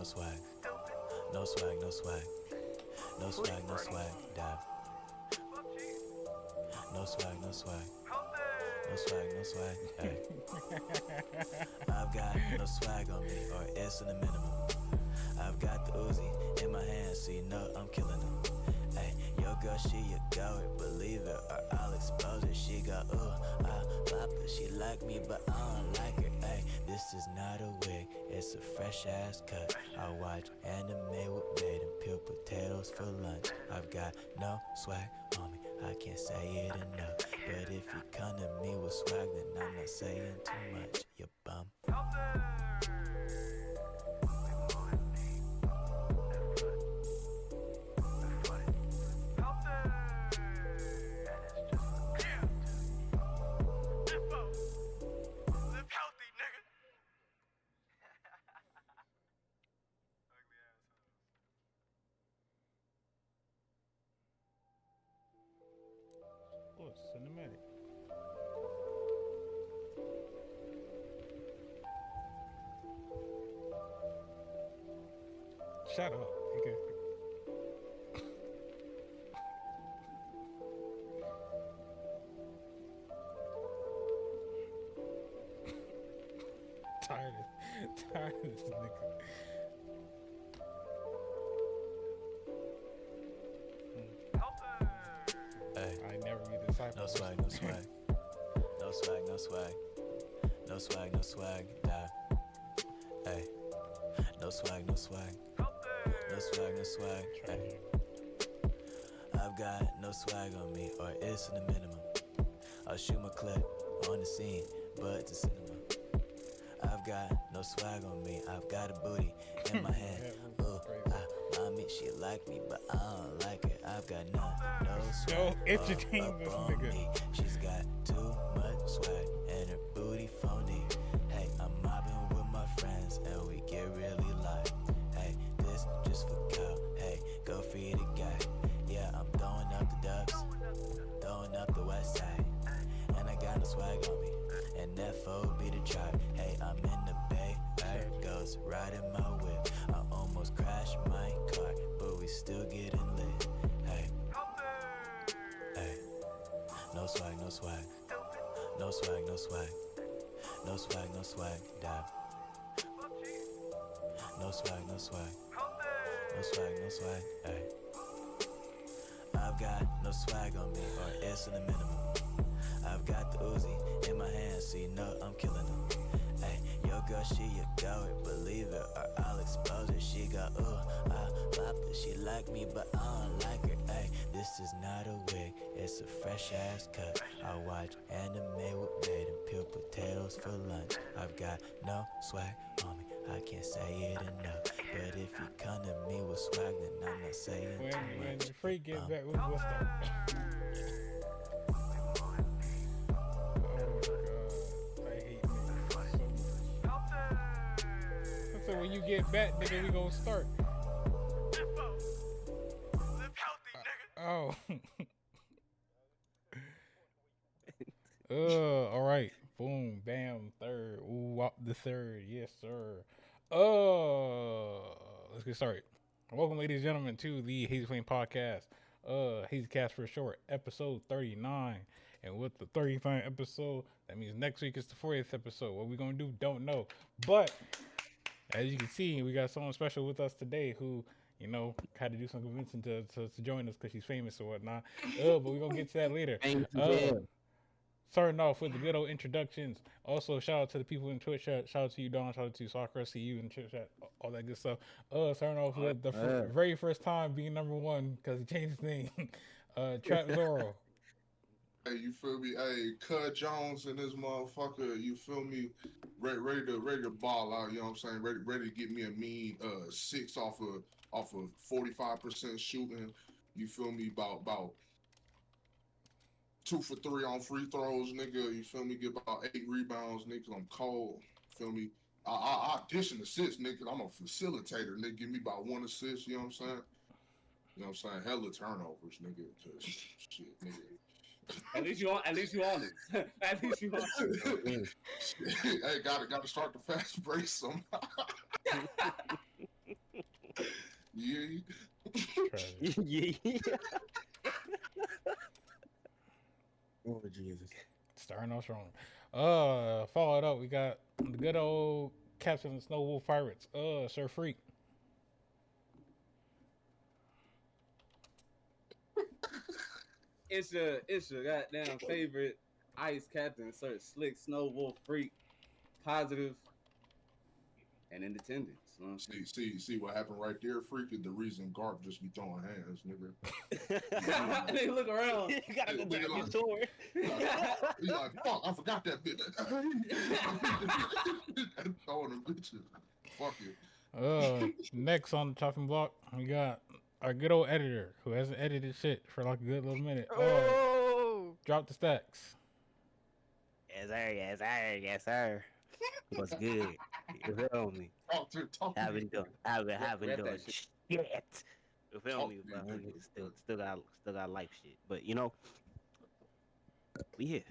swag. No swag, no swag. No swag, no swag, dab. No swag, no swag. No swag, no swag, hey. I've got no swag on me, or it's in the minimum. I've got the Uzi in my hand, so you know I'm killing them. Hey, yo girl, she a goat, believe it, or I'll expose it. She got I pop it, she like me, but I don't like her. Hey, this is not a wig, it's a fresh ass cut. I watch anime with bait and peel potatoes for lunch. I've got no swag on me, I can't say it enough. But if you come to me with swag, then I'm not saying too much, you bum. Cinematic. Shut up, nigga. tired of this nigga. Hey, I never be disciple. no swag, no swag. No swag, no swag. No swag, no swag, die. Hey, no swag, no swag. No swag, no swag, hey. I've got no swag on me, or it's in the minimum. I'll shoot my clip on the scene, but it's a cinema. I've got no swag on me, I've got a booty in my hand. Mommy, she like me, but I don't like her. I've got no swag entertain this on nigga. me. She's got too much swag and her booty phony. Hey, I'm mobbing with my friends and we get really live. Hey, this just for cow. Hey, go feed a guy. Yeah, I'm throwing up the dubs, throwing up the west side. And I got no swag on me, and that foe be the tribe. Hey, I'm in the bay, there goes riding my whip. I almost crashed my car, but we still getting lit. Hey, hey, no swag, no swag. No swag, no swag. No swag, no swag, dab. No swag, no swag. No swag, no swag, hey. I've got no swag on me, or it's in the minimum. I've got the Uzi in my hand, so you know I'm killing them. Hey, yo girl, she a goat, believe it, or I'll expose her. She got I pop it, she like me, but I don't like her. Hey, this is not a wig, it's a fresh ass cut. I watch anime with bait and peel potatoes for lunch. I've got no swag on me, I can't say it enough. But if you come to me with swag, then I'm not saying too much. When the freak get back, we'll start. So when you get back, nigga, we gonna start. Oh. All right. Boom, bam, third. Ooh, wop the third. Yes, sir. Let's get started. Welcome, ladies and gentlemen, to the Hazy Flame Podcast. Hazy Cast for short, episode 39. And with the 39th episode, that means next week is the 40th episode. What we gonna do, don't know. But as you can see, we got someone special with us today who, you know, had to do some convincing to join us because she's famous or whatnot. But we're going to get to that later. Starting off with the good old introductions. Also, shout out to the people in Twitch chat. Shout out to you, Don. Shout out to you, Sakura. See you in Twitch chat. All that good stuff. Starting off with the very first time being number one because he changed his name. Trap Zoro. Hey, you feel me? Hey, Cud Jones and this motherfucker, you feel me? Ready to ball out, you know what I'm saying? Ready to get me a mean 6 off of 45% shooting. You feel me? About 2 for 3 on free throws, nigga. You feel me? Get about 8 rebounds, nigga. I'm cold. Feel me? I dish and assist, nigga. I'm a facilitator, nigga. Give me about 1 assist, you know what I'm saying? You know what I'm saying? Hella turnovers, nigga. Shit, nigga. At least you honest. At least you honest. Hey, gotta start the fast break somehow. Yeah. Tragic. Yeah. Oh Jesus. Starting off strong. Followed up, we got the good old Captain of the Snow Wolf Pirates. Sir Freak. It's your goddamn favorite ice captain, Sir Slick Snow Wolf Freak, positive and in attendance. You know what I'm See what happened right there, freak, is the reason Garp just be throwing hands, nigga. saying? They look around. You gotta go Nigga grab your like- sword. He like, fuck, I forgot that bitch. Throwing them bitches. Fuck it. Next on the chopping block, we got our good old editor who hasn't edited shit for like a good little minute. Oh, Drop the stacks. Yes, sir. Yes, sir. Yes, sir. What's good? You feel me? Talk How to been me. doing? How been Rap doing? that Shit. You feel Talk me? to But me, nigga. still got life shit. But you know, we here.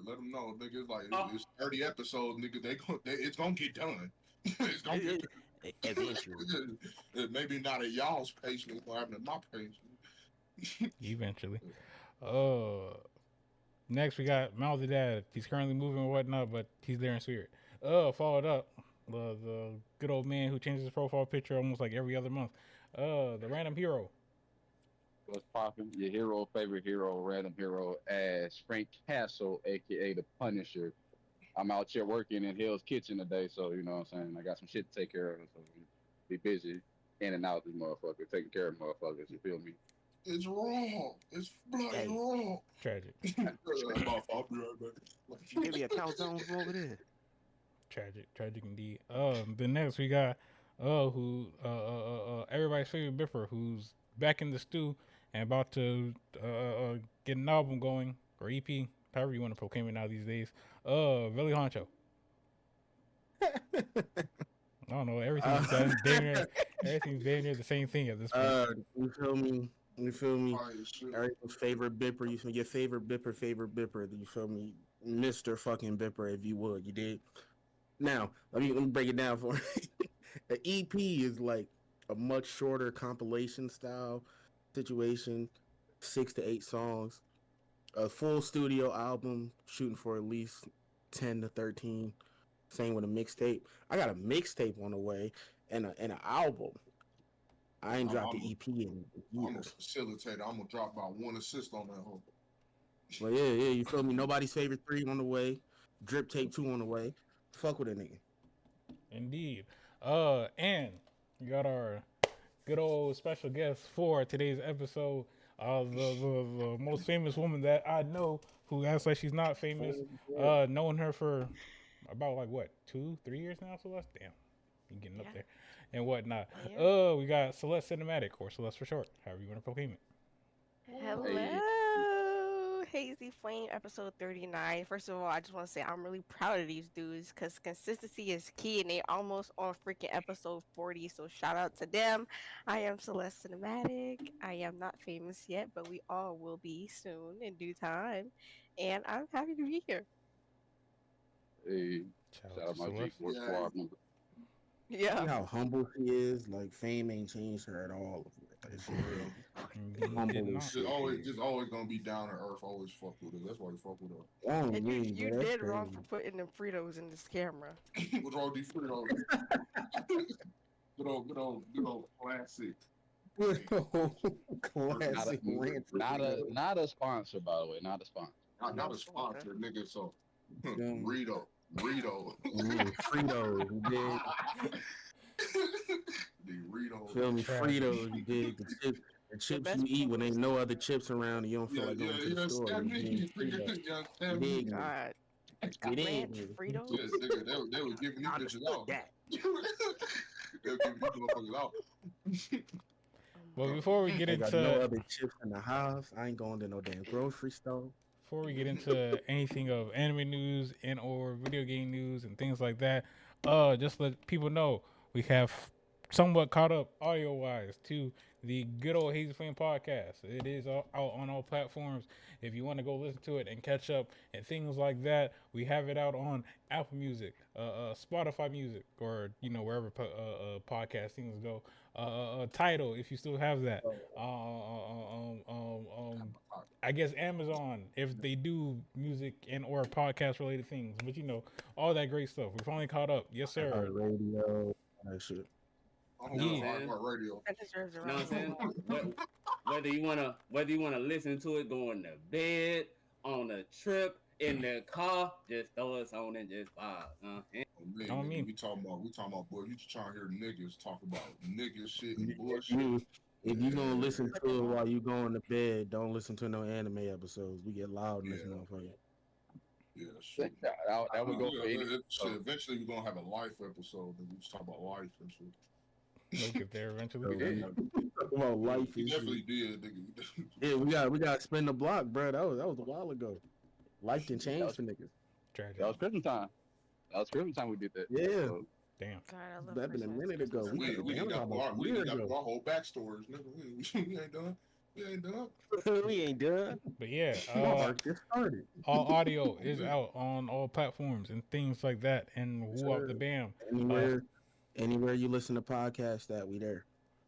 Let them know, nigga. It's like Oh. it's 30 episodes, nigga. It's gonna get done. It's gonna get Eventually. maybe not at y'all's pace, but it's gonna happen at my pace. Eventually. Next we got Mal the Dad. He's currently moving and whatnot, but he's there in spirit. Followed up, the good old man who changes his profile picture almost like every other month. The random hero. What's popping? Your hero, favorite hero, random hero, as Frank Castle, aka the Punisher. I'm out here working in Hell's Kitchen today, so you know what I'm saying. I got some shit to take care of, so be busy in and out this motherfucker, taking care of motherfuckers. You feel me? It's wrong. It's bloody Hey. wrong. Tragic. I'll be right back. Give me a countdown from over there. Tragic indeed. The next we got everybody's favorite Biffer who's back in the stew and about to get an album going or EP, however you want to proclaim it now these days. Billy Honcho. I don't know. Everything's done. Everything's damn near the same thing at this point. You feel me? You feel me? Fire shit. Everyone's favorite Bipper. You feel your favorite Bipper. You feel me? Mr. fucking Bipper, if you would. You did. Now, let me break it down for you. The EP is like a much shorter compilation style situation, 6 to 8 songs. A full studio album, shooting for at least 10 to 13. Same with a mixtape. I got a mixtape on the way and an album. I ain't dropped the EP in I'm a years. facilitator. I'm gonna drop about one assist on that whole. But yeah, you feel me? Nobody's favorite 3 on the way. Drip tape 2 on the way. Fuck with a nigga. Indeed. And we got our good old special guest for today's episode. The most famous woman that I know who acts like she's not famous. Knowing her for about like what 2-3 years now, Celeste. Damn, you getting up Yeah. there and whatnot. Yeah. We got CelesteCinematic or Celeste for short, however you want to proclaim it. Hello, Hazy Flame, episode 39. First of all, I just want to say I'm really proud of these dudes because consistency is key, and they almost on freaking episode 40. So shout out to them. I am CelesteCinematic. I am not famous yet, but we all will be soon in due time, and I'm happy to be here. Hey, Shout shout out out to my G Celeste. Force Yeah. Squad member. See Yeah. how humble she is? Like, fame ain't changed her at all. Like, she real. Did Humble not. as Just always gonna be down to earth. Always fuck with her. That's why you fuck with her. Oh, And me, you bro, that's did wrong crazy. for putting them Fritos in this camera. What's wrong with these Fritos? Good old classic. Classic rant. Not a sponsor, by the way. Not a sponsor. Not a sponsor, nigga. So Mm. Rito. Fritos, you dig? The Rito. Feel me? Trash. Fritos, you dig? The chips best you eat when part ain't was- no other chips around and you don't feel like going to the store. understand You me. dig? You Fritos. understand me. Dig me. God, You dig ranch me. Fritos. Yeah, nigga, they was giving these I bitches understood out. that. They were giving these motherfuckers out. Well, before we get I got no into other chips in the house. I ain't going to no damn grocery store. anything of anime news and or video game news and things like that, just let people know we have somewhat caught up audio wise to the good old Hazy Flame podcast. It is out on all platforms. If you want to go listen to it and catch up and things like that, we have it out on Apple Music, Spotify Music, or wherever podcast things go. Title, if you still have that. I guess Amazon, if they do music and or podcast related things, but all that great stuff. We finally caught up. Yes, sir. Radio, that shit. I You know don't what I'm know saying? radio. That deserves a You know round what I'm of saying? applause. Whether you wanna listen to it going to bed, on a trip, in the car, just throw us on and just vibe. And Oh, man, I nigga, mean- we talking about, boy, you just trying to hear niggas talk about nigga shit and If bullshit. you gonna Yeah. listen to it while you going to bed, don't listen to no anime episodes. We get loud in this Yeah. motherfucker. Yeah, shit. That would go for any. Shit, eventually we're gonna have a life episode and we just talk about life and shit. We'll get there eventually. So, Yeah. talk about life We and definitely shit. did, nigga. Yeah, we got to spin the block, bro. That was a while ago. Life can change for niggas. Tragic. That was Christmas time. We did that. Yeah. So, Damn. God, I love That been a Christmas. minute ago. Christmas is We amazing. ain't got about our, a year ago. our whole backstories, nigga. We ain't done. We ain't done. We ain't done. But yeah, Mark just started. all audio is out on all platforms and things like that. And who up the bam. Anywhere you listen to podcasts, that we there.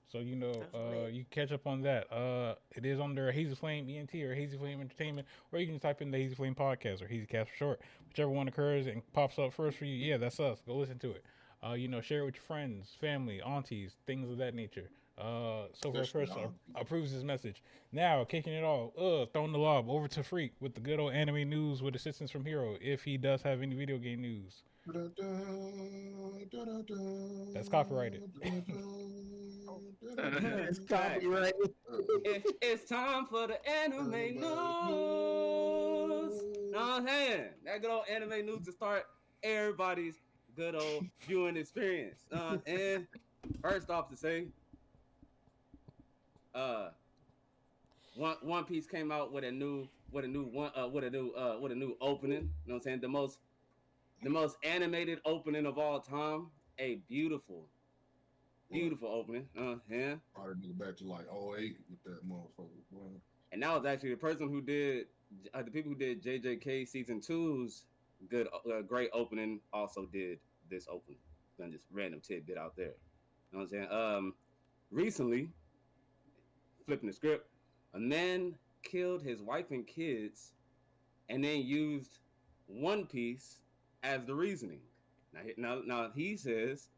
So Definitely. you catch up on that. It is under Hazy Flame Ent or Hazy Flame Entertainment, or you can type in the Hazy Flame Podcast or Hazy Cast for short, whichever one occurs and pops up first for you. Yeah, that's us. Go listen to it. Share it with your friends, family, aunties, things of that nature. So far, Especially first aunties. approves this message. Now, kicking it off, throwing the lob over to Freak with the good old anime news with assistance from Hero, if he does have any video game news. That's copyrighted. It's copyrighted. it's time for the anime news. Know what I'm saying? That good old anime news to start everybody's good old viewing experience. And first off to say, One Piece came out with a new opening. You know what I'm saying? The most animated opening of all time. A beautiful opening. Yeah. Probably nigga back to like 08 with that motherfucker. Boy. And that was actually the person who did the people who did JJK season 2's great opening also did this opening. Then just random tidbit out there. You know what I'm saying? Recently, flipping the script, a man killed his wife and kids and then used One Piece as the reasoning. Now he says,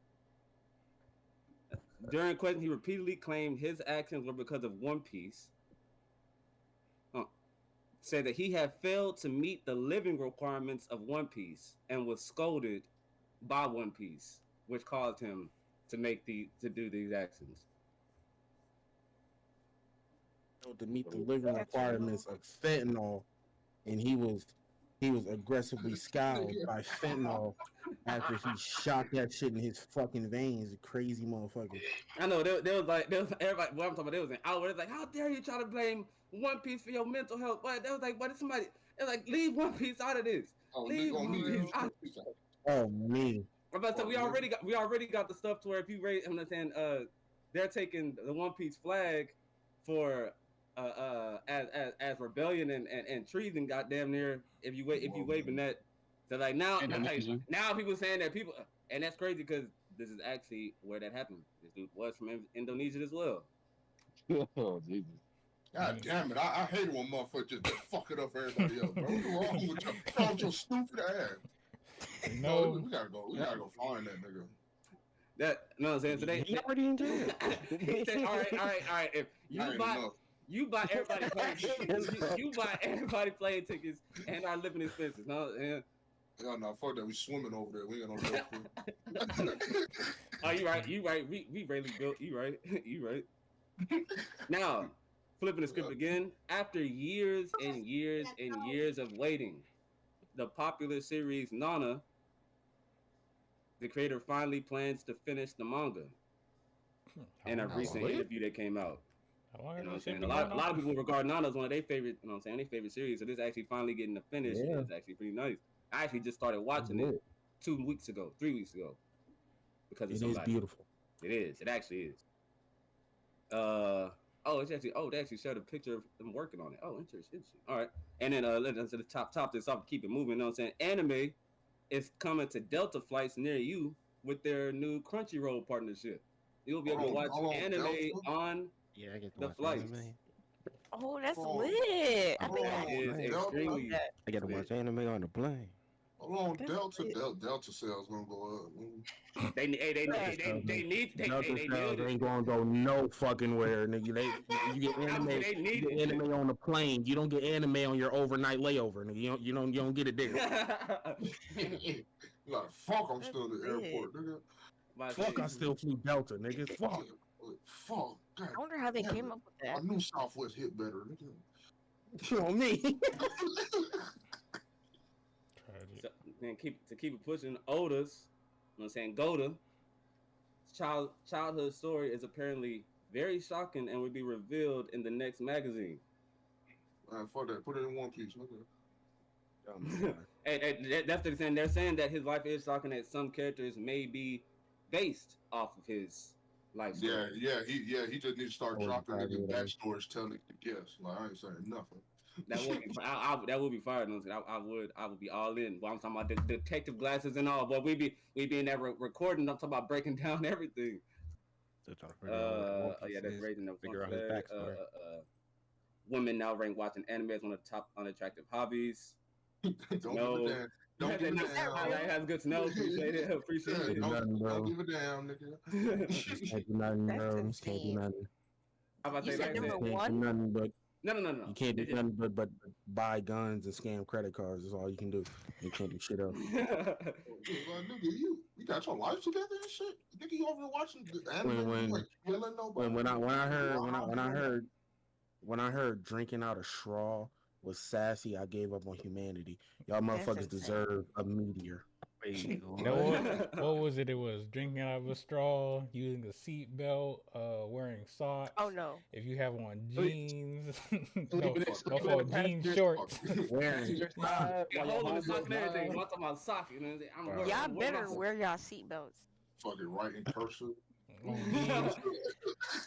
during question, he repeatedly claimed his actions were because of One Piece. Said that he had failed to meet the living requirements of One Piece and was scolded by One Piece, which caused him to do these actions. To meet the living requirements of fentanyl, and he was aggressively scowled by fentanyl after he shot that shit in his fucking veins. Crazy motherfucker. I know there was everybody. What I'm talking about, there was an hour. It's like, how dare you try to blame One Piece for your mental health? But they was like, but somebody. They're like, leave One Piece out of this. Oh, Leave nigga, on One me. Piece out. Oh me. I'm about to say, we already got the stuff to where if you rate, I'm not saying they're taking the One Piece flag for as rebellion and treason, goddamn near. If you waving that, so like now people saying that people, and that's crazy because this is actually where that happened. This dude was from Indonesia as well. oh Jesus. God damn it! I hate it when motherfuckers just fuck it up for everybody else, bro. What's wrong with your stupid ass? No, we gotta go find that nigga. That no, I'm saying today. He already in jail. He said, all right. If you buy everybody plane tickets, you buy everybody plane tickets and our living expenses. No, yeah. No, fuck that. We swimming over there. We ain't gonna go. Oh, you right. We really built. You right. Now, flipping the script again. After years and years and years of waiting, the popular series Nana, the creator finally plans to finish the manga. In a recent interview that came out. You know what I'm saying? A lot of people regard Nana as one of their favorite, you know what I'm saying, their favorite series. So this actually finally getting to finish is actually pretty nice. I actually just started watching it 3 weeks ago, because of It somebody. is beautiful. It is. It actually is. Oh, they actually showed a picture of them working on it. Oh, interesting. All right, and then let's to the top this off. Keep it moving. You know what I'm saying? Anime is coming to Delta flights near you with their new Crunchyroll partnership. You'll be able to watch anime Delta? on Yeah, I get to the watch flights. anime. Oh, that's Oh, lit. I Oh, think That I is man. extremely that. I get to lit. watch anime on the plane. Hold on, That's lit. Delta sales gonna go up. They Delta sales, Delta they sales need it. ain't gonna go no fucking where, nigga. You get I would say they you need get it. anime on the plane. You don't get anime on your overnight layover, nigga. You don't get it there. Like, fuck, I'm That's still at the lit. airport, nigga. Fuck, I still flew Delta, nigga. Fuck. Fuck. God I wonder how they damn came it. up with I that. knew Southwest hit better, nigga. You know me. Tragic. So, then keep it pushing. Oda's, you know what I'm saying, Goda, childhood story is apparently very shocking and will be revealed in the next magazine. Man, fuck that. Put it in One Piece, nigga. Oh my god. And that's what they're saying. They're saying that his life is shocking, that some characters may be based off of his life story. He just need to start Oh, dropping probably niggas that. backstories, telling niggas to guess. Like, I ain't saying nothing. That would be that would be fire. I would be all in. But I'm talking about the detective glasses and all. But we be in that recording. I'm talking about breaking down everything. Still trying to figure out what the One Oh Piece yeah, that's is. raising the Figure out his backstory. women now rank watching anime as one of the top unattractive hobbies. Don't No. give a damn. Don't give a damn. That's good to know. Appreciate it. Appreciate Yeah, it. don't give a damn, nigga. Can't do nothing, That's bro. Can't do insane. nothing. How about You say said like number that? Can't do one? nothing but No. you can't do nothing but buy guns and scam credit cards. That's all you can do. You can't do shit else. Like, nigga, you got your life together and shit. Nigga, you over there watching the anime? When- you ain't killing nobody. When I heard drinking out a straw was sassy, I gave up on humanity. Y'all That's motherfuckers insane. deserve a meteor. Wait, No, what was it? It was drinking out of a straw, using a seat belt, wearing socks. Oh no. If you have on Sleep- jeans, sleeping in- no sleeping in for the jean passenger shorts. Wearing side, Yeah, while your holding the homegirl sock and everything. drive. I'm talking about sock. You know what I'm saying? Y'all Y'all better wear y'all seatbelts. Fucking writing cursive. On jeans.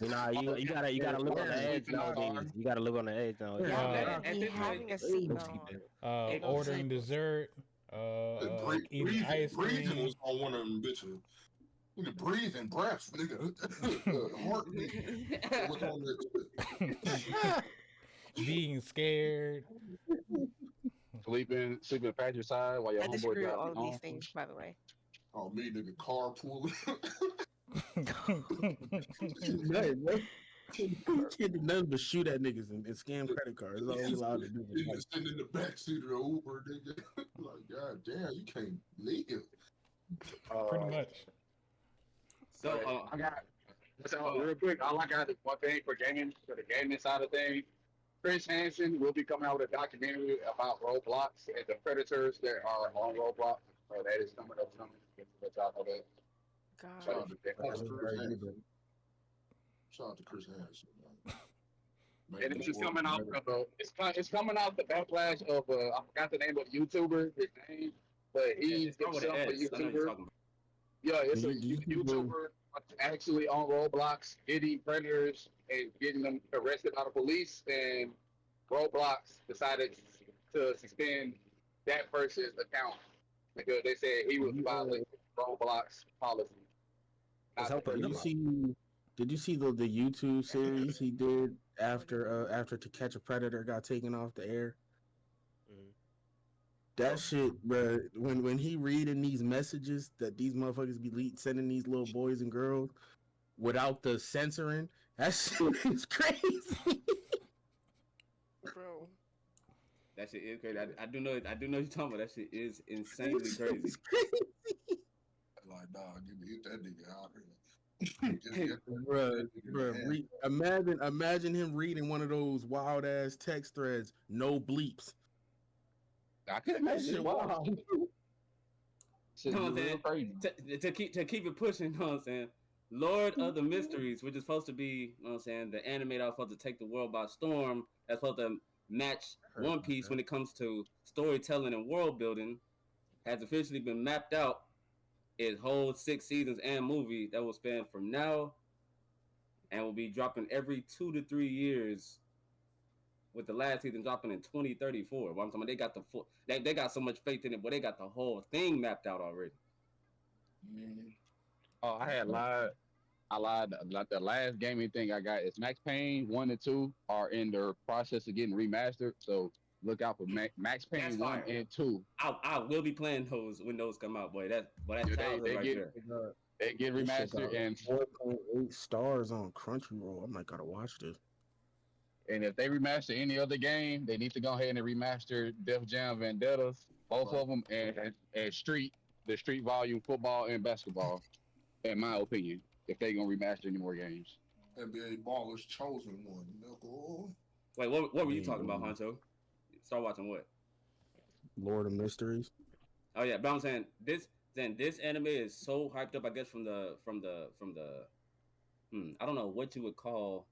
You know, you gotta live on the edge Sleeping nowadays. hard. You gotta live on the edge nowadays. Y'all Uh, better at be this having a point- seatbelt. Ordering dessert, eating ice breathing cream. was on one of them bitches. Nigga, breathing, breath, nigga. Heartbeat. Was on that shit. Being scared. Sleeping the passenger side while your I homeboy disagree with driving all of home. these things, by the way. Oh, me, nigga, carpooling. You can't do nothing but shoot at niggas and scam credit cards. That's all we allowed to do. Nigga sitting in the backseat of the Uber, nigga. Like, god damn, you can't leave. Pretty much. So I got real quick. All I got is one thing for the gaming side of things. Chris Hansen will be coming out with a documentary about Roblox and the predators that are on Roblox. So that is coming up soon. Let y'all know that. God. Shout out to That's very Hansen. good. Shout out to Chris Hansen. And it's just coming out. It's coming out the backlash of I forgot the name of the YouTuber. His name, but he's start with an himself a S. I know you're YouTuber. talking about. Yeah, it's a YouTuber. YouTuber actually on Roblox getting predators and getting them arrested by the police, and Roblox decided to suspend that person's account because they said he was violating Roblox policy. Did you see the YouTube series he did after To Catch a Predator got taken off the air? That shit, bro. When he reading these messages that these motherfuckers be sending these little boys and girls without the censoring, that shit is crazy. Bro. That shit is crazy. I do know you're talking about. That shit is insanely crazy. It's crazy. Like, dog, get that nigga out of here. Bruh, imagine him reading one of those wild ass text threads, no bleeps. I can imagine. Wow. You know what I'm saying? Crazy. To keep it pushing, you know what I'm saying? Lord of the Mysteries, which is supposed to be, you know what I'm saying, the anime that was supposed to take the world by storm, that's supposed to match One Piece when it comes to storytelling and world building, has officially been mapped out. It holds 6 seasons and movie that will span from now and will be dropping every 2 to 3 years. With the last season dropping in 2034. Well, I'm talking about they got the full. They got so much faith in it, but they got the whole thing mapped out already. Oh, I had lied. I lied. Like the last gaming thing I got is Max Payne 1 and 2 are in their process of getting remastered. So look out for Max Payne 1 and 2. I will be playing those when those come out, boy. That's Yeah, childhood they right get there. they get This shit got remastered, and 4.8 stars on Crunchyroll. I might gotta watch this. if they remaster any other game, they need to go ahead and remaster Def Jam Vendettas, both of them, and the Street Volume football and basketball. In my opinion, if they gonna remaster any more games. NBA Baller's chosen one. Nickel. Wait, what were you talking about, Honcho? Start watching what? Lord of Mysteries. Oh yeah, but I'm saying this anime is so hyped up. I guess from the I don't know what you would call.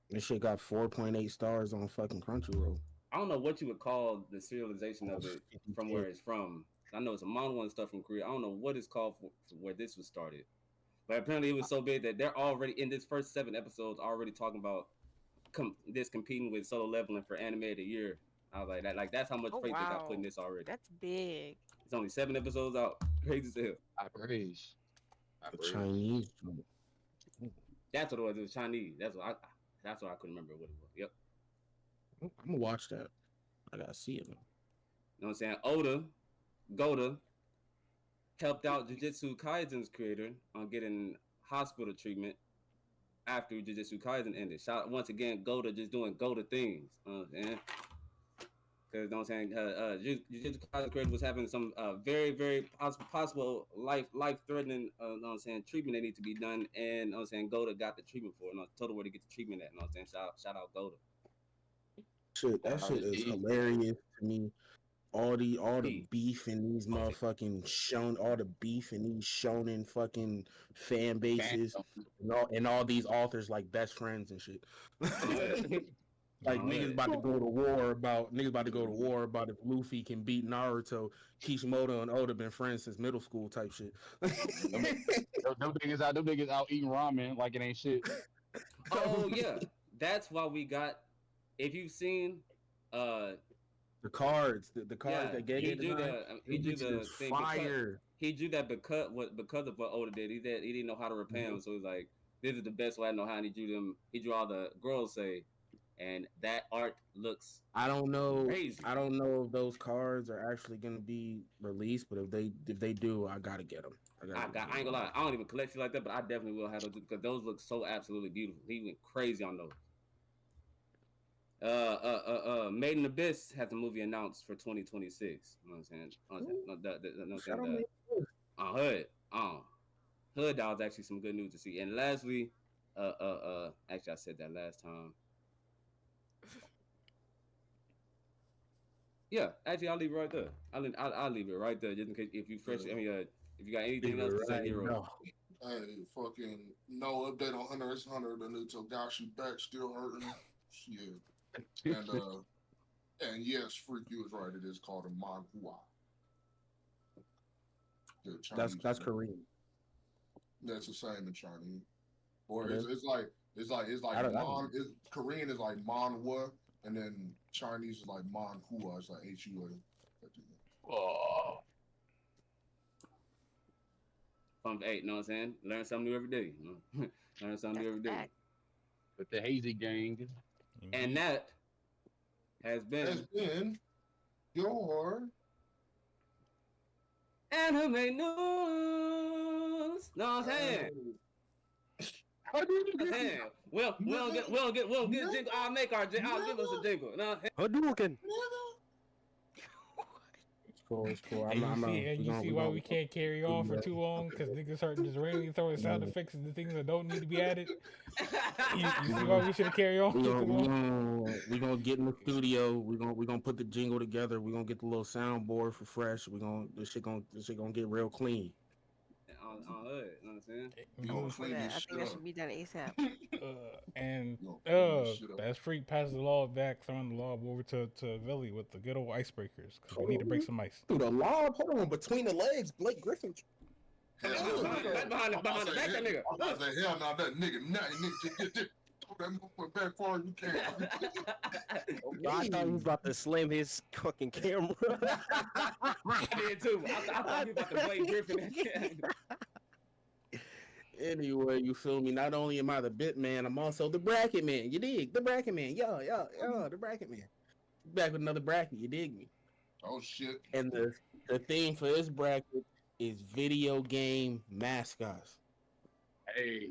This shit got 4.8 stars on fucking Crunchyroll. I don't know what you would call the serialization of it from where it's from. I know it's a manga and stuff from Korea. I don't know what it's called for where this was started, but apparently it was so big that they're already in this first 7 episodes already talking about this competing with Solo Leveling for Anime of the Year. I was like that. Like that's how much faith they got put in this already. That's big. It's only 7 episodes out. Crazy as hell. I praise. The Chinese. That's what it was. It was Chinese. That's what I couldn't remember what it was. Yep. I'm gonna watch that. I gotta see it. You know what I'm saying? Goda helped out Jujutsu Kaisen's creator on getting hospital treatment after Jujutsu Kaisen ended. Shout out once again, Goda just doing Goda things. Because you know what I'm saying? Jujutsu Kaisen creator was having some very, very possible life threatening you know what I'm saying, treatment that need to be done, and you know what I'm saying, Goda got the treatment for it. And I told her where to get the treatment at. You know what I'm saying? Shout out Goda. That shit is hilarious to me. All the beef in these motherfucking shonen fucking fan bases, and all these authors like best friends and shit. Like niggas about to go to war about if Luffy can beat Naruto. Kishimoto and Oda been friends since middle school type shit. Them niggas out eating ramen like it ain't shit. Oh yeah, that's why we got. If you've seen, the cards that gave he drew the thing fire. He drew that because of what Oda did. He didn't know how to repay him, so he's like, this is the best way I know how. And he drew them. He drew all the girls say, and that art looks. I don't know. Crazy. I don't know if those cards are actually gonna be released, but if they do, I gotta get them. I ain't gonna lie. I don't even collect shit like that, but I definitely will have those because those look so absolutely beautiful. He went crazy on those. Made in Abyss has a movie announced for 2026. You know what I'm saying? Hood that was actually some good news to see. And lastly, actually I said that last time. Yeah, actually I'll leave it right there. I'll leave it right there just in case if you fresh. I mean, if you got anything else to say, hero. No. Hey, fucking no update on Hunter x Hunter. The new Togashi back still hurting. Shit. And yes, Freak, you was right. It is called a manhua. That's Korean. That's the same in Chinese. Or it's like Korean is like manhua, and then Chinese is like manhua. It's like HUA. Oh. Hey, you know what I'm saying? Learn something new every day. You know? Learn something new every day. With the Hazy gang. And that has been your anime news. Know what I'm saying? We don't get jingle. I'll make our jingle. I'll give us a jingle. No, Hadouken. It's cool. You see why we can't carry on for too long? Because niggas start just randomly throwing sound effects and the things that don't need to be added. You see why we shouldn't carry on? We're gonna get in the studio. We're gonna put the jingle together. We're gonna get the little soundboard for fresh. This shit gonna get real clean. You know what I'm saying? I think that should be done ASAP. Best Freak passes the law back, throwing the lob over to Villy with the good old icebreakers because we need to break some ice. Through the lob, hold on, between the legs, Blake Griffin. Behind the back, that nigga. I said, hell no, that nigga, nothing. Nigga, just throw that motherfucker back far as you can. Bro, I thought he was about to slam his fucking camera. I did too. I thought he was about to Blake Griffin again. Anyway, you feel me? Not only am I the bit man, I'm also the bracket man. You dig? The bracket man. Yo, the bracket man. Back with another bracket. You dig me? Oh shit. And the theme for this bracket is video game mascots. Hey,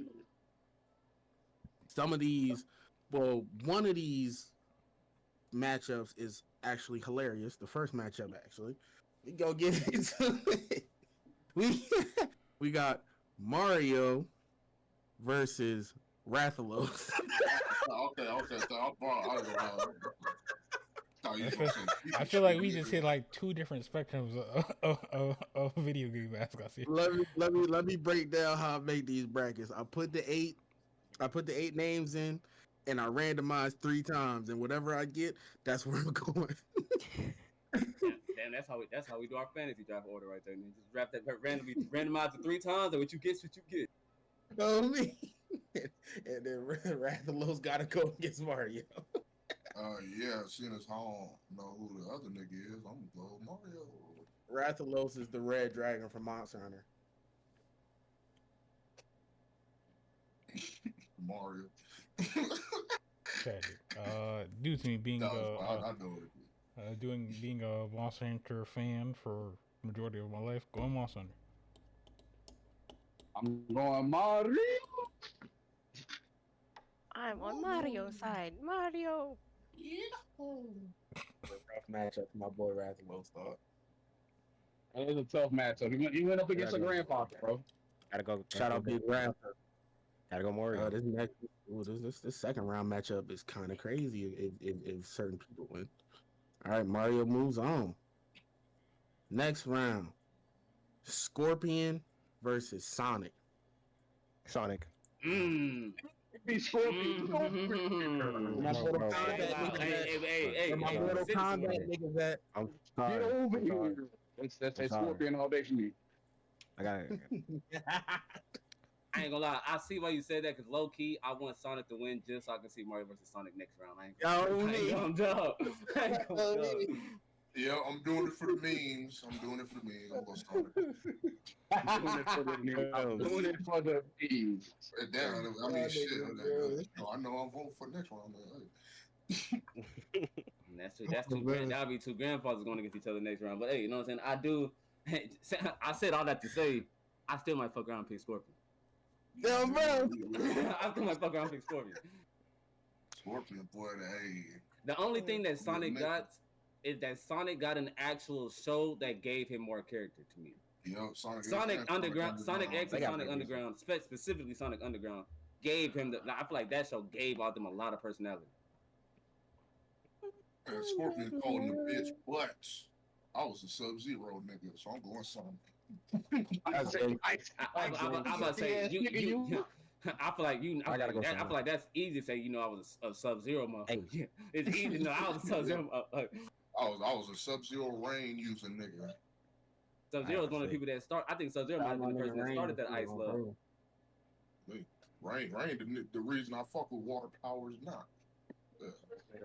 Some of these, well, one of these matchups is actually hilarious. The first matchup, actually. We go get into it. We got Mario versus Rathalos. Okay. So I feel like we just hit like two different spectrums of video game mascots here. Let me break down how I make these brackets. I put the eight names in, and I randomized 3 times, and whatever I get, that's where I'm going. Damn, that's how we do our fantasy draft order right there. And just draft that randomize it 3 times, and what you get's what you get. Know me. And then Rathalos gotta go against Mario. Yeah, seeing as I don't know who the other nigga is, I'm gonna go Mario. Rathalos is the red dragon from Monster Hunter. Mario. Tragic. Due to me being I know it. being a Monster Hunter fan for majority of my life, going Monster Hunter. I'm going Mario. I'm on Mario's side. Mario. Rough matchup for my boy Rathalos, dog. That was a tough matchup. He went up against a grandfather, bro. Gotta go. Shout out Big Grandpa. Gotta go Mario. This second round matchup is kind of crazy if certain people win. All right, Mario moves on. Next round, Scorpion versus Sonic. Sonic. Be Scorpion. My Mortal Kombat niggas at. I'm sorry. Get over I'm sorry. here. That's I'm sorry. Scorpion all day for me. I got it. I ain't gonna lie. I see why you said that because low key, I want Sonic to win just so I can see Mario versus Sonic next round. I ain't gonna dub. Yeah, I'm doing it for the memes. I'm going Sonic. I'm doing it for the bees. Damn, I mean, shit. I know I'm voting for the next round. Man. That's true. That's two. That'll be 2 grandfathers going against each other next round. But hey, you know what I'm saying? I said all that to say, I still might fuck around and pick Scorpion. Yo, bro. I still might fuck around and pick Scorpion. Scorpion, boy, hey. The only thing that Sonic got is that Sonic got an actual show that gave him more character to me. Yo, Sonic Underground, Sonic X and Sonic Underground, specifically Sonic Underground, gave him I feel like that show gave out them a lot of personality. And Scorpion called him a bitch, but I was a Sub-Zero nigga, so I'm going Sonic. I'm about to say you. I feel like you. I feel like that's easy to say. You know, I was a Sub-Zero motherfucker. Hey. It's easy. No, I was a Sub-Zero. I was a Sub-Zero rain using nigga. Sub-Zero is one of the people that start. I think Sub-Zero might have been the person that started that ice love. Rain, the reason I fuck with water powers now.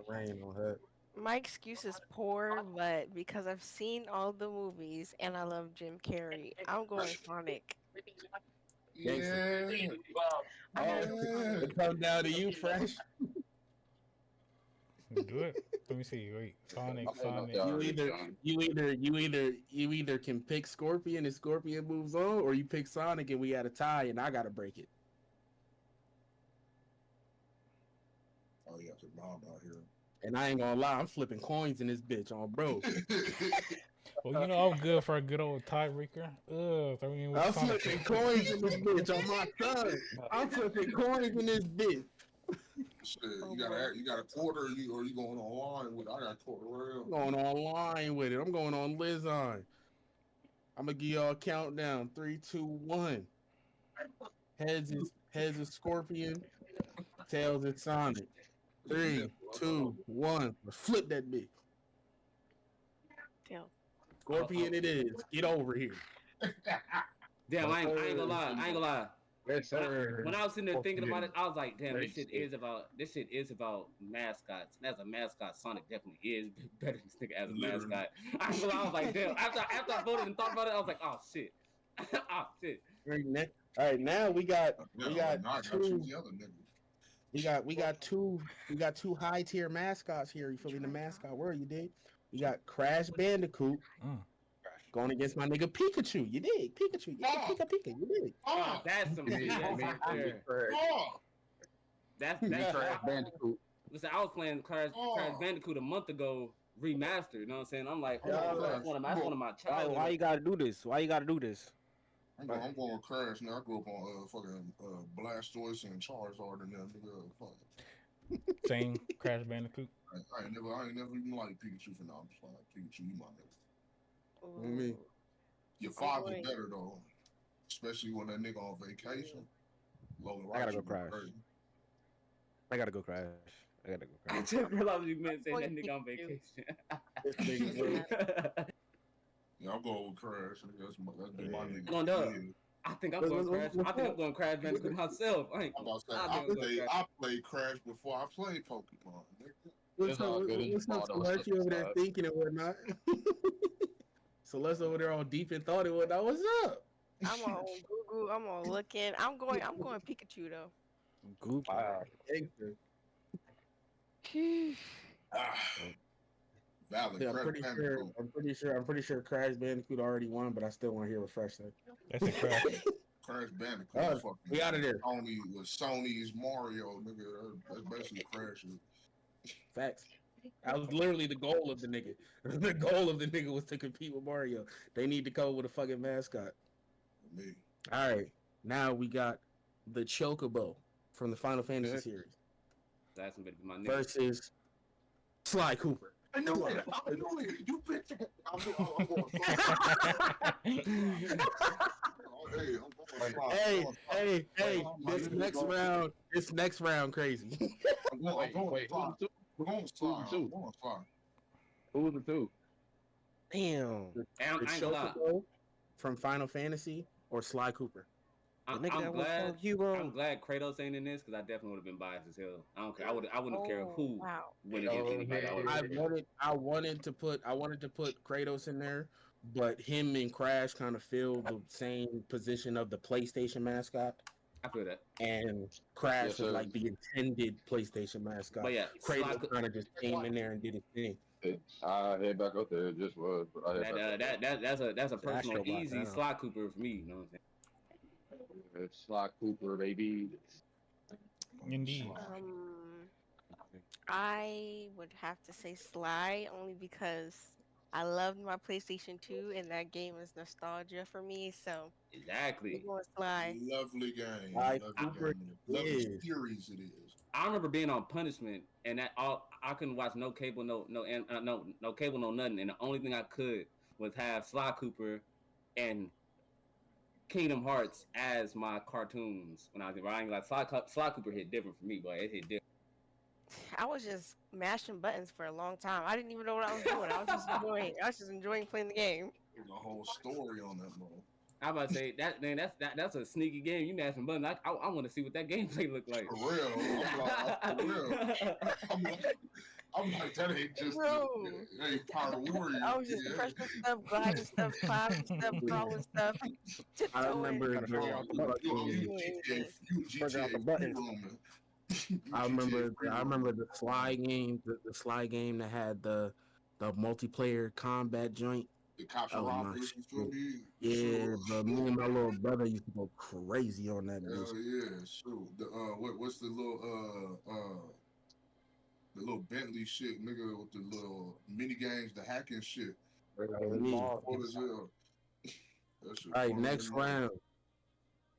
Rain on her. My excuse is poor, but because I've seen all the movies and I love Jim Carrey, I'm going Sonic. Yeah. It comes down to you, Fresh. Do it. Let me see. Wait, Sonic. You either can pick Scorpion and Scorpion moves on, or you pick Sonic and we had a tie and I gotta break it. Oh yeah, the mom out here. And I ain't gonna lie, I'm flipping coins in this bitch on bro. Well, you know I'm good for a good old tiebreaker. I'm flipping coins in this bitch on my son. I'm flipping coins in this bitch. Shit, you got a quarter, or you going online with it? I got a quarter. I'm going online with it. I'm going on Lizon. I'm gonna give y'all a countdown. 3, 2, 1. Heads is Scorpion. Tails is Sonic. 3, 2, 1. Flip that bitch. Damn. Scorpion it is. Get over here. Damn, I ain't gonna lie. I ain't gonna lie. Yes, sir. When I was sitting there thinking about it, I was like, damn, Great shit. this shit is about mascots. And as a mascot, Sonic definitely is better than this nigga as a Literally. mascot. I ain't gonna lie, I was like, damn. After I voted and thought about it, I was like, oh shit. Oh shit. All right, now we got Yeah, we got now I gotta two choose the other niggas. we got two high tier mascots here. You feel me? The mascot world, you dig? You got Crash Bandicoot going against my nigga Pikachu. You dig? Pikachu. You dig? Pika. You dig? Oh, that's some shit right there. That's Crash Bandicoot. Listen, I was playing Crash Bandicoot a month ago, remastered. You know what I'm saying? I'm like, Yeah. that's one of my Why childhood. you gotta do this? Why you gotta do this? I'm going with Crash now. I grew up on fucking Blastoise and Charizard and them. Nigga, fuck. Same Crash Bandicoot. I ain't never even liked Pikachu for now. I'm just like Pikachu, you my nigga. Me. Your father's better though, especially when that nigga on vacation. I gotta go Crash. I gotta go Crash. I just realized you meant saying that nigga on vacation. Yeah, I'm going with Crash. That's my nigga. Going up. I think I'm going Crash. I think I'm going Crash Bandicoot myself. I played Crash before I played Pokemon. What's up, Celeste? You over there thinking and whatnot? Celeste over there all deep in thought and whatnot. What's up? I'm on Google. I'm on looking. I'm going Pikachu though. Google. Wow. Valid. Yeah, I'm pretty sure Crash Bandicoot already won, but I still want to hear what Fresh said. That's a Crash. Crash Bandicoot. We out of there. Sony's Mario, nigga. That's basically Crash. Facts. That was literally the goal of the nigga. The goal of the nigga was to compete with Mario. They need to come with a fucking mascot. Me. All right. Now we got the Chocobo from the Final Fantasy series That's be my nigga. versus Sly Cooper. I knew it. You bitch. Hey. This next round crazy. We're going Sly. Who was the two? Damn. The I ain't gonna lie. Chocobo from Final Fantasy or Sly Cooper? I'm glad Kratos ain't in this because I definitely would have been biased as hell. I don't care. I wouldn't care who went against anybody. I wanted to put Kratos in there, but him and Crash kind of fill the same position of the PlayStation mascot. I feel that. And Crash was like the intended PlayStation mascot. But yeah, Kratos kind of just came in there and did his thing. I head back up there. It just was. That's a personal easy Sly Cooper for me. You know what I'm saying? It's Sly Cooper, baby. Indeed. I would have to say Sly only because I loved my PlayStation 2 and that game is nostalgia for me. So exactly. I'm going Sly. Lovely game. Lovely series it is. I remember being on punishment and I couldn't watch no cable, no cable, no nothing. And the only thing I could was have Sly Cooper and Kingdom Hearts as my cartoons when I was riding. Like Sly Cooper hit different for me, boy. It hit different. I was just mashing buttons for a long time. I didn't even know what I was doing. I was just enjoying playing the game. There's a whole story on that mode. I about to say that man, that's a sneaky game. You mashing buttons. I want to see what that gameplay look like. For real. I'm like that ain't just it ain't Power Warrior. I was just pressing stuff, gliding stuff, climbing stuff, crawling stuff. I remember I remember the Sly game, the Sly game that had the multiplayer combat joint. The cops and robbers, you feel me? Yeah, but me and my little brother used to go crazy on that. Hell yeah, shoot. What's the little Bentley shit, nigga, with the little mini games, the hacking shit. What is it? All right, next round.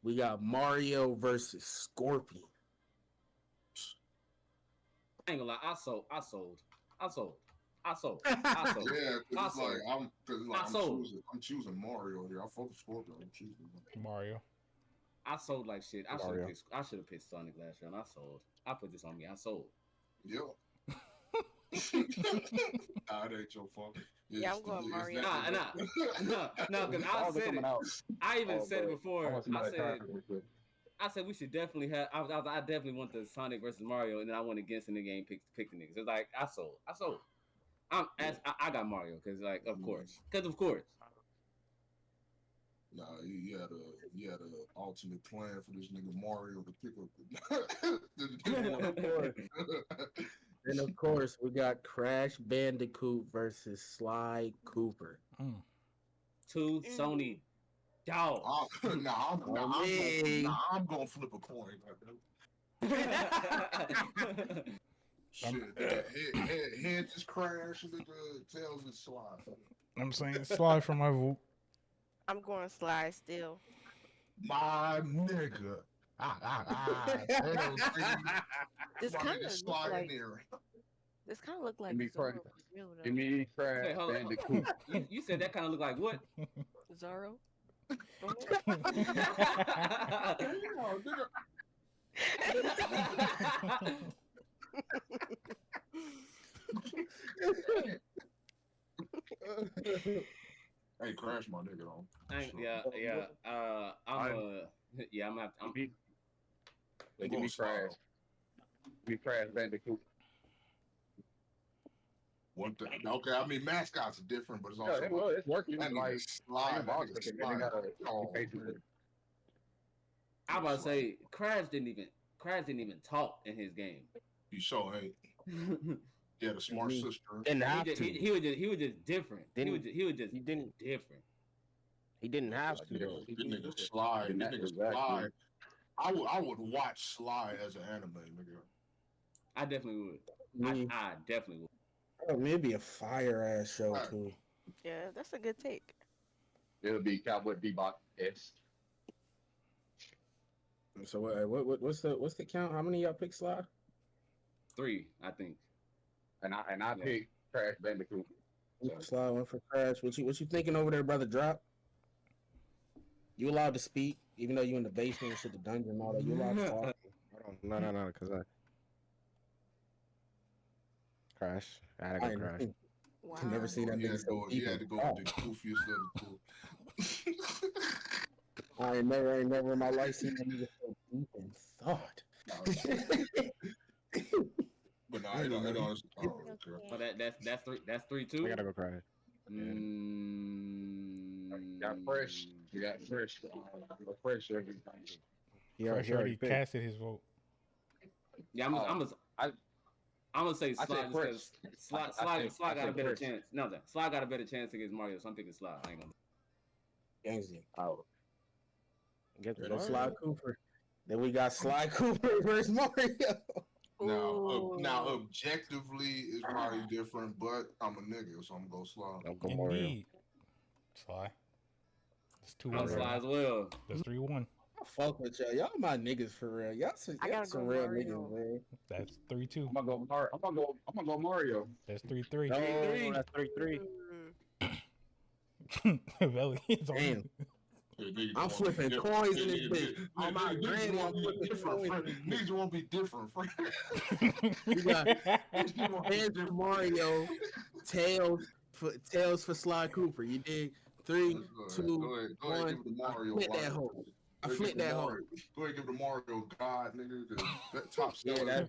We got Mario versus Scorpion. I ain't gonna lie, I sold. Yeah, I'm choosing Mario here. I fuck with Scorpion. I'm choosing Mario. I sold like shit. I should have picked Sonic last year, and I sold. I put this on me. I sold. Yeah. Nah, it ain't your fault. Yeah, I'm going Mario. No, because Balls are coming out. I even Oh, said it bro. before. I want some I of that said card real quick. we should definitely have. I definitely want the Sonic versus Mario, and then I went against in the game, pick the niggas. It's like I sold. I got Mario because of course. Nah, he had a alternate plan for this nigga Mario to pick up the And of course, we got Crash Bandicoot versus Sly Cooper. Two Sony dogs. I'm gonna flip a coin. Shit, head just crash, nigga, tails is slide. I'm saying Sly for my vote. I'm going Sly still. My nigga. This kind of look like. there. This kind of look like Give me Zorro Crash. for real though. Give me Crash Wait, hold on. Bandicoot. You said that kind of look like what? Zorro. Hey, Crash, my nigga, on. I'm gonna have to. Give me Crash. Give me Crash Bandicoot. One thing. Okay, I mean mascots are different, but it's also It's working. that Like nigga slide. I'm about to say Crash didn't even talk in his game. He sure ain't. He had a smart sister. Didn't have to. He was just different. He was just different. He didn't have to. This nigga slide. This nigga slide. I would watch Sly as an anime, nigga. I definitely would. I definitely would. Oh, maybe a fire ass show too. Yeah, that's a good take. It'll be Cowboy Bebop. Yes. So what's the count? How many y'all pick Sly? 3, I think. And I pick Crash Bandicoot. Sly went for Crash. What you thinking over there, brother? Drop. You allowed to speak, even though you in the basement and shit, the dungeon and all that. You allowed to talk. No, because I Crash. I had to go Crash. Wow. I've never seen that nigga so deep. He had to go with the goofiest of the two. I ain't never in my life seen that nigga so deep in thought. But no, I don't. But that's 3. That's 3 too. I gotta go Crash. You got Fresh. You got Fresh. Fresh everything. Fresh already casted his vote. Yeah, I'm gonna say Sly because Sly got a better chance. No, Sly got a better chance against Mario, so I'm thinking Sly. I ain't gonna. Gangster. Oh. Sly Cooper. Then we got Sly Cooper versus Mario. Now, objectively, it's probably different, but I'm a nigga, so I'm gonna go Sly. I'll go Mario. Indeed. Sly. It's 2-1. I'm Sly as well. That's 3-1. I fuck with y'all. Y'all my niggas for real. Y'all some real niggas, man. That's 3-2. I'm gonna go Mario. That's 3-3. Oh, that's 3-3. Belly is on. Damn. I'm flipping coins in this bitch. On my granny, I'm flipping coins. Niggas won't be different, friend. You got hands for Mario, tails for Sly Cooper. You dig? 3, 2, 1. Flip that hoe. I flip that hoe. Go ahead, give the Mario God, nigga. That top seller. Yeah,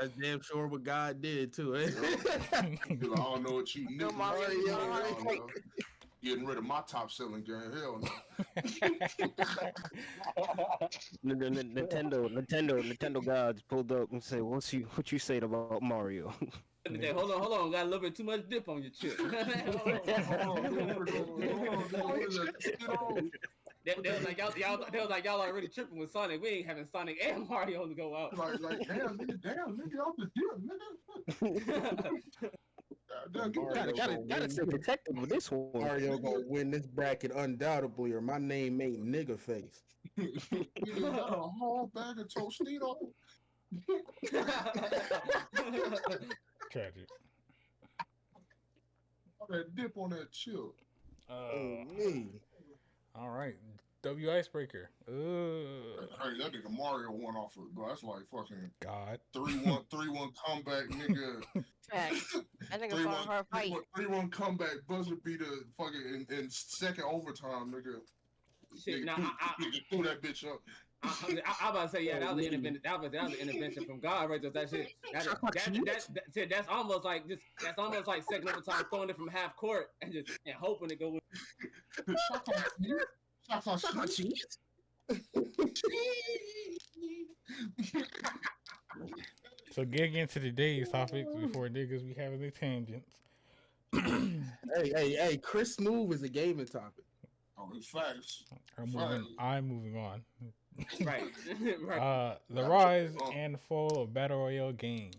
that's damn sure what God did too. Eh? I don't know what you niggas Mario. Getting rid of my top selling game. Hell no. Nintendo gods pulled up and said, "What you say about Mario?" Hold on. Got a little bit too much dip on your chip. They was like y'all already tripping with Sonic. We ain't having Sonic and Mario to go out. Like damn, nigga, off the dip, nigga. Gotta stay protected with this one. Mario gonna win this bracket undoubtedly, or my name ain't nigga face. You got a whole bag of Tostito. Tragic. All that dip on that chip. Me. All right. W Icebreaker. Hey, that nigga Mario won off of, bro. That's like fucking God. 3-1 comeback, nigga. Facts. That nigga 3-1 fought a hard fight. 3-1 comeback, buzzer beater, fucking in second overtime, nigga. Shit, Nigga, now nigga threw that bitch up. I about to say, yeah, that was an intervention. That was an intervention from God, right there. That shit. Shit, that's almost like second overtime, throwing it from half court and hoping to go. Chocolate cheese. So getting into today's topics before niggas be having their tangents. Hey, Chris Smooth is a gaming topic. Oh, it's facts. I'm moving on. Right. Right. The rise and fall of battle royale games.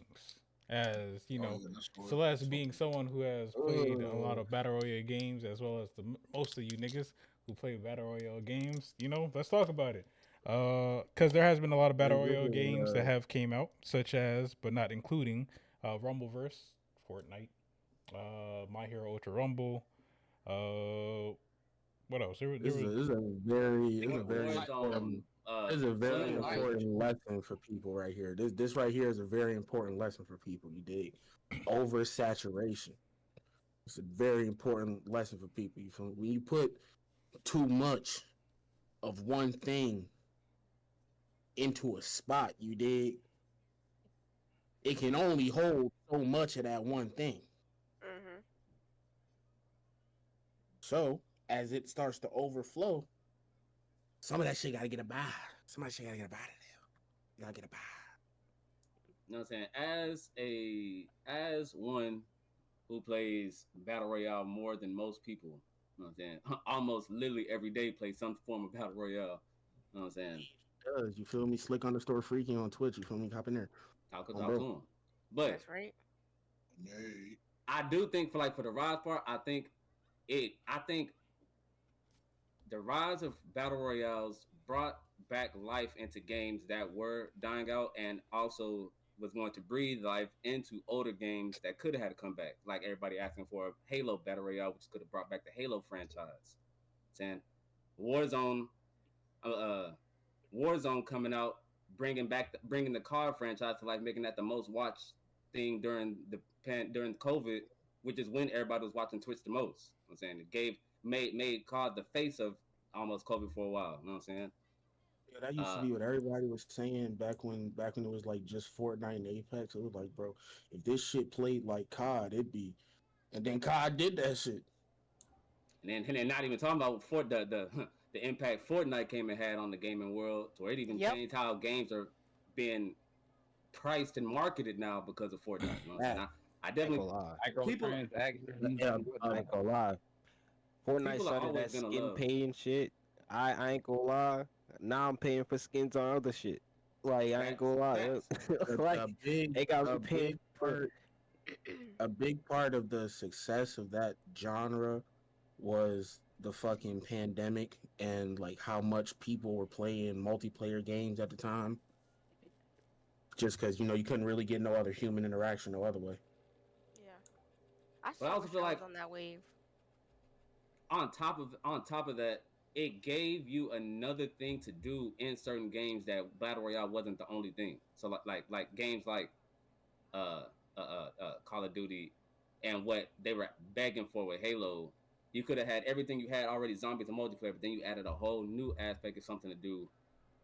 As you know, Celeste being someone who has played a lot of battle royale games, as well as most of you niggas who play battle royale games, you know, let's talk about it. Because there has been a lot of battle royale games that have came out, such as, but not including, Rumbleverse, Fortnite, My Hero Ultra Rumble. What else? This is a very important lesson for people right here. This right here is a very important lesson for people. You dig? Oversaturation. It's a very important lesson for people. When you put too much of one thing into a spot, you dig? It can only hold so much of that one thing. Mm-hmm. So as it starts to overflow, some of that shit gotta get a buy. Some of that shit gotta get a buy to them. You gotta get a buy. You know what I'm saying? As one who plays battle royale more than most people, you know what I'm saying? Almost literally every day plays some form of battle royale. You know what I'm saying? Does you feel me? Slick_freaking on Twitch. You feel me? Hop in there. Talk to him. But that's right. I do think for the rise part, I think the rise of battle royales brought back life into games that were dying out, and also was going to breathe life into older games that could have had a comeback, like everybody asking for a Halo battle royale, which could have brought back the Halo franchise. Saying Warzone coming out, bringing the COD franchise to life, making that the most watched thing during COVID, which is when everybody was watching Twitch the most. You know what I'm saying it made COD the face of almost COVID for a while. You know what I'm saying? Yeah, that used to be what everybody was saying back when it was like just Fortnite and Apex. It was like, bro, if this shit played like COD, it'd be. And then COD did that shit. And then not even talking about the impact Fortnite came and had on the gaming world, to where it even changed how games are being priced and marketed now because of Fortnite. You know what I'm saying? I definitely people. Yeah, I ain't gonna lie. Fortnite started that skin pay and shit. I ain't gonna lie. Now I'm paying for skins on other shit. Like I ain't gonna lie. Like they got me paying for. A big part of the success of that genre was the fucking pandemic and like how much people were playing multiplayer games at the time. Just because you couldn't really get no other human interaction no other way. Yeah, I also feel like on that wave. On top of that, it gave you another thing to do in certain games that battle royale wasn't the only thing. So like games like Call of Duty and what they were begging for with Halo, you could have had everything you had already, zombies and multiplayer, but then you added a whole new aspect of something to do.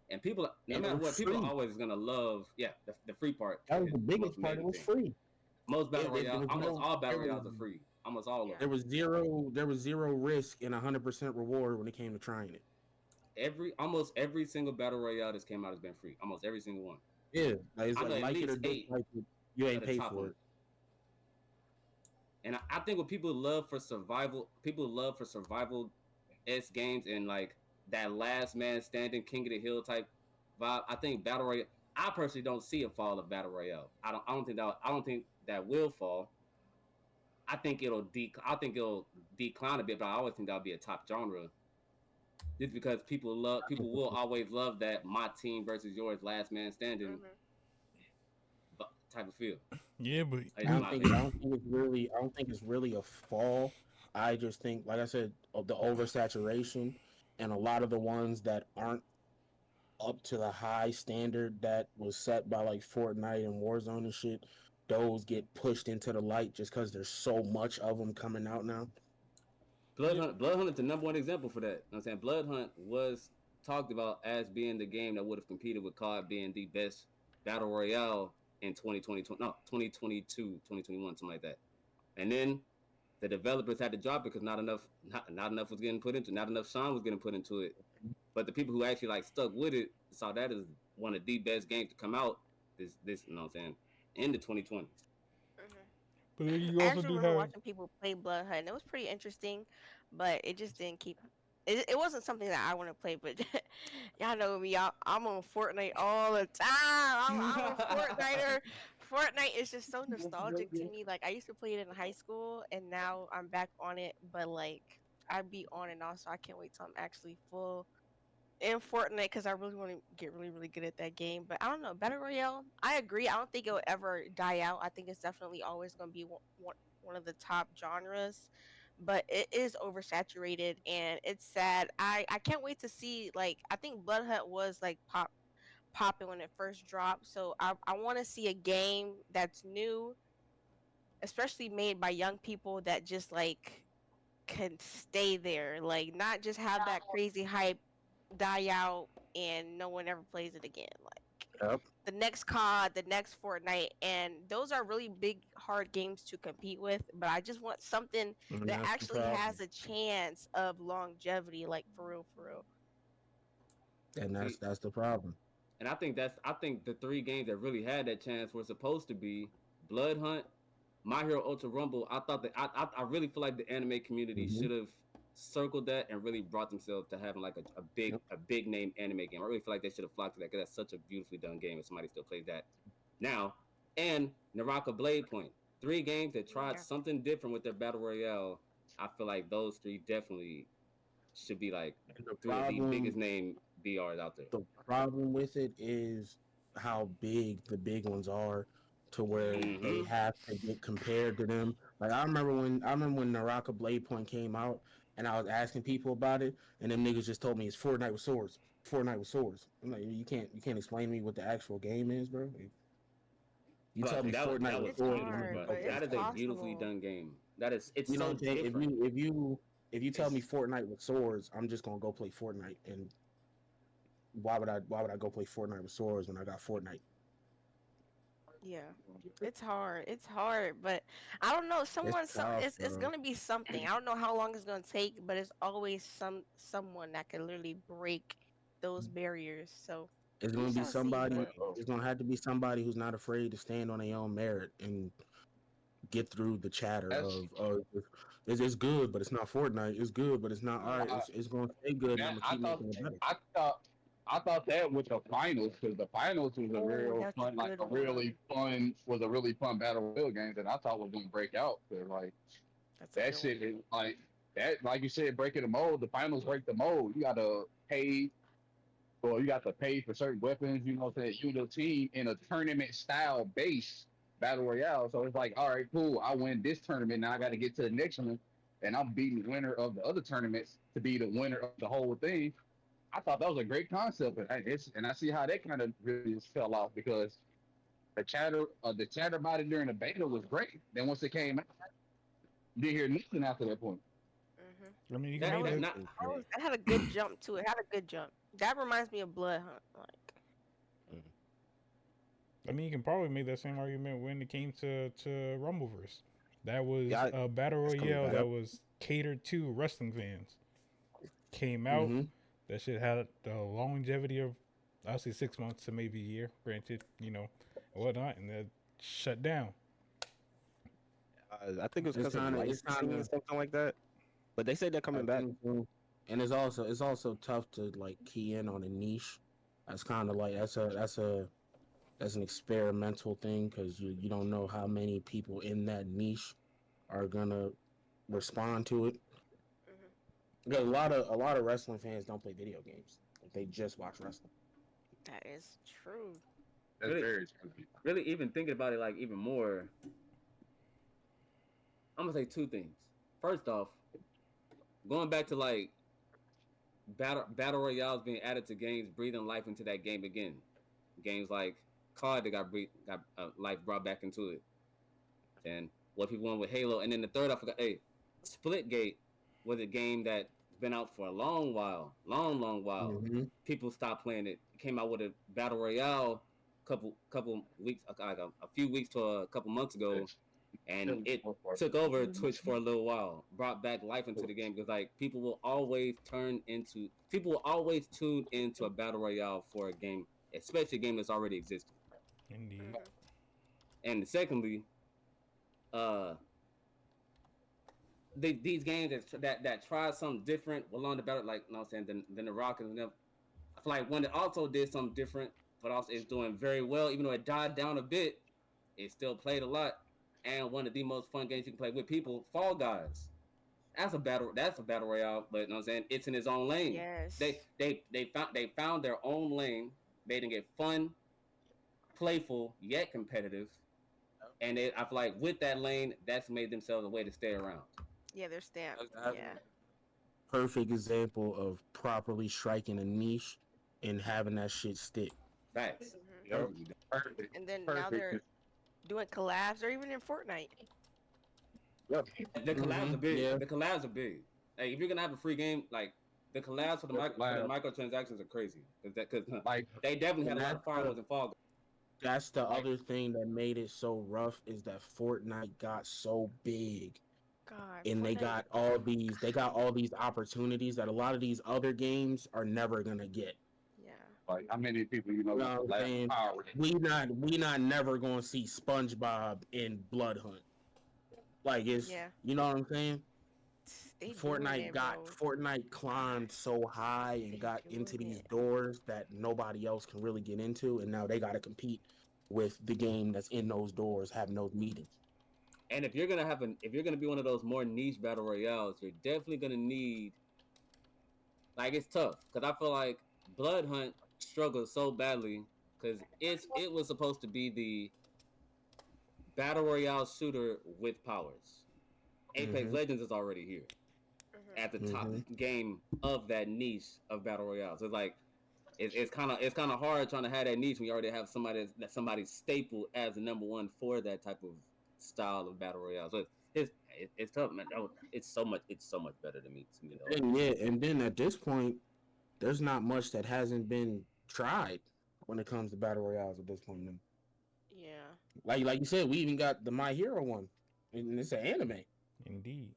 And people, no matter what, people are always gonna love, the free part. That was the biggest part. It was free. Most battle royales, almost all battle royales are free. Almost all of them. There was zero risk and 100% reward when it came to trying it. Almost every single battle royale that's came out has been free. Almost every single one. Yeah, it's like it or dislike it. You ain't paid for it. And I think what people love for survival S games and like that last man standing, king of the hill type vibe. I think battle royale. I personally don't see a fall of battle royale. I don't think that will fall. I think it'll decline a bit, but I always think that'll be a top genre. Just because people will always love that my team versus yours, last man standing type of feel. Yeah, but I don't think it's really a fall. I just think, like I said, of the oversaturation and a lot of the ones that aren't up to the high standard that was set by like Fortnite and Warzone and shit, those get pushed into the light just because there's so much of them coming out now. Blood Hunt is the number one example for that. You know what I'm saying? Blood Hunt was talked about as being the game that would have competed with COD being the best battle royale in 2022, 2021, something like that. And then the developers had to drop it because not enough was getting put into, not enough shine was getting put into it. But the people who actually like stuck with it saw that as one of the best games to come out this you know what I'm saying, in the 2020s. But then you I also actually do remember have watching people play Blood Hunt. It was pretty interesting, but it just didn't keep. It wasn't something that I want to play. But y'all know me. I'm on Fortnite all the time. I'm a Fortniter. Fortnite is just so nostalgic to me. Like I used to play it in high school, and now I'm back on it. But like I be on and off, so I can't wait till I'm actually full in Fortnite because I really want to get really good at that game. But I don't know, Battle Royale. I agree. I don't think it will ever die out. I think it's definitely always going to be one of the top genres. But it is oversaturated and it's sad. I can't wait to see, like, I think Blood Hunt was like popping when it first dropped. So I want to see a game that's new, especially made by young people that just like can stay there, like not just have that crazy hype die out and no one ever plays it again. Like Yep. the next COD, the next Fortnite, and those are really big, hard games to compete with. But I just want something And that that's the actually problem. has a chance of longevity, like for real, for real. And that's the problem. And I think the three games that really had that chance were supposed to be Blood Hunt, My Hero Ultra Rumble. I thought that I really feel like the anime community Mhm. should have circled that and really brought themselves to having like a big name anime game. I really feel like they should have flocked to that because that's such a beautifully done game and somebody still plays that now. And Naraka Blade Point, three games that tried Yeah. something different with their battle royale. I feel like those three definitely should be like And the three of the problem biggest name BRs out there. the problem with it is how big the big ones are to where they Mm-hmm. have to get compared to them. Like I remember when Naraka Blade Point came out and I was asking people about it and them niggas just told me it's Fortnite with swords. Fortnite with swords. I'm like, you can't explain to me what the actual game is, bro. You tell me Fortnite That with was It's swords, I'm beautiful, gonna hard, be bro. but okay, it's That is a tight. beautifully possible. done game. It's You know so what I'm saying? different. If you tell me It's Fortnite with swords, I'm just gonna go play Fortnite. And why would I go play Fortnite with swords when I got Fortnite? Yeah. It's hard. It's hard, but I don't know. It's tough, It's bro. gonna be something. I don't know how long it's gonna take, but it's always someone that can literally break those barriers. So It's we gonna be shall see. somebody. But It's gonna have to be somebody who's not afraid to stand on their own merit and get through the chatter That's of it's good, but it's not Fortnite. It's good, but it's not all right. uh, It's gonna stay good, and I'm that gonna keep making it better. I thought I thought that with the finals because the finals was a oh, real that's a fun, like good a one. really fun battle royale game that I thought was gonna break out. Cause like That's a that good one. shit is like that, like you said, breaking the mold. The finals break the mold. You gotta pay, or you got to pay for certain weapons. You know what I'm saying? You the team in a tournament style base battle royale. So it's like, all right, cool. I win this tournament. Now I got to get to the next one, and I'm beating the winner of the other tournaments to be the winner of the whole thing. I thought that was a great concept, and I see how that kind of really just fell off because the chatter about it during the beta was great. Then once it came out, you didn't hear nothing after that point. Hmm. I mean, you can that That make was that that. not that had a good jump to it. Had a good jump. That reminds me of Blood Hunt. Like I mean, you can probably make that same argument when it came to Rumbleverse. That was Yeah, a battle It's coming royale back. that was catered to wrestling fans. Came out. Mm-hmm. That shit had the longevity of, I'll say 6 months to maybe a year. Granted, and whatnot, and then shut down. I think it was It's because of kind of it's kind licensing and of something like that. But they said they're I coming back. think so. And it's also tough to like key in on a niche. That's kind of like that's an experimental thing because you don't know how many people in that niche are gonna respond to it. hmm Because a lot of wrestling fans don't play video games; they just watch wrestling. that is true. That's really very true. really even thinking about it like even more. I'm gonna say two things. First off, going back to like battle royales being added to games, breathing life into that game again. Games like COD that got life brought back into it, and what people want with Halo. And then the third, I forgot. Hey, Splitgate was a game that's been out for a long while, long while. Mm-hmm. People stopped playing it. It came out with a battle royale couple weeks, like a few weeks to a couple months ago, and it took over Twitch for a little while, brought back life into the game because like people will always tune into a battle royale for a game, especially a game that's already existing. Indeed. And secondly, uh, these games that try something different along the battle, like you know what I'm saying, than the Rockets and them. I feel like when it also did something different, but also it's doing very well, even though it died down a bit, it still played a lot. And one of the most fun games you can play with people, Fall Guys. That's a battle royale, but you know what I'm saying, it's in its own lane. Yes. They found their own lane, made it fun, playful, yet competitive. And I feel like with that lane, that's made themselves a way to stay around. Yeah, they're stamped. Yeah. Perfect example of properly striking a niche and having that shit stick. Facts. Perfect. And then now they're doing collabs or even in Fortnite. Yep. The collabs are big. Yeah. The collabs are big. Like if you're gonna have a free game, like the collabs for the microtransactions are crazy. Because Like they definitely had a lot of fireworks and Fall Guys. That's the other thing that made it so rough is that Fortnite got so big. God. And they got all these opportunities that a lot of these other games are never gonna get. Yeah. like how many people you know Power. We not never gonna see SpongeBob in Blood Hunt. Like it's you know what I'm saying? Fortnite climbed so high and got into these doors that nobody else can really get into, and now they gotta compete with the game that's in those doors having those meetings. And if you're gonna be one of those more niche battle royales, you're definitely gonna need, like, it's tough because I feel like Blood Hunt struggles so badly because it was supposed to be the battle royale shooter with powers. Apex Legends is already here at the top game of that niche of battle royales. It's like it's kind of hard trying to have that niche when you already have somebody's staple as the number one for that type of style of battle royale. So it's tough, man. It's so much better to me. And then at this point, there's not much that hasn't been tried when it comes to battle royales at this point. Yeah. Like you said, we even got the My Hero one, and it's an anime. Indeed.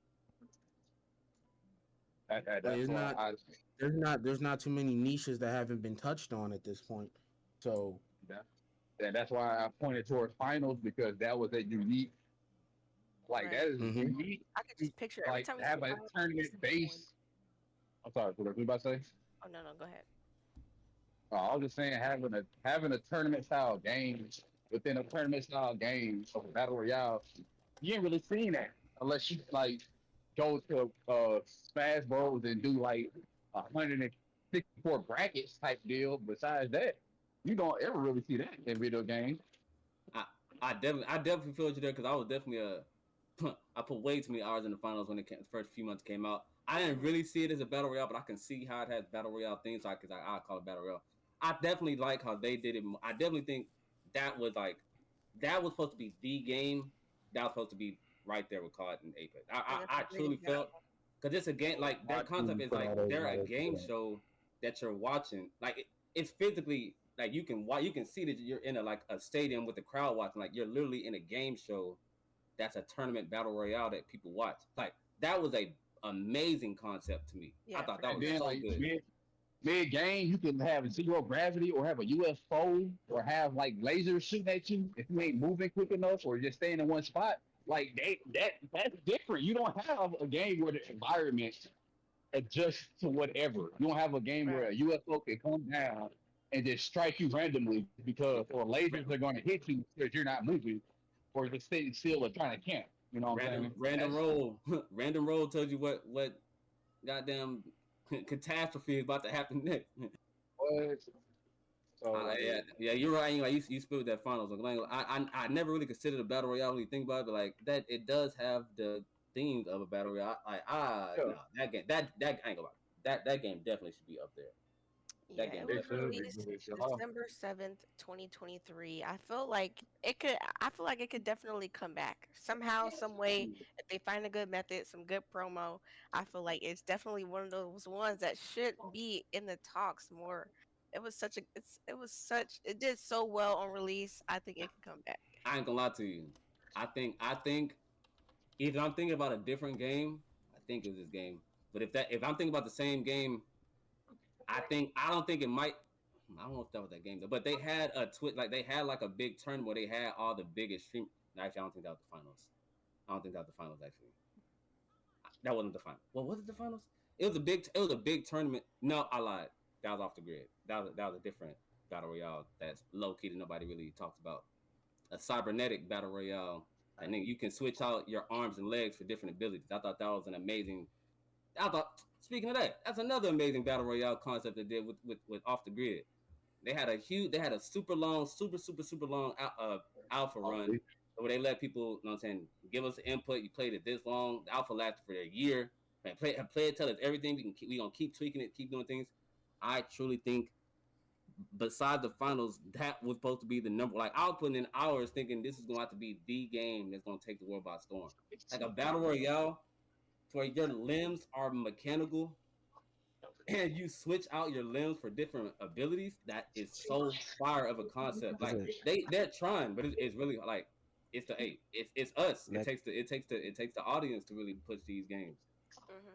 There's not too many niches that haven't been touched on at this point. So and that's why I pointed towards finals because that was a unique, like that is unique. I could just picture every like time we have a tournament base. I'm sorry, what were you about to say? Oh no, go ahead. I was just saying having a tournament style game within a tournament style game of a battle royale, you ain't really seen that unless you like go to Smash Bros and do like 164 brackets type deal. Besides that, you don't ever really see that in video games. I definitely feel you there because I was definitely I put way too many hours in the finals when the first few months came out. I didn't really see it as a battle royale, but I can see how it has battle royale things. So I call it battle royale. I definitely like how they did it. I definitely think that was supposed to be the game. That was supposed to be right there with COD and Apex. I truly felt because it's a game like that concept is like they're a game show that you're watching. Like it's physically like you can see that you're in a stadium with the crowd watching. Like you're literally in a game show. That's a tournament battle royale that people watch. Like that was a amazing concept to me. Yeah, I thought that was so good. Mid game, you can have zero gravity or have a UFO or have like lasers shooting at you if you ain't moving quick enough or just staying in one spot. Like that's different. You don't have a game where the environment adjusts to whatever. You don't have a game where a UFO can come down and just strike you randomly because or lasers are going to hit you because you're not moving or just sitting still or trying to camp. You know what I'm saying? Random roll tells you what goddamn catastrophe is about to happen next. So yeah, you're right. Like you spilled that finals. Like, I never really considered a battle royale when you think about it, but like that, it does have the themes of a battle royale. That game, that I ain't gonna lie. that game definitely should be up there. Yeah, That game it It was definitely. should be, released but it's your house. December 7th, 2023. I feel like it could I feel like it could definitely come back. Somehow, some way, if they find a good method, some good promo, I feel like it's definitely one of those ones that should be in the talks more. It did so well on release. I think it could come back. I ain't gonna lie to you. I think if I'm thinking about a different game, I think it's this game. But if I'm thinking about the same game, I don't think it might. I don't know if that was that game though. But they had a like they had like a big tournament where they had all the biggest stream. Actually, I don't think that was the finals. I don't think that was the finals actually. That wasn't the final. Well, was it the finals? It was a big tournament. No, I lied. That was off the grid. That was a different battle royale that's low key that nobody really talks about. A cybernetic battle royale, and then you can switch out your arms and legs for different abilities. I thought that was an amazing. I thought speaking of that, that's another amazing battle royale concept they did with off the grid. They had a super long, super long alpha run where they let people, you know what I'm saying, give us input. You played it this long. The alpha lasted for a year. Man, play it, tell us everything. We gonna keep tweaking it, keep doing things. I truly think, besides the finals, that was supposed to be the number. Like I was putting in hours thinking this is going to have to be the game that's going to take the world by storm. Like a battle royale where your limbs are mechanical and you switch out your limbs for different abilities. That is so fire of a concept. Like Listen, they're trying, but it's really like it's the eight. It's us. next, It takes the audience to really push these games. Hmm.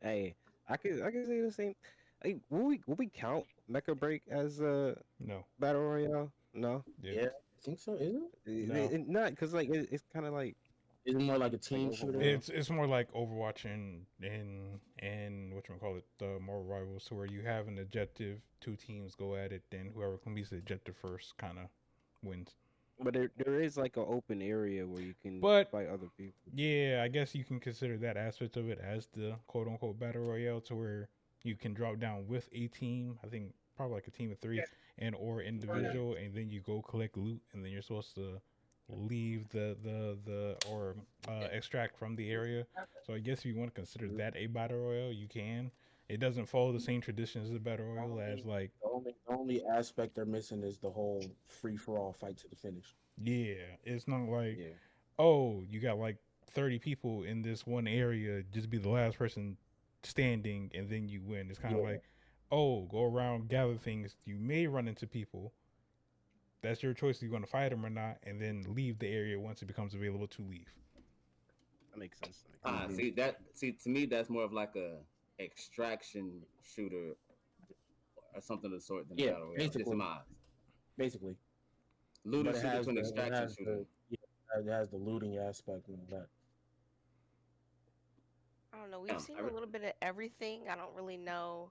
hey, I can say the same. Hey, will we count Mecha Break as a No. battle royale? No, Yeah. Yeah, I think so. Is it? No. not because like it's kind of like Is it more like a like team shooter? overworld. It's more like Overwatch and whatchamacallit, the more rivals, to where you have an objective, two teams go at it, then whoever completes the objective first kind of wins. But there is like an open area where you can But fight other people. yeah, I guess you can consider that aspect of it as the quote unquote battle royale, to where you can drop down with a team. I think probably like a team of three and or individual, and then you go collect loot, and then you're supposed to leave the or extract from the area. So I guess if you want to consider that a battle royale, you can. It doesn't follow the same traditions as a battle royale as like The only aspect they're missing is the whole free for all fight to the finish. yeah, it's not like Yeah, oh, you got like 30 people in this one area, just be the last person standing and then you win. It's kind of Yeah, like, oh, go around, gather things. You may run into people. That's your choice if you want to fight them or not, and then leave the area once it becomes available to leave. that makes sense. That makes sense. See to me that's more of like a extraction shooter or something of the sort than a yeah, battle royale. Just in my eyes. basically. Looter But it shooter has to an the extraction shooter. it has the looting aspect and all that. I don't know. We've Damn, seen a little bit of everything. I don't really know.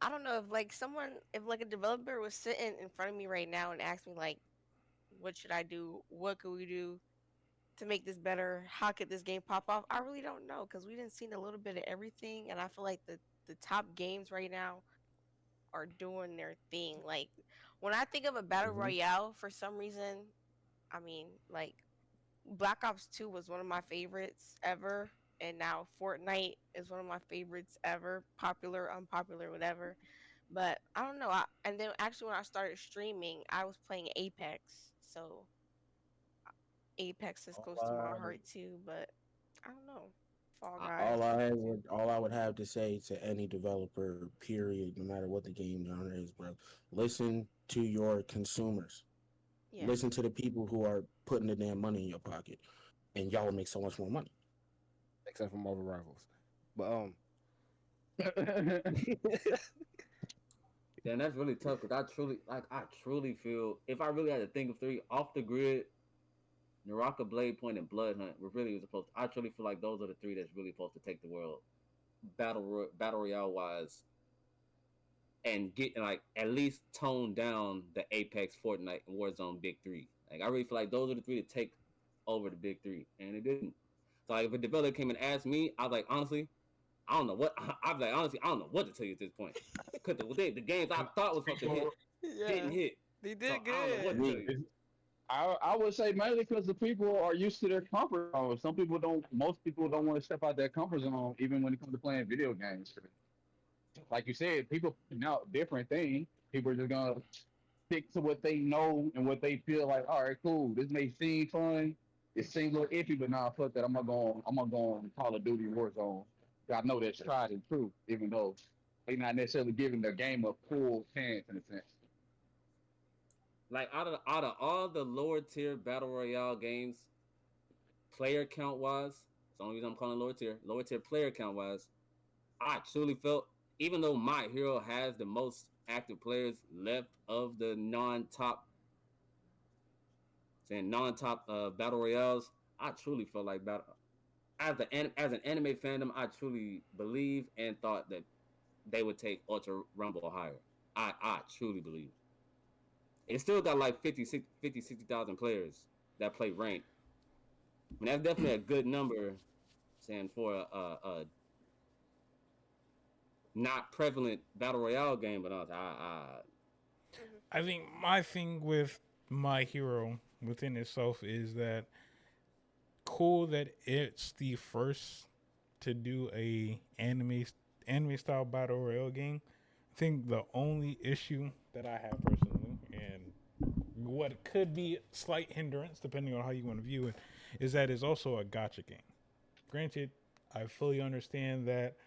I don't know if like a developer was sitting in front of me right now and asked me like, what should I do? What could we do to make this better? How could this game pop off? I really don't know because we didn't seen a little bit of everything, and I feel like the top games right now are doing their thing. Like when I think of a battle Hmm. royale, for some reason, I mean like Black Ops 2 was one of my favorites ever. And now Fortnite is one of my favorites ever, popular, unpopular, whatever. But I don't know. And then actually, when I started streaming, I was playing Apex. So Apex is close to my All heart too. But I don't know. Fall I, Guys. all I would have to say to any developer, period, no matter what the game genre is, bro, listen to your consumers. Yeah. Listen to the people who are putting the damn money in your pocket, and y'all will make so much more money. Except for Marvel Rivals. But Damn, that's really tough because I truly feel if I really had to think of three off the grid, Naraka, Blade Point, and Blood Hunt were really supposed. I truly feel like those are the three that's really supposed to take the world, battle royale wise, and get like at least tone down the Apex, Fortnite, and Warzone big three. Like I really feel like those are the three to take over the big three, and it didn't. So like, if a developer came and asked me, I was like, honestly, I don't know what. I was like, honestly, I don't know what to tell you at this point. Because the games I thought was supposed to hit Yeah. didn't hit. They So did I don't know what good. to tell you. I would say mainly because the people are used to their comfort zone. Some people don't. Most people don't want to step out their comfort zone, even when it comes to playing video games. like you said, people putting out different things. People are just gonna stick to what they know and what they feel like. All right, cool. This may seem fun. It seems a little iffy, but nah, fuck that. I'm gonna go on Call of Duty Warzone. I know that's tried and true, even though they not necessarily giving the game a full chance in a sense. Like out of all the lower tier battle royale games, player count wise, it's the only reason I'm calling lower tier player count wise. I truly felt, even though my hero has the most active players left of the non-top battle royales, I truly felt like battle as an anime fandom, I truly believe and thought that they would take Ultra Rumble higher. I truly believe. It still got like 60,000 players that play ranked. I mean, that's definitely a good number, saying for a not prevalent battle royale game, but I think my thing with my hero within itself is that cool that it's the first to do a anime style battle royale game. I think the only issue that I have personally, and what could be slight hindrance depending on how you want to view it, is that it's also a gotcha game. Granted, I fully understand that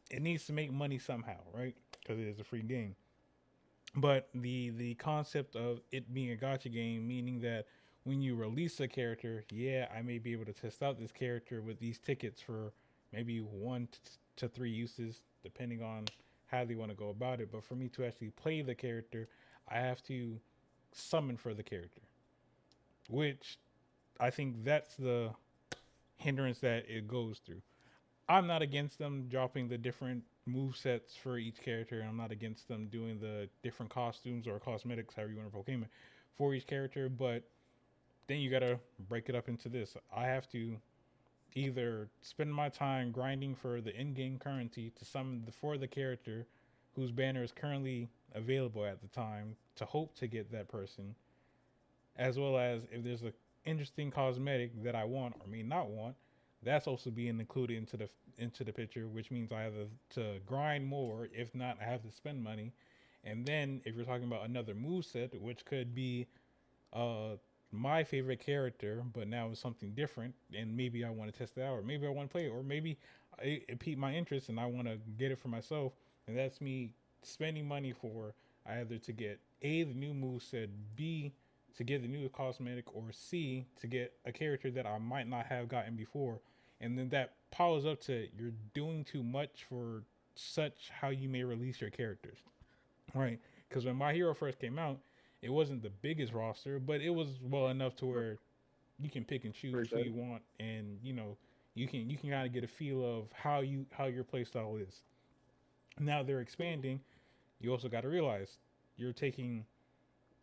it needs to make money somehow, right? Because it is a free game. But the concept of it being a gotcha game, meaning that when you release a character, yeah, I may be able to test out this character with these tickets for maybe one to three uses, depending on how they want to go about it. But for me to actually play the character, I have to summon for the character, which I think that's the hindrance that it goes through. I'm not against them dropping the different move sets for each character. I'm not against them doing the different costumes or cosmetics, however you want to proclaim it, for each character. But then you gotta break it up into this. I have to either spend my time grinding for the in-game currency to summon for the character whose banner is currently available at the time to hope to get that person, as well as if there's a interesting cosmetic that I want or may not want, that's also being included into the picture, which means I have to grind more. If not, I have to spend money. And then if you're talking about another move set, which could be uh my favorite character, but now it's something different, and maybe I want to test it out, or maybe I want to play it, or maybe it piqued my interest and I want to get it for myself, and that's me spending money for either to get A, the new move set, B, to get the new cosmetic, or C, to get a character that I might not have gotten before. And then that piles up to you're doing too much for such how you may release your characters, right? Because when My Hero first came out, it wasn't the biggest roster, but it was well enough to where you can pick and choose who you want, and you can kind of get a feel of how your playstyle is. Now they're expanding. You also got to realize you're taking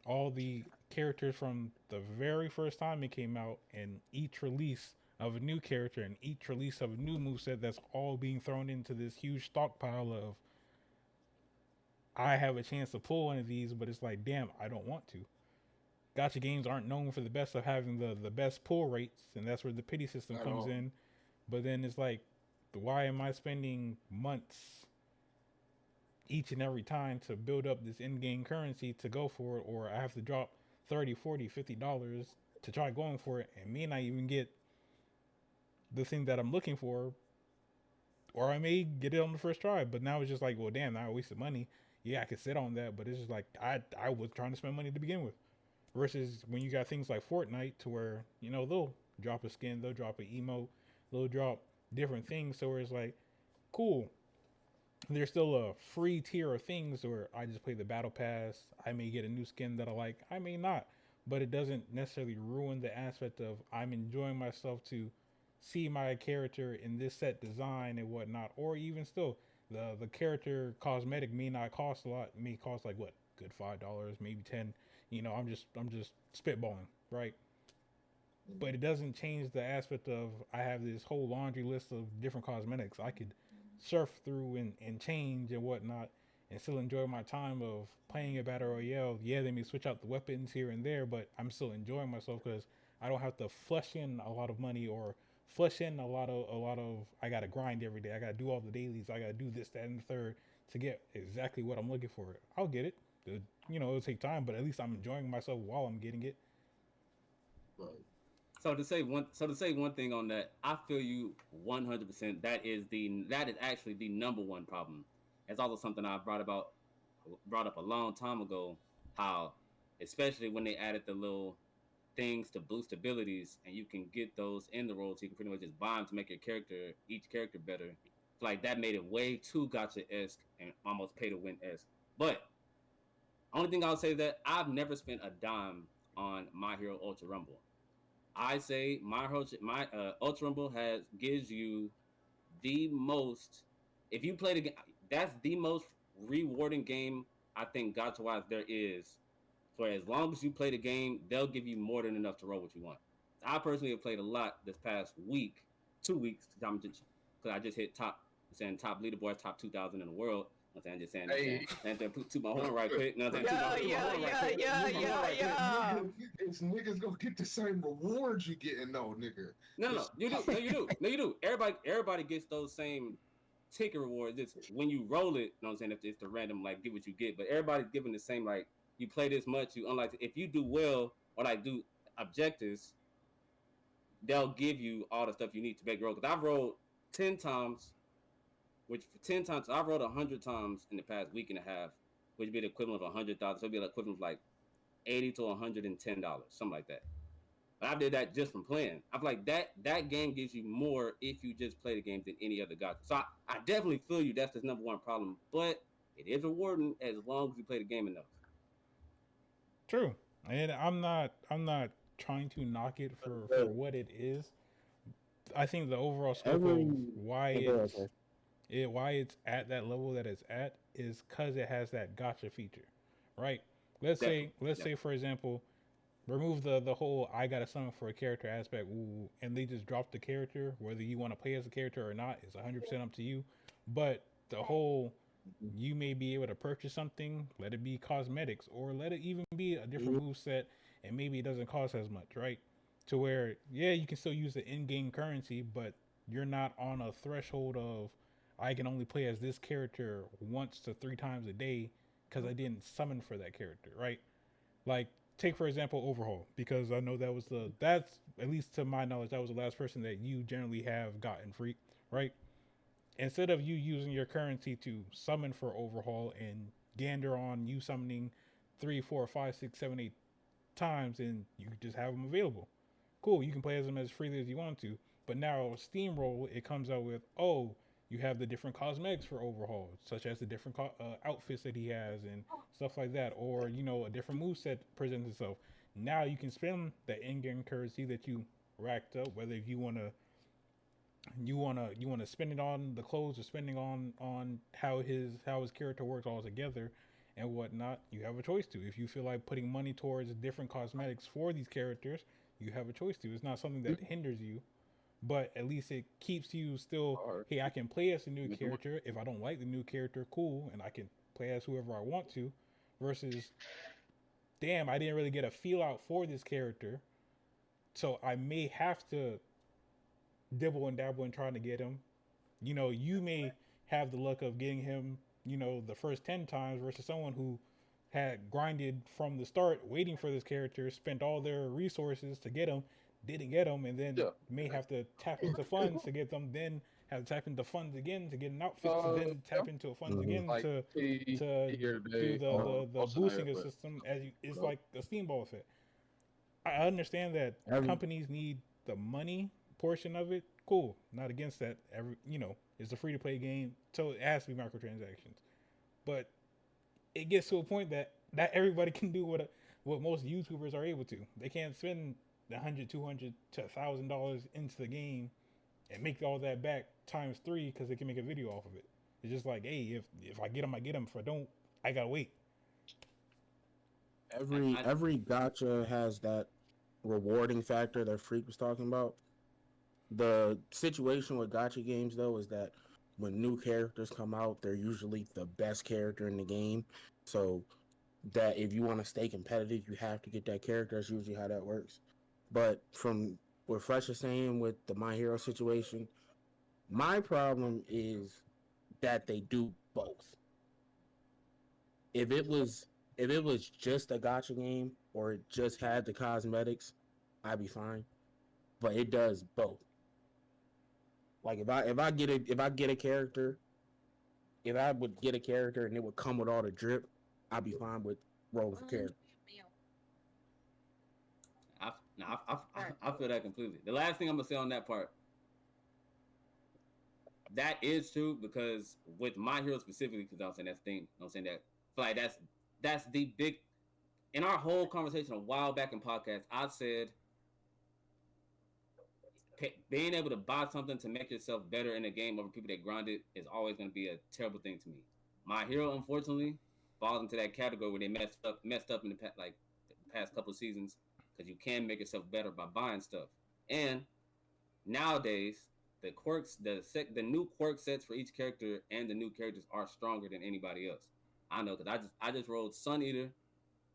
all the characters from the very first time it came out, and each release of a new character and each release of a new moveset, that's all being thrown into this huge stockpile of I have a chance to pull one of these, but it's like, damn, I don't want to. Gotcha games aren't known for the best of having the best pull rates, and that's where the pity system comes in. But then it's like, why am I spending months each and every time to build up this in-game currency to go for it, or I have to drop 30, 40, $50 to try going for it and may not even get the thing that I'm looking for, or I may get it on the first try, but now it's just like, well, damn, now I wasted money. Yeah, I could sit on that, but it's just like I was trying to spend money to begin with. Versus when you got things like Fortnite, to where they'll drop a skin, they'll drop an emote, they'll drop different things. So where it's like, cool, there's still a free tier of things where I just play the battle pass. I may get a new skin that I like, I may not, but it doesn't necessarily ruin the aspect of I'm enjoying myself to see my character in this set design and whatnot. Or even still, the character cosmetic may not cost a lot. It may cost like what, good $5, maybe 10. I'm just spitballing, right? But it doesn't change the aspect of I have this whole laundry list of different cosmetics I could surf through and change and whatnot, and still enjoy my time of playing a battle royale. Yeah, they may switch out the weapons here and there, but I'm still enjoying myself because I don't have to flush in a lot of money or flush in a lot of I gotta grind every day. I gotta do all the dailies. I gotta do this, that, and the third to get exactly what I'm looking for. I'll get it. It'll take time, but at least I'm enjoying myself while I'm getting it. Right. So to say one thing on that, I feel you 100%. That is actually the number one problem. It's also something I brought up a long time ago. How, especially when they added the little things to boost abilities, and you can get those in the role, so you can pretty much just buy them to make each character better. Like that made it way too gotcha esque and almost pay to win esque. But only thing I'll say is that I've never spent a dime on My Hero Ultra Rumble. I say my Ultra Rumble gives you the most. If you play the game, that's the most rewarding game I think gacha wise there is. For as long as you play the game, they'll give you more than enough to roll what you want. I personally have played a lot this past week, 2 weeks, because I just hit top leaderboard, top 2,000 in the world. I'm just saying, Hey. and then to my horn right quick. No, I'm saying, Yeah. It's niggas gonna get the same rewards you getting though, nigga. No, you do. Everybody gets those same ticket rewards. It's when you roll it. You know what I'm saying? If it's the random, like, get what you get, but everybody's given the same, like, you play this much, you unlike if you do well or like do objectives, they'll give you all the stuff you need to make roll. Because I've rolled 10 times, which for 10 times I've rolled 100 times in the past week and a half, which would be the equivalent of 100,000. So it'd be the equivalent of like $80 to $110, something like that. But I did that just from playing. I feel like that game gives you more if you just play the game than any other gacha. So I definitely feel you. That's the number one problem, but it is rewarding as long as you play the game enough. True, and I'm not trying to knock it for what it is. I think the overall scope of why it's at that level that it's at is because it has that gotcha feature, right? Let's say for example, remove the whole I gotta summon for a character aspect, and they just drop the character. Whether you want to play as a character or not is 100% up to you. But the whole you may be able to purchase something, let it be cosmetics, or let it even be a different move set, and maybe it doesn't cost as much, right? To where, yeah, you can still use the in-game currency, but you're not on a threshold of I can only play as this character once to 3 times a day because I didn't summon for that character, right? Like, take for example Overhaul, because I know that's at least to my knowledge that was the last person that you generally have gotten free, right? Instead of you using your currency to summon for Overhaul and gander on you summoning 3, 4, 5, 6, 7, 8 times, and you just have them available. Cool, you can play as them as freely as you want to. But now Steamroll, it comes out with, oh, you have the different cosmetics for Overhaul, such as the different outfits that he has and stuff like that, or a different move set presents itself. Now you can spend that in-game currency that you racked up, whether if you want to spend it on the clothes or spending on how his character works all together and whatnot. You have a choice to. If you feel like putting money towards different cosmetics for these characters, you have a choice to. It's not something that hinders you, but at least it keeps you still. Hey, I can play as a new character. If I don't like the new character, cool, and I can play as whoever I want to. Versus, damn, I didn't really get a feel out for this character, so I may have to dibble and dabble in trying to get him. You may have the luck of getting him, the first 10 times versus someone who had grinded from the start, waiting for this character, spent all their resources to get him, didn't get him, and then may have to tap into funds to get them, then have to tap into funds again to get an outfit, to then tap into funds again Like to do the boosting system it's like a steamball effect. I understand that companies need the money portion of it. Cool, not against that. It's a free to play game, so it has to be microtransactions. But it gets to a point that not everybody can do what most YouTubers are able to. They can't spend $100, $200 to $1,000 into the game and make all that back times 3 because they can make a video off of it. It's just like, hey, if I get them, I get them. If I don't, I gotta wait. Every gacha has that rewarding factor that Freak was talking about. The situation with gacha games though is that when new characters come out, they're usually the best character in the game. So that if you want to stay competitive, you have to get that character. That's usually how that works. But from what Fresh is saying with the My Hero situation. My problem is that they do both. If it was just a gotcha game or it just had the cosmetics, I'd be fine. But it does both. Like if I get a character, if I would get a character and it would come with all the drip, I'd be fine with rolling for character. I feel that completely. The last thing I'm gonna say on that part, that is true because with My Hero specifically, because I'm saying that's the thing. I'm saying that, like that's the big. In our whole conversation a while back in podcast, I said being able to buy something to make yourself better in a game over people that grind it is always going to be a terrible thing to me. My Hero, unfortunately, falls into that category where they messed up in the past couple of seasons because you can make yourself better by buying stuff. And nowadays, the quirks, the new quirk sets for each character and the new characters are stronger than anybody else. I know because I just rolled Sun Eater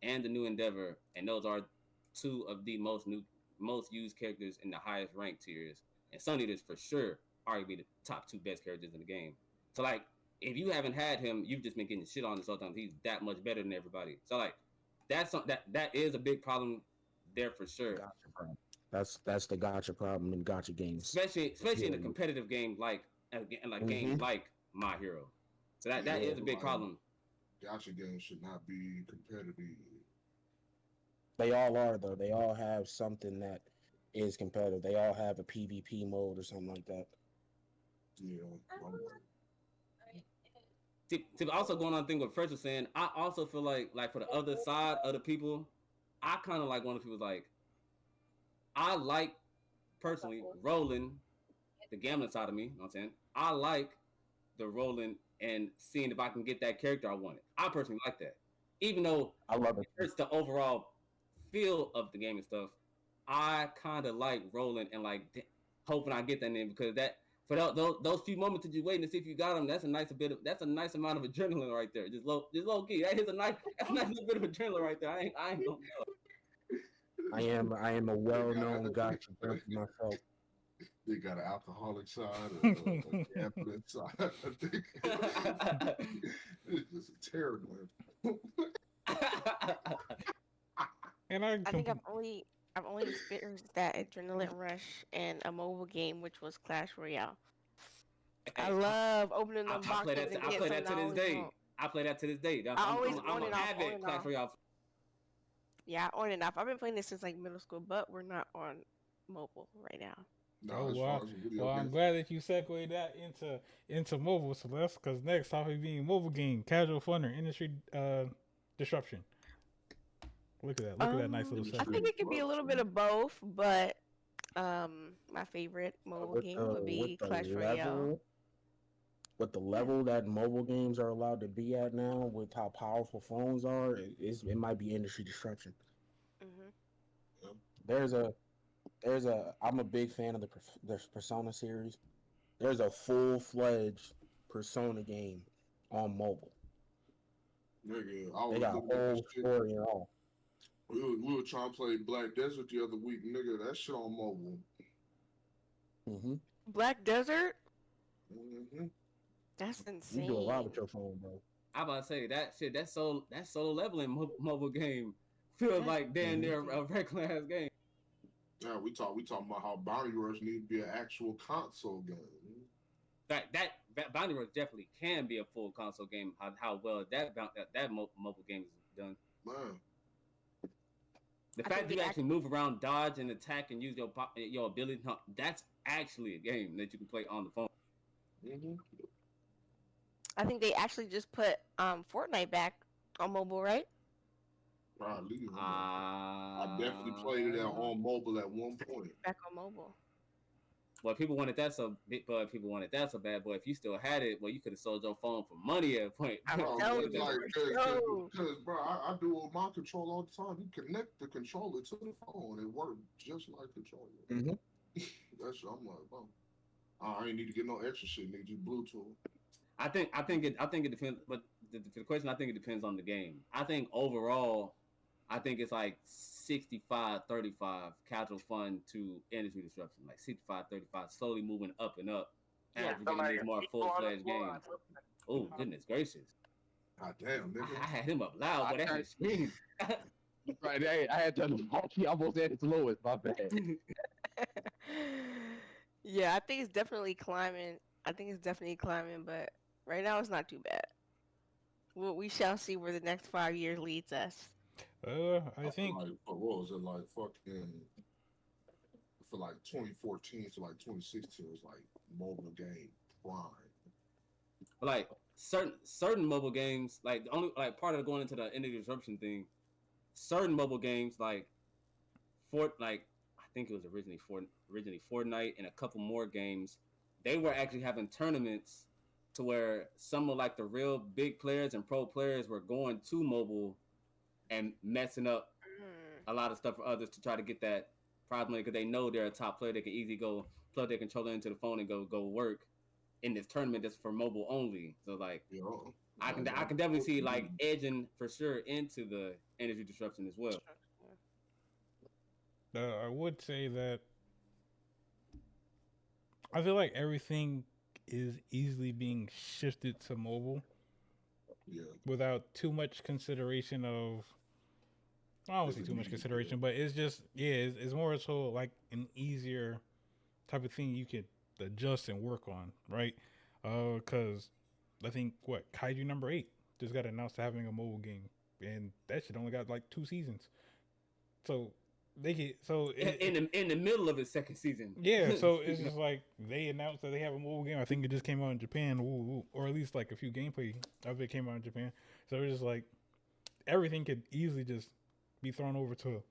and the new Endeavor, and those are two of the most used characters in the highest rank tiers. And Sun Eater's for sure arguably the top two best characters in the game. So like, if you haven't had him, you've just been getting shit on this whole time. He's that much better than everybody. So like, that is a big problem there for sure. Gotcha problem. That's the gotcha problem in gotcha games. Especially in a competitive game like game like My Hero. So that is a big problem. Gotcha games should not be competitive. They all are though. They all have something that is competitive. They all have a PvP mode or something like that. Yeah. To also going on the thing what Fresh was saying, I also feel like for the other side, other people, I kind of like one of the people like, I like personally rolling the gambling side of me. You know what I'm saying? I like the rolling and seeing if I can get that character I wanted. I personally like that. Even though I love it. hurts the overall feel of the game and stuff, I kind of like rolling and like hoping I get that in because that for those few moments that you're waiting to see if you got them, that's a nice amount of adrenaline right there. Just low key. That's a nice little bit of adrenaline right there. I ain't gonna I am a well-known gotcha player myself. They got an alcoholic side, a gambling side. I think it's just terrible. And I think I've only experienced that adrenaline rush in a mobile game, which was Clash Royale. I love opening them boxes and getting I play that to this day. I play that to this day. I'm an avid Clash Royale. Yeah, on and off. I've been playing this since like middle school, but we're not on mobile right now. No, wow. Well, I'm glad that you segued that into mobile, Celeste, because next topic being mobile game, casual fun or industry disruption. Look at that. Look at that nice little I think it could be a little bit of both, but my favorite mobile game would be Clash Royale. With the level that mobile games are allowed to be at now, with how powerful phones are, it might be industry disruption. Mm-hmm. I'm a big fan of the Persona series. There's a full-fledged Persona game on mobile. Nigga, they got a whole story and all. We were trying to play Black Desert the other week, nigga. That shit on mobile. Mm-hmm. Black Desert? Mm-hmm. That's insane. You do a lot with your phone, bro. I about to say that shit. That solo leveling mobile game feels like damn near a regular ass game. Yeah, we talking about how Bounty Rush need to be an actual console game. That Bounty Rush definitely can be a full console game. How well that mobile game is done. Man. The fact that you actually move around, dodge, and attack, and use your ability, that's actually a game that you can play on the phone. Mm-hmm. I think they actually just put Fortnite back on mobile, right? Probably. I definitely played it on mobile at one point. Back on mobile. Well, people wanted that so bad, boy. If you still had it, well, you could have sold your phone for money at a point. Because, bro, I do it with my controller all the time. You connect the controller to the phone, it works just like controller. Mm-hmm. I'm like, bro, I ain't need to get no extra shit. Need just Bluetooth. I think it depends, but for the question, I think it depends on the game. I think overall, I think it's like 65-35 casual fun to industry disruption. Like 65-35, slowly moving up and up as we're getting these more full-fledged games. Oh, goodness gracious. God damn, nigga. I had him up loud, but that shit screams. Right, I had to almost at its lowest. My bad. Yeah, I think it's definitely climbing. But right now it's not too bad. We shall see where the next 5 years leads us. I think like, what was it like? Fucking for like 2014 to like 2016 was like mobile game prime. Like certain mobile games, like the only like part of going into the indie disruption thing, certain mobile games like I think it was originally Fortnite and a couple more games, they were actually having tournaments to where some of like the real big players and pro players were going to mobile and messing up a lot of stuff for others to try to get that prize money because they know they're a top player. They can easily go plug their controller into the phone and go work in this tournament that's for mobile only. So like, I can definitely see like edging for sure into the energy disruption as well. I would say that I feel like everything is easily being shifted to mobile. Yeah. Without too much consideration of, I don't say too much consideration, but it's just it's more so like an easier type of thing you could adjust and work on, right? Because I think Kaiju number 8 just got announced having a mobile game, and that shit only got like 2 seasons. So they get in the middle of its second season. Yeah, so it's just like they announced that they have a mobile game. I think it just came out in Japan, or at least like a few gameplay of it came out in Japan. So it's just like everything could easily just be thrown over to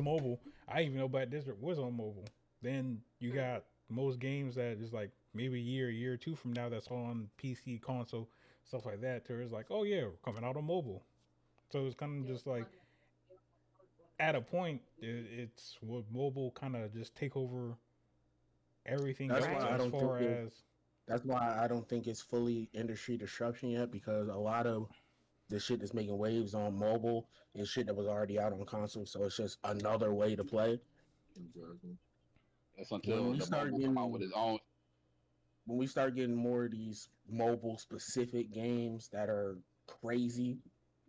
mobile. I even know Bad District was on mobile. Then you got most games that is like maybe a year or two from now that's on PC, console, stuff like that. To it's like, oh yeah, we're coming out on mobile. So it's kind of just like at a point, it's what mobile kind of just take over everything. That's why I don't think that's why I don't think it's fully industry disruption yet, because a lot of the shit that's making waves on mobile is shit that was already out on console, so it's just another way to play. Exactly. That's until the mobile come out with its own. When we start getting more of these mobile specific games that are crazy,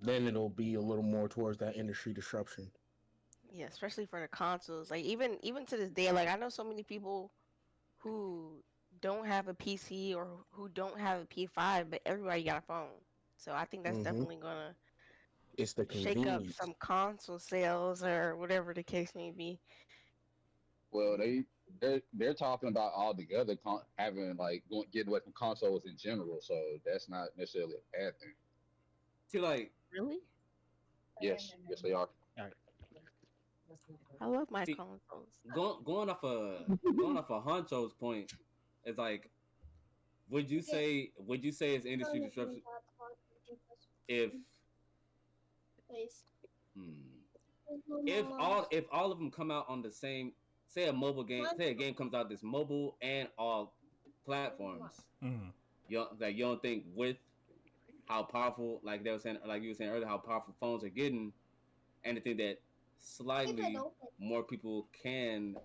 then it'll be a little more towards that industry disruption. Yeah, especially for the consoles. Like even to this day, like I know so many people who don't have a PC or who don't have a PS5, but everybody got a phone. So I think that's definitely gonna shake up some console sales or whatever the case may be. Well, they're talking about altogether having like getting away from consoles in general, so that's not necessarily a bad thing. See, like really? Yes, they are. I love my consoles. Going off a Honcho's point, it's like, would you say it's industry disruption if all of them come out on the same, say a game comes out this mobile and all platforms, you don't think with how powerful, like you were saying earlier, how powerful phones are getting, and I think that slightly more people can.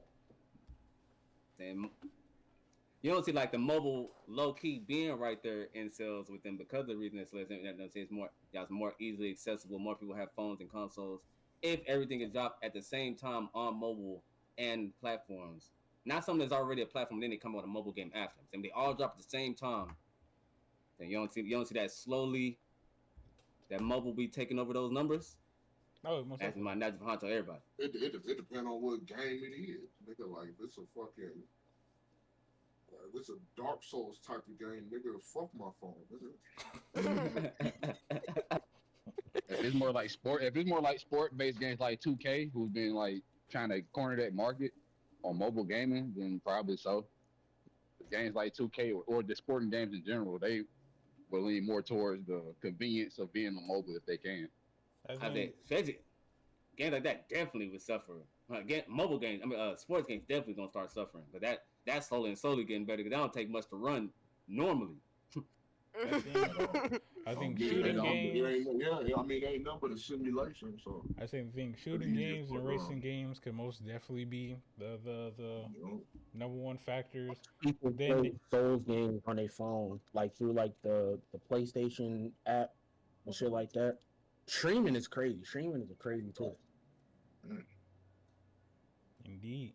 You don't see like the mobile low key being right there in sales with them because of the reason it's more easily accessible. More people have phones and consoles. If everything is dropped at the same time on mobile and platforms, not something that's already a platform, then they come out a mobile game after. And they all drop at the same time. Then you don't see that slowly. That mobile be taking over those numbers. Oh, that's my natural hunch on everybody. It depends on what game it is. Nigga, like if it's a fucking if it's a Dark Souls type of game, nigga, fuck my phone. If it's more like sport-based games like 2K, who's been like trying to corner that market on mobile gaming, then probably so. Games like 2K or the sporting games in general, they will lean more towards the convenience of being on mobile if they can. I think games like that definitely would suffer. Mobile games, sports games definitely gonna start suffering. But that's slowly getting better because that don't take much to run normally. I think It shooting games. I mean, it ain't nothing but a simulation. So, I think it's shooting easy to games and fuck racing around. games could most definitely be the You know? number one factors. People Then play Souls games on their phone, like through like the PlayStation app and shit like that. Streaming is crazy. Streaming is a crazy tool. indeed,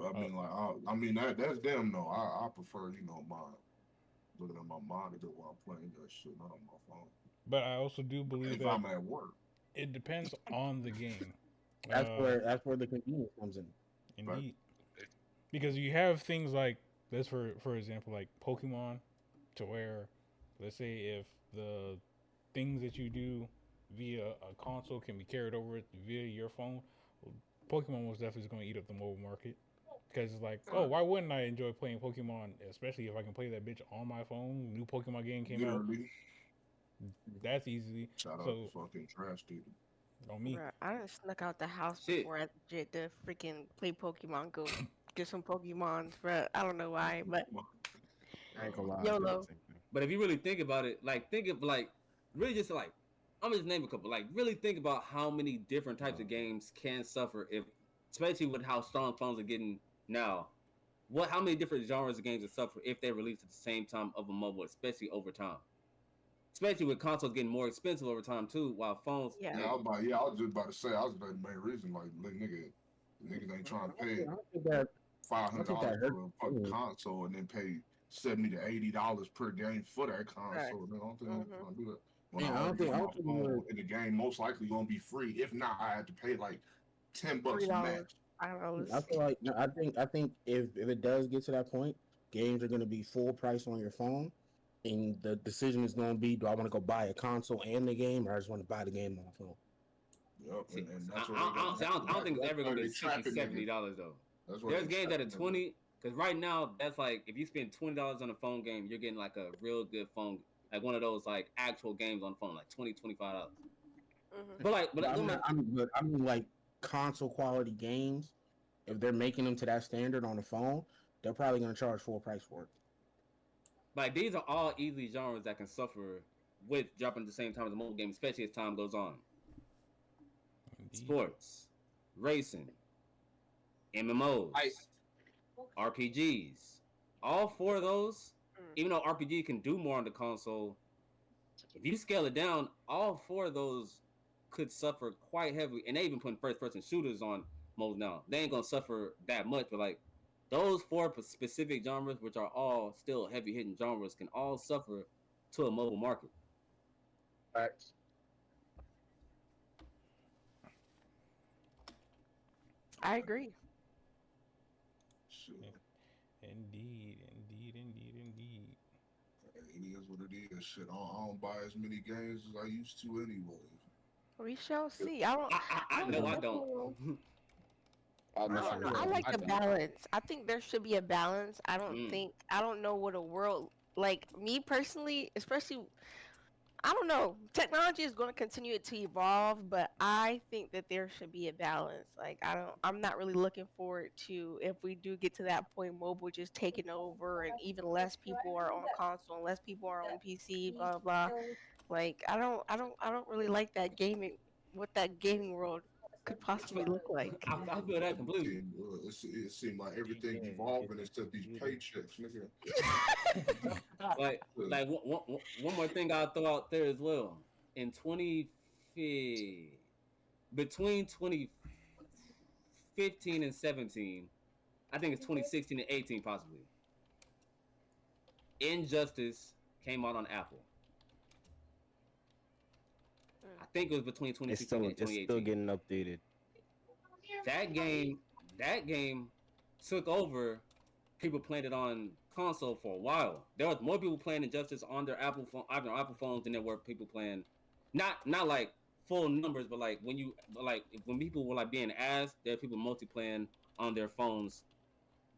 I uh, mean, like, that's them though. I prefer, my looking at my monitor while I'm playing that shit, not on my phone. but I also do believe If that I'm at work, it depends on the game. That's where the convenience comes in. but Indeed, because you have things like this for example, like Pokemon, to where, let's say if the things that you do via a console can be carried over via your phone, well, Pokemon most definitely is going to eat up the mobile market. Because it's like, oh, why wouldn't I enjoy playing Pokemon, especially if I can play that bitch on my phone? New Pokemon game came out, literally, that's easily. shout out to So fucking trash dude. on me, Bruh, I done snuck out the house Shit. before I legit to freaking play Pokemon Go. Get some Pokemons, bruh. I don't know why, but I ain't gonna lie. I do the YOLO. same thing. But if you really think about it, like think of like really just like I'm gonna just name a couple. Like really think about how many different types of games can suffer if, especially with how strong phones are getting now. How many different genres of games would suffer if they released at the same time of a mobile, especially over time. Especially with consoles getting more expensive over time too, while phones. Yeah. I was just about to say, I was the main reason, like, niggas ain't trying to pay I don't think that. five I don't hundred think dollars that hurt. for a fucking console and then pay $70 to $80 per game for that Right. console. I don't think Mhm. I'm trying to do that. When Yeah, I I order don't think. it I on my don't think phone we're. and the game most likely gonna be free. If not, I had to pay like $10 $3, max. I $5. feel like no, I think if it does get to that point, games are going to be full price on your phone, and the decision is going to be: do I want to go buy a console and the game, or I just want to buy the game on my phone? Yep, See, and I, that's what they I, got. I don't think it's That's ever why gonna be they 60 trapping niggas. $70 though. That's why There's they games that are trapping niggas. 20, because right now that's like if you spend $20 on a phone game, you're getting like a real good phone, like one of those like actual games on the phone, like $20, $25. Mhm. But I'm let me, not. I mean like console quality games. If they're making them to that standard on the phone, they're probably going to charge full price for it. like these are all easy genres that can suffer with dropping at the same time as a mobile game, especially as time goes on. indeed, Sports, racing, MMOs, RPGs. All four of those, even though RPG can do more on the console, if you scale it down, all four of those could suffer quite heavily. And they even putting first person shooters on modes now. They ain't gonna suffer that much, but like those four specific genres, which are all still heavy hitting genres, can all suffer to a mobile market. Facts. I agree. Shit, indeed. it is what it is. Shit, I don't buy as many games as I used to anyway. We shall see. I don't. I I don't know I know. don't. I I know don't I know. I don't. like I the don't. balance. I think there should be a balance. I don't Mm. think. I don't know what a world like me personally, especially. I don't know. Technology is going to continue to evolve, but I think that there should be a balance. Like I don't. I'm not really looking forward to if we do get to that point, mobile just taking over, and even less people are on console, and less people are on PC. Blah blah. Like I don't really like that gaming. What that gaming world could possibly look like. I feel that completely. It seemed like everything Yeah, evolving instead of these paychecks, nigga. Like one more thing I'll throw out there as well. In 20 between 2015 and 17, I think it's 2016 and 18 possibly. Injustice came out on Apple. I think it was between 2016 and It's still 2018. getting updated. That game that game took over people playing it on console for a while. There was more people playing Injustice on their Apple phones than there were people playing, not like full numbers, but like when people were like being asked, there are people multiplaying on their phones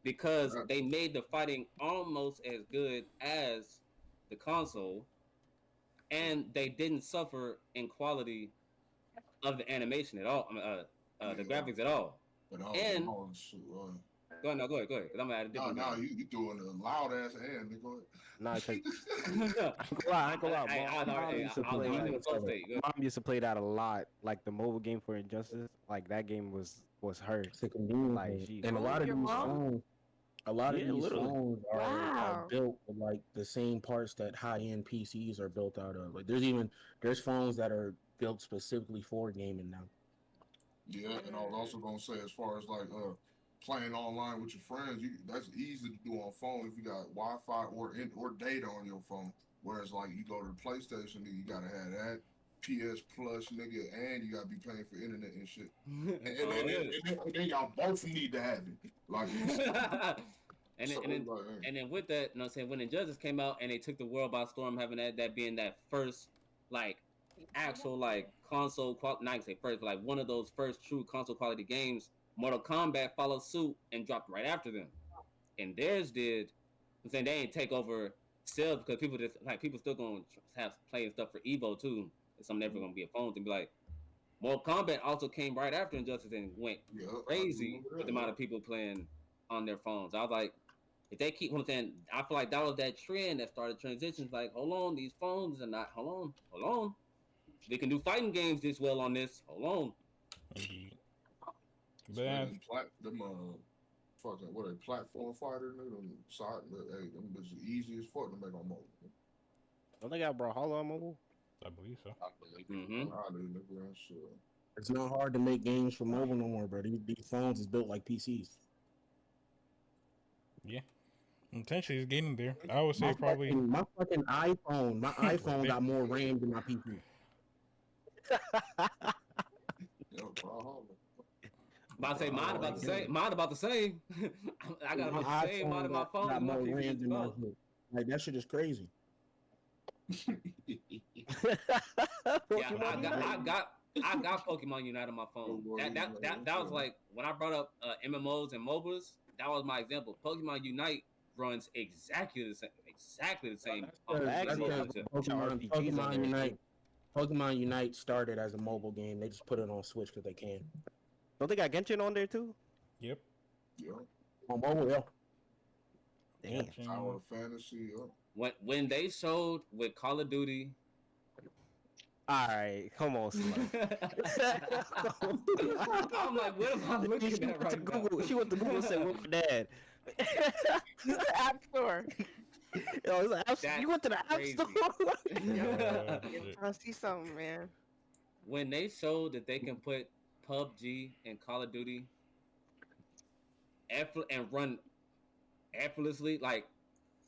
because they made the fighting almost as good as the console, and they didn't suffer in quality of the animation at all. I mean, the graphics at all. But And Go ahead, no, go ahead, cause I'm gonna add a No, different no, game. you doing a loud ass and nigga. Nah, cause No, I ain't gonna lie. My mom used to play I'm in that. a flow state. My mom used to play that a lot. Like the mobile game for Injustice. Like that game was her. It's a convenience Like thing. she. And Oh, your mom? a lot of Yeah, these literally. phones are Wow. built with like the same parts that high end PCs are built out of. Like there's phones that are built specifically for gaming now. Yeah, and I was also gonna say as far as like playing online with your friends, that's easy to do on phone if you got Wi-Fi or data on your phone. Whereas like you go to the PlayStation, nigga, you gotta have that PS Plus, nigga, and you gotta be paying for internet and shit. Oh, yeah. And then y'all both need to have it. Like, and so, then, and then like, and then with that, you know what I'm saying, when Injustice came out and they took the world by storm, having that being that first like actual like console not even say first, but like one of those first true console quality games, Mortal Kombat followed suit and dropped right after them. And theirs did. I'm saying they ain't take over sales because people just like people still gonna have playing stuff for Evo too. It's something never gonna be a phone to be like. Mortal Kombat also came right after Injustice and went yeah, crazy with the amount of people playing on their phones. I was like, if they keep, saying, I feel like that was that trend that started transitions. Like, hold on, these phones are not. Hold on. They can do fighting games this well on this. Hold on. Indeed. Them fucking what a platform fighter, nigga. Them side, hey, them bitches easy as fuck to make on mobile. Don't they got Brawlhalla on mobile? I believe so. Mm-hmm. It's not hard to make games for mobile no more, bro. These phones is built like PCs. Yeah. Intentionally, it's getting there. I would say probably. My fucking iPhone. My iPhone got more RAM than my PC. About to say mine about the same. Mine about the same. I got My the same amount of my phone got as my more PC RAM just than my about. shit. Like that shit is crazy. Yeah, I got Pokemon Unite on my phone. That was like when I brought up MMOs and MOBAs. That was my example. Pokemon Unite runs exactly the same. Pokemon Unite started as a mobile game. They just put it on Switch because they can. Don't they got Genshin on there too? Yep. Yeah. On mobile, yeah. Damn. Tower Fantasy, yeah. When they showed with Call of Duty. All right, come on, I'm like, what am I looking at right now? She went to Google and said, "What's my dad?" App Store. Yo, it's an app. You went to the App Store. I see something, man. When they showed that they can put PUBG and Call of Duty and run effortlessly, like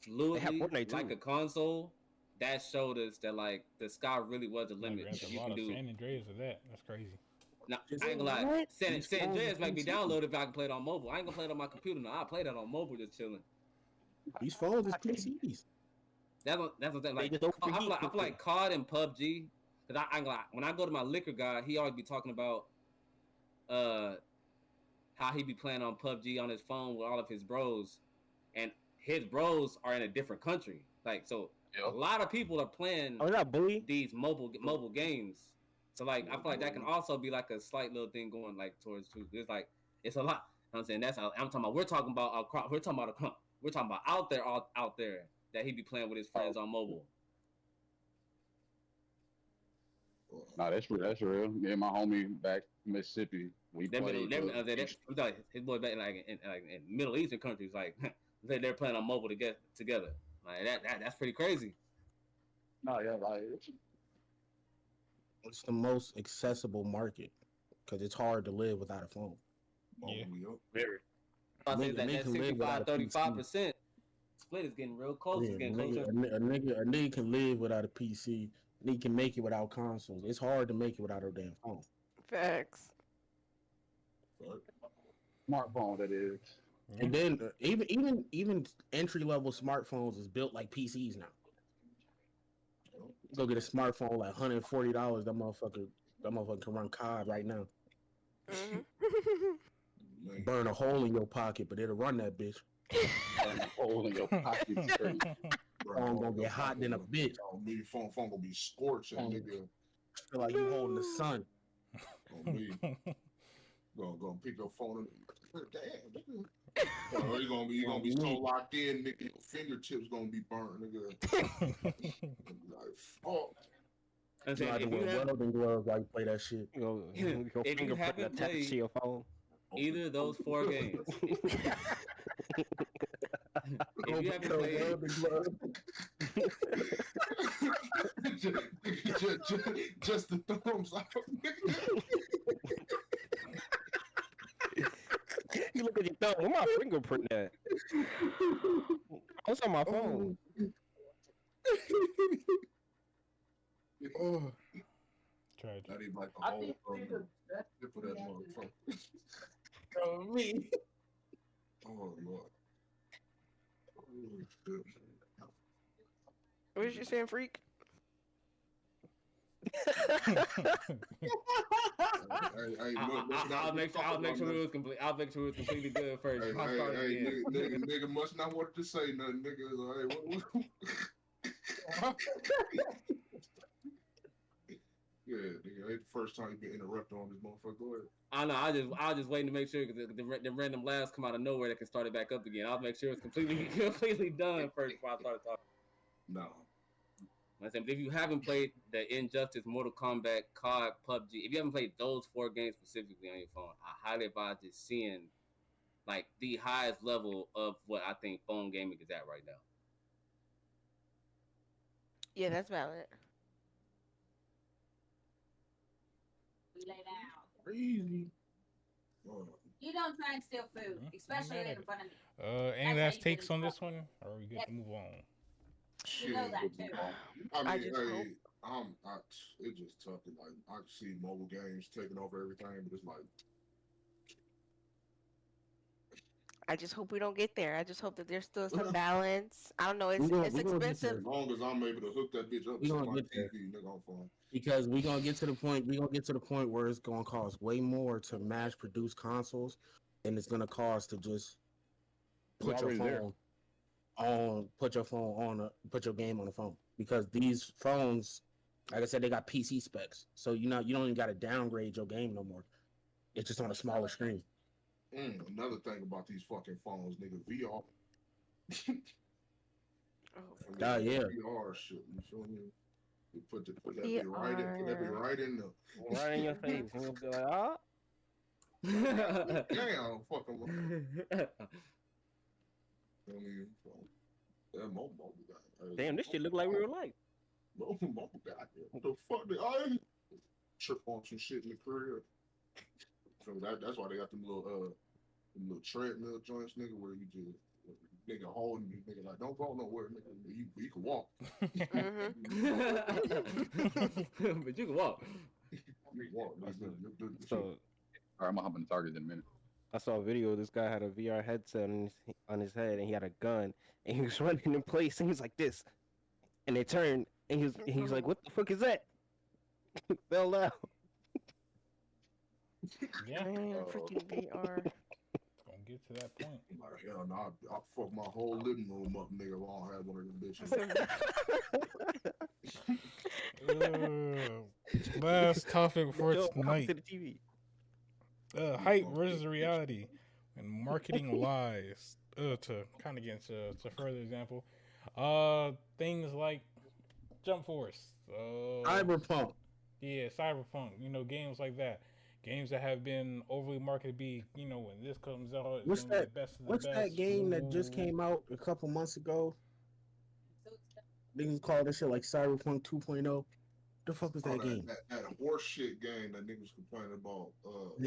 fluidly, like a console, that showed us that like the sky really was the limit. There's a lot of San Andreas of that. That's crazy. Now, I ain't gonna lie. San Andreas might be downloaded if I can play it on mobile. I ain't gonna play it on my computer. No, I play that on mobile just chilling. These phones is PCs. That's what thing. Like, I feel like COD and PUBG. Cause I ain't gonna lie. When I go to my liquor guy, he always be talking about how he be playing on PUBG on his phone with all of his bros, and his bros are in a different country. Like so. A lot of people are playing these mobile games. So like I feel like that can also be like a slight little thing going like towards too. It's like it's a lot. You know what I'm saying that's I'm talking about. We're talking about out there that he be playing with his friends on mobile. Nah, that's real. Me and my homie back in Mississippi, his boy back in Middle Eastern countries like they're playing on mobile together. Like that's pretty crazy. No, yeah, like it's the most accessible market because it's hard to live without a phone. Yeah, very. I think that 65-35% split is getting real close. Yeah, it's getting closer. A nigga can live without a PC. A nigga can make it without consoles. It's hard to make it without a damn phone. Facts. Smartphone, that is. And then even entry level smartphones is built like PCs now. Go get a smartphone like $140. That motherfucker can run COD right now. Burn a hole in your pocket, but it'll run that bitch. Burn a hole in your pocket. Phone gonna get hot than a bitch. Phone gonna be scorching, nigga. Feel like you holding the sun. Gonna pick your phone. Damn. So you gonna be so locked in, nigga. Your fingertips gonna be burnt, nigga. Like fuck. I said, if you have welding gloves, while you play that shit. Your if you haven't played to your phone. either of those 4 games, if you haven't played, just the thumbs out. You look at your thumb. Where my fingerprint at? What's on my phone? Oh. Tragic. Not even like the whole tip of that motherfucker. Oh, me. Oh Lord. Oh, shit. What was you saying, freak? I'll make sure it was complete. I'll make sure it was completely good first. Nigga must not want to say nothing, nigga. Yeah, nigga, ain't the first time you been interrupted on this motherfucker. Go ahead. I know. I was just waiting to make sure because the random laughs come out of nowhere that can start it back up again. I'll make sure it's completely done first before I start talking. No. I said, if you haven't played the Injustice, Mortal Kombat, COD, PUBG, if you haven't played those 4 games specifically on your phone, I highly advise just seeing like the highest level of what I think phone gaming is at right now. Yeah, that's valid. We lay down. Crazy. You don't try and steal food, especially in front of me. Any last takes on this one, or are we good to move on? Shit. You know that too. I mean, it's just tough. Like I can see mobile games taking over everything, but it's like I just hope we don't get there. I just hope that there's still some balance. I don't know. It's expensive. As long as I'm able to hook that bitch up to my TV, nigga, I'm fine. Because we're gonna get to the point where it's gonna cost way more to mass produce consoles than it's gonna cost to just put your game on the phone. Because these phones, like I said, they got PC specs, so you don't even gotta downgrade your game no more. It's just on a smaller screen. Another thing about these fucking phones, nigga, VR. Yeah. VR shit, you feel me? You put that bit right in the right in your face, and you'll be like, ah. Damn, fucking. Mobile guy. Damn, this shit look like real life. Mobile guy. What the fuck? I trip on some shit in the career. So that's why they got them little treadmill joints, nigga, where you just nigga holding you, nigga like don't go nowhere, nigga. You can walk. But you can walk. You can walk. So, all right, I'm gonna hop in the Target in a minute. I saw a video. This guy had a VR headset on his head, and he had a gun, and he was running in place, and he was like this, and they turned, and he was like, "What the fuck is that?" Fell down. Yeah, freaking VR. Gonna get to that point. Like, hell no, I'll fuck my whole living room up, nigga, if I don't have one of them bitches. Last topic for tonight. Hype versus reality and marketing lies. To kind of get into further example, things like Jump Force, Cyberpunk. Yeah, Cyberpunk. Games like that. Games that have been overly marketed when this comes out, it's gonna be the best of the best. What's that game that just came out a couple months ago? Niggas call this shit like Cyberpunk 2.0. The fuck is that game? That horse shit game that niggas complaining about. Fuck,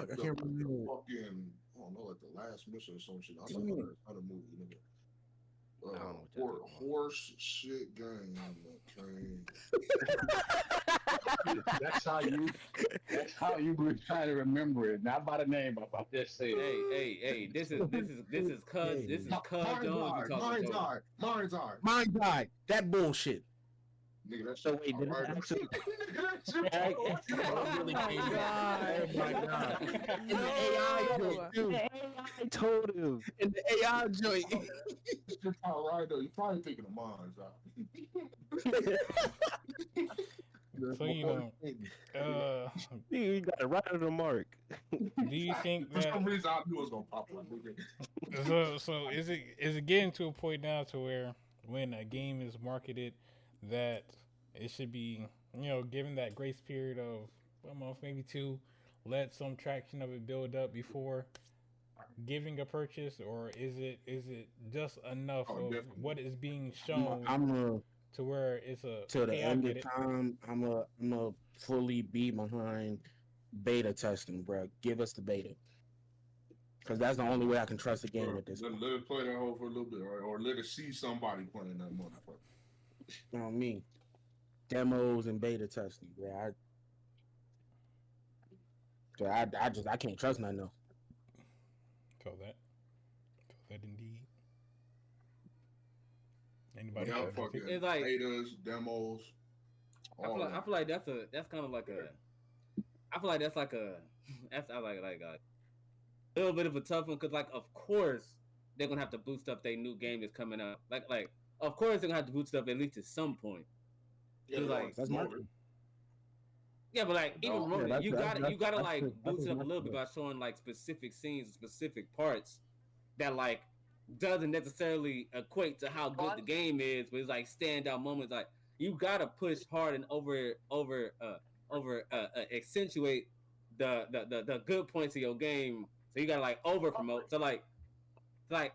I can't remember. Fucking, I don't know, like the last mission or some shit. I don't know how to move, nigga. Horse shit game. That's how you were trying to remember it, not by the name, but by just saying. Hey, this is Cuz Jones. Mine's eye. That bullshit. Nigga, that's so wait, did it actually? Oh my god! And the AI joint, too. The AI told him. And the AI joint. That's all right though. You're probably thinking of mine's eye. So you got it right on the mark. do you think For that? some reason, I knew it was gonna pop up. So is it getting to a point now to where when a game is marketed that it should be given that grace period of a month, maybe two, let some traction of it build up before giving a purchase, or is it just enough of Definitely. what is being shown to where it's a till the hey, end of time? I'm a fully be behind beta testing, bro. Give us the beta, because that's the only way I can trust the game at this point. Let it play that hole for a little bit, or let it see somebody playing that motherfucker. You know what I mean? Demos and beta testing, bro. I can't trust nothing else. Feel that indeed. Anybody? Yeah, fucking it's like betas, demos. I feel like that's kind of like a. I feel like that's like a. That's I like a little bit of a tough one because like of course they're gonna have to boost up their new game that's coming out. Like of course they're gonna have to boost up at least at some point. Yeah, like that's marketing. Yeah, but like even remotely, you gotta like boost it up a little bit bit by showing like specific scenes, specific parts that like doesn't necessarily equate to how good the game is, but it's like standout moments. Like you gotta push hard and accentuate the good points of your game. So you gotta like over promote. So like I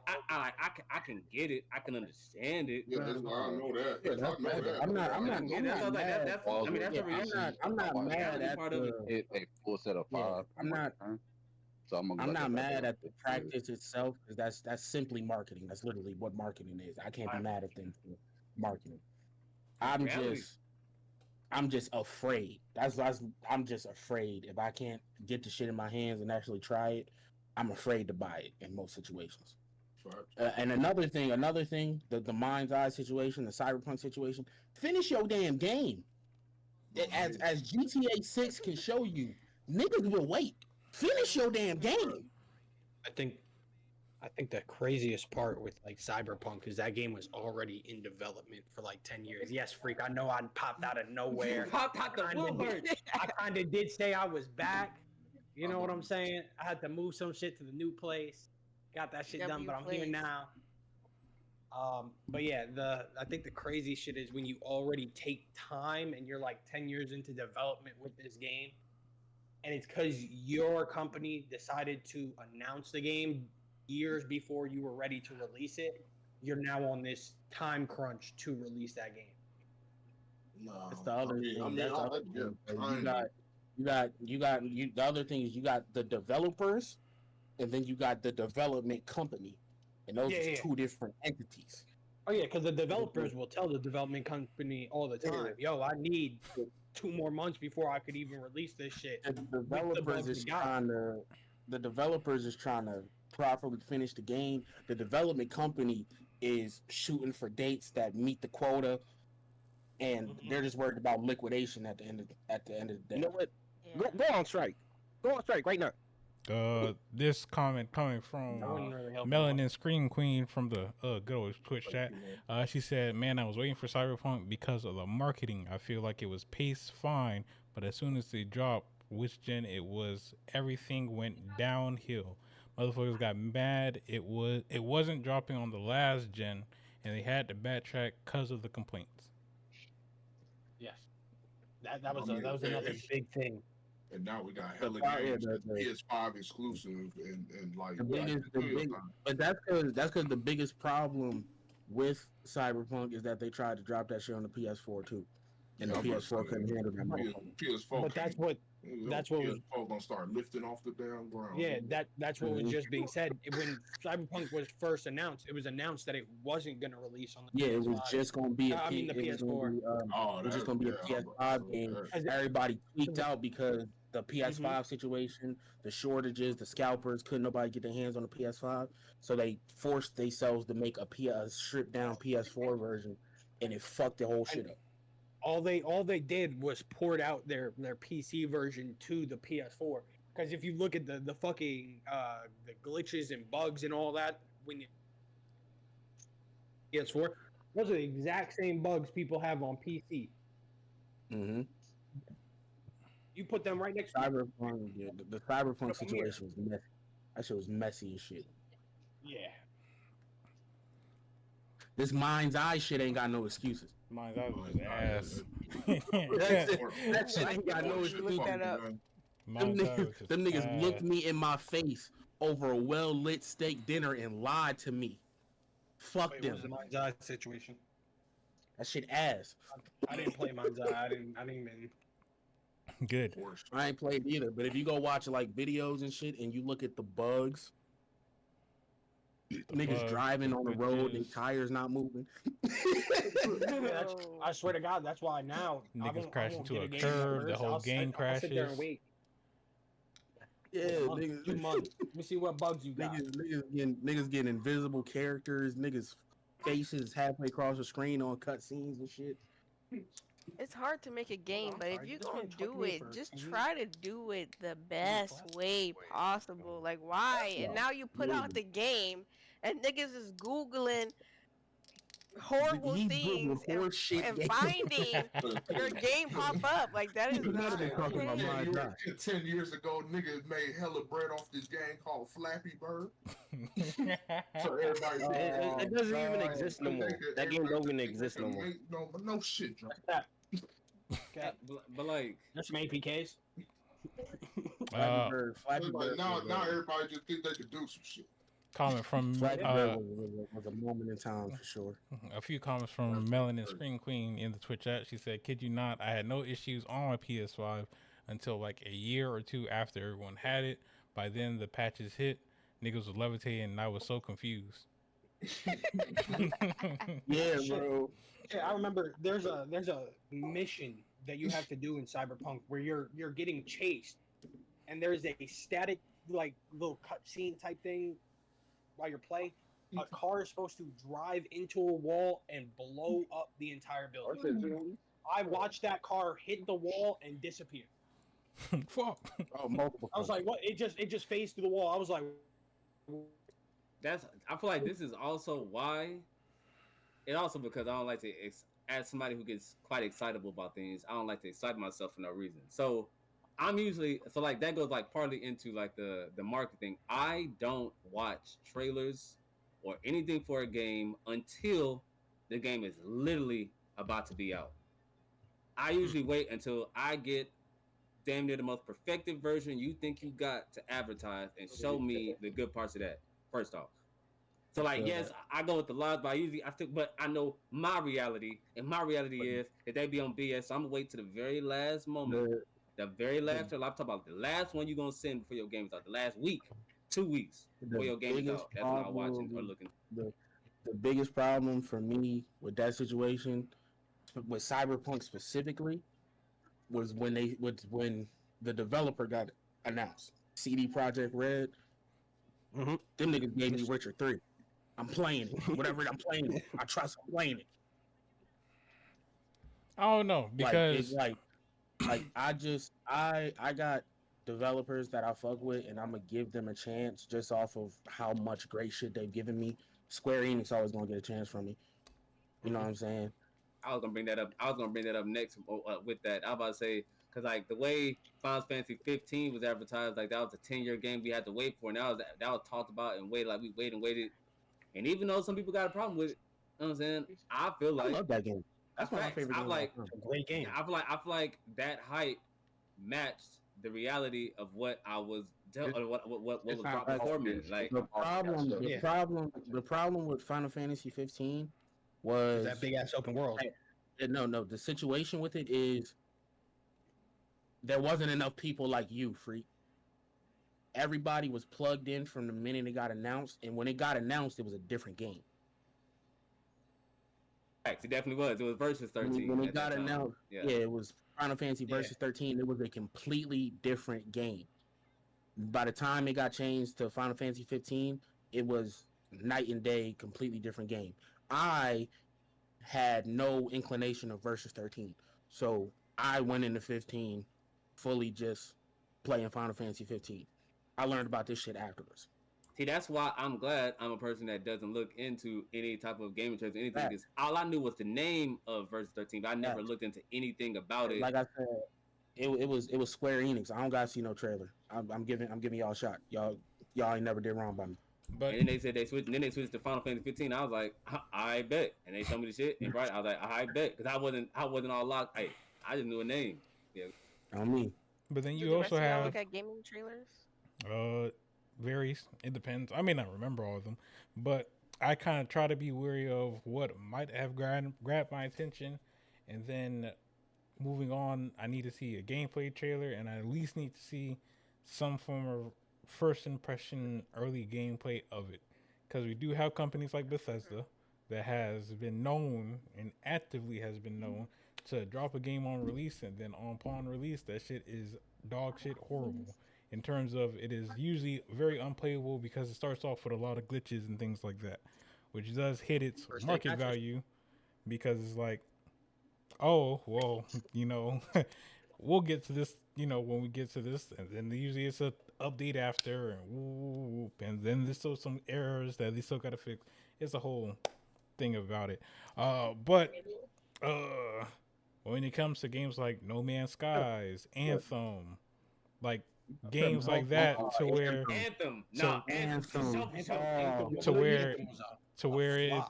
can get it. I can understand it. Yeah, I know that. Yeah, I know that. I'm not mad. I'm not mad at a full set of 5. I'm not mad at the practice itself, because that's simply marketing. That's literally what marketing is. I can't be mad at them for marketing. I'm just afraid. I'm just afraid. If I can't get the shit in my hands and actually try it, I'm afraid to buy it in most situations. And another thing, the Mind's Eye situation, the Cyberpunk situation, finish your damn game. As GTA 6 can show you, niggas will wait. Finish your damn game. I think the craziest part with like Cyberpunk is that game was already in development for like 10 years. Yes, Freak, I know I popped out of nowhere. Popped out the woodwork. I kind of did say I was back. You know what I'm saying? I had to move some shit to the new place. Got that shit done, but I'm here now. But yeah, I think the crazy shit is when you already take time and you're like 10 years into development with this game, and it's because your company decided to announce the game years before you were ready to release it. You're now on this time crunch to release that game. No, that's the other thing. The other thing is you got the developers, and then you got the development company, and those are two different entities. Oh yeah, because the developers will tell the development company all the time, "Yo, I need 2 more months before I could even release this shit." The developers is trying to properly finish the game. The development company is shooting for dates that meet the quota, and they're just worried about liquidation at the end of the day. You know what? Yeah. Go on strike. Go on strike right now. This comment coming from Melanin Scream Queen from the good old Twitch chat. She said, "Man, I was waiting for Cyberpunk because of the marketing. I feel like it was paced fine, but as soon as they dropped which gen it was, everything went downhill. Motherfuckers got mad. It wasn't dropping on the last gen, and they had to backtrack because of the complaints." Yes, that was another big thing. And now we got hella games, PS5 exclusive, and like but that's because the biggest problem with Cyberpunk is that they tried to drop that shit on the PS4 too, and the PS4 couldn't handle that. PS4, but that's what was gonna start lifting off the damn ground. Yeah, that's what was just being said. When Cyberpunk was first announced, it was announced that it wasn't going to release on the PS5. Yeah, it was just going to be the PS4. It was just going to be a PS5 game. Everybody tweaked out because the PS5 situation, the shortages, the scalpers, couldn't nobody get their hands on the PS5, so they forced themselves to make a stripped down PS4 version, and it fucked the whole shit up. All they did was poured out their PC version to the PS4. Because if you look at the fucking the glitches and bugs and all that when you PS4, those are the exact same bugs people have on PC. Mm-hmm. You put them right next to Cyberpunk, yeah, the Cyberpunk situation was messy. That shit was messy as shit. Yeah. This Mind's Eye shit ain't got no excuses. Mind's Eye was ass. that shit ain't got no excuses. Them niggas looked me in my face over a well-lit steak dinner and lied to me. Fuck them. What was the Mind's Eye situation? That shit ass. I didn't play Mind's Eye. I didn't even. Good. I ain't played either, but if you go watch like videos and shit and you look at the bugs, niggas driving on the road, their tires not moving. I swear to God, that's why now niggas crash into a curb, the whole game crashes. I'll sit there and wait. Yeah, niggas. 2 months. Let me see what bugs you got. Niggas getting invisible characters, niggas faces halfway across the screen on cutscenes and shit. It's hard to make a game, but if you're gonna do it, just try to do it the best way possible. Like, why? And now you put out the game, and niggas is Googling horrible things and finding your game pop up. Like, that is not okay. 10 years ago, niggas made hella bread off this game called Flappy Bird. So everybody, it doesn't even exist no more. That game don't even exist no more. No shit, John. But like, there's some APKs. Flappy Bird. Now everybody just think they could do some shit. Comment from was a moment in time for sure. A few comments from Melanin Screen Queen in the Twitch chat. She said, "Kid you not, I had no issues on my PS5 until like a year or two after everyone had it. By then the patches hit, niggas was levitating, and I was so confused." Yeah, bro. Yeah, I remember there's a mission that you have to do in Cyberpunk where you're getting chased, and there's a static like little cutscene type thing while you're playing. A car is supposed to drive into a wall and blow up the entire building. I watched that car hit the wall and disappear. Fuck. Oh, multiple. I was like, what? It just phased through the wall. I was like, I feel like this is also why. And also because I don't like to, as somebody who gets quite excitable about things, I don't like to excite myself for no reason. So I'm usually, so like that goes like partly into like the marketing. I don't watch trailers or anything for a game until the game is literally about to be out. I usually wait until I get damn near the most perfected version you think you got to advertise and show me the good parts of that first off. So like, yes, I go with the lies, but I know my reality, and my reality is that they be on BS. So I'm gonna wait to the very last moment, the very last. I'm talking about the last one you're gonna send before your game is out, the last week, 2 weeks before your game is out. That's when I'm watching or looking. The biggest problem for me with that situation, with Cyberpunk specifically, was when the developer got announced. CD Projekt Red. Them niggas gave me Witcher 3. I'm playing it. Whatever I'm playing it. I trust I'm playing it. I don't know, because like I got developers that I fuck with, and I'm gonna give them a chance just off of how much great shit they've given me. Square Enix always gonna get a chance from me. You know what I'm saying? I was gonna bring that up next with that. I was about to say, because like the way Final Fantasy 15 was advertised, like that was a 10-year game we had to wait for, and that was talked about and waited, like we waited. And even though some people got a problem with it, you know what I'm saying? I feel like I love that game. That's my favorite game. It's a great game. I feel like that hype matched the reality of what I was what was brought before me. Like the problem with Final Fantasy 15 was that big ass open world. No. The situation with it is there wasn't enough people like you, freak. Everybody was plugged in from the minute it got announced, and when it got announced, it was a different game. It definitely was. It was Versus 13. When it got announced, it was Final Fantasy Versus 13. It was a completely different game. By the time it got changed to Final Fantasy 15, it was night and day, completely different game. I had no inclination of Versus 13, so I went into 15 fully just playing Final Fantasy 15. I learned about this shit afterwards. See, that's why I'm glad I'm a person that doesn't look into any type of gaming terms or anything. Because all I knew was the name of Versus 13, but I never looked into anything about it. Like I said, it was Square Enix. I don't gotta see no trailer. I'm giving y'all a shot. Y'all ain't never did wrong by me. But and then they said they switched. Then they switched to Final Fantasy 15. I was like, I bet. And they showed me the shit. And right, I was like, I bet, because I wasn't all locked. I just knew a name. Yeah. On me. But then Do you the rest also of y'all have look at gaming trailers? varies. It depends. I may not remember all of them, but I kind of try to be wary of what might have grabbed my attention, and then moving on, I need to see a gameplay trailer, and I at least need to see some form of first impression, early gameplay of it, because we do have companies like Bethesda that has been known and actively has been known to drop a game on release, and then upon release, that shit is dog shit horrible. In terms of, it is usually very unplayable because it starts off with a lot of glitches and things like that, which does hit its market value, because it's like, oh well, we'll get to this, when we get to this, and then usually it's a update after, and whoop, and then there's still some errors that they still gotta fix. It's a whole thing about it. But when it comes to games like No Man's Skies, Anthem, like games like that, to where Anthem. to where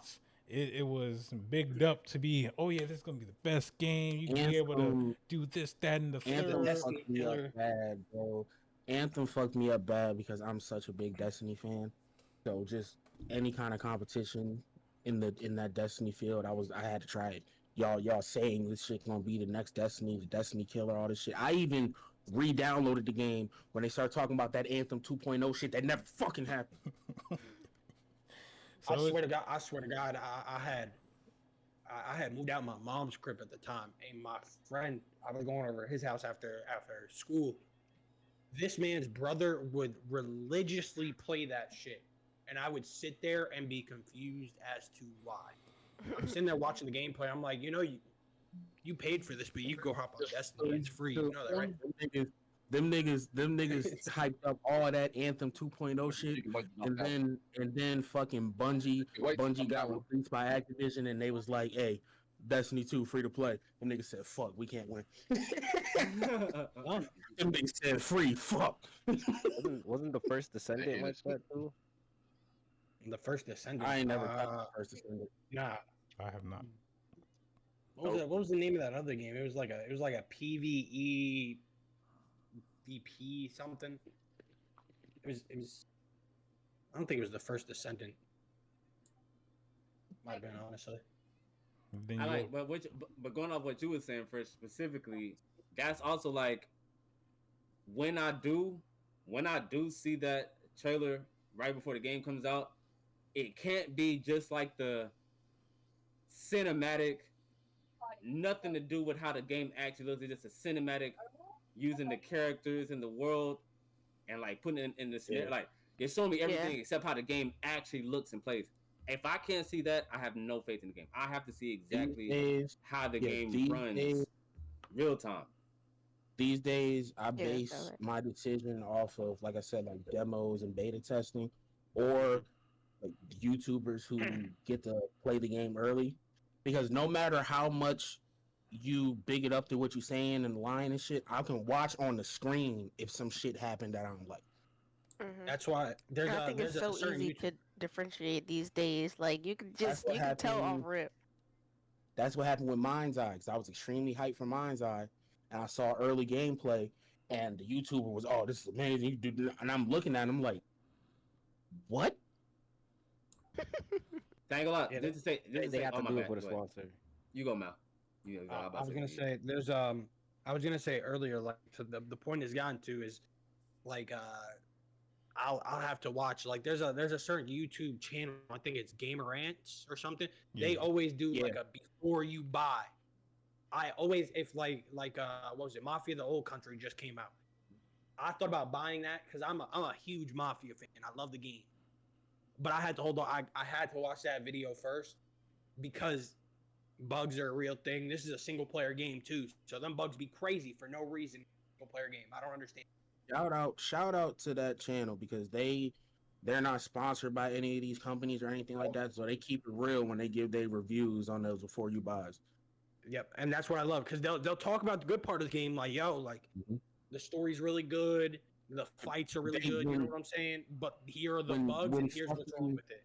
it was bigged up to be, oh yeah, this is gonna be the best game. You can be able to do this, that, and the Anthem third. fucked me up bad, bro. Anthem fucked me up bad because I'm such a big Destiny fan. So just any kind of competition in that Destiny field, I had to try it. Y'all saying this shit gonna be the next Destiny, the Destiny killer, all this shit. I even re-downloaded the game when they started talking about that Anthem 2.0 shit that never fucking happened. I swear to God, I had moved out my mom's crib at the time, and my friend, I was going over his house after school. This man's brother would religiously play that shit, and I would sit there and be confused as to why. I'm sitting there watching the gameplay. I'm like, you paid for this, but you go hop on Destiny. It's free. You know that, right? Them niggas hyped up all that Anthem 2.0 shit, and then fucking Bungie got released by Activision, and they was like, hey, Destiny 2 free to play. Them niggas said, fuck, we can't win. Them niggas said free, fuck. Wasn't the first Descendant like that too? The first Descendant. I ain't never played the first Descendant. Nah, I have not. What was the name of that other game? It was like a PvE VP something. It was. I don't think it was the first Descendant. Might have been, honestly. I like, but going off what you were saying first specifically, that's also like when I do see that trailer right before the game comes out, it can't be just like the cinematic, nothing to do with how the game actually looks. It's just a cinematic using the characters in the world and like putting it in the scenario. Yeah. Like they're showing me everything except how the game actually looks and plays. If I can't see that, I have no faith in the game. I have to see exactly how the game runs real time. These days, I base my decision off of, like I said, like demos and beta testing, or like YouTubers who get to play the game early. Because no matter how much you big it up to what you're saying and lying and shit, I can watch on the screen if some shit happened that I don't like. Mm-hmm. That's why I think it's so easy to differentiate these days. Like you can tell off rip. That's what happened with Mind's Eye, because I was extremely hyped for Mind's Eye, and I saw early gameplay, and the YouTuber was, "Oh, this is amazing!" And I'm looking at him like, "What?" Thank a lot. This is say, they have to do it with a sponsor. You go, Mal. I was gonna say there's I was gonna say earlier, like, so the point has gotten to is like I'll have to watch, like, there's a certain YouTube channel, I think it's Gamer Ants or something. Yeah. They always do like a before you buy. I always, if like what was it, Mafia the Old Country just came out. I thought about buying that because I'm a huge Mafia fan. I love the game, but I had to hold on. I had to watch that video first because bugs are a real thing. This is a single player game too, so them bugs be crazy for no reason. Single player game, I don't understand. Shout out to that channel, because they're not sponsored by any of these companies or anything like that, so they keep it real when they give their reviews on those before you buys. Yep, and that's what I love because they'll talk about the good part of the game, like the story's really good, the fights are really good. You know what I'm saying? But here are the bugs, and here's what's wrong with it.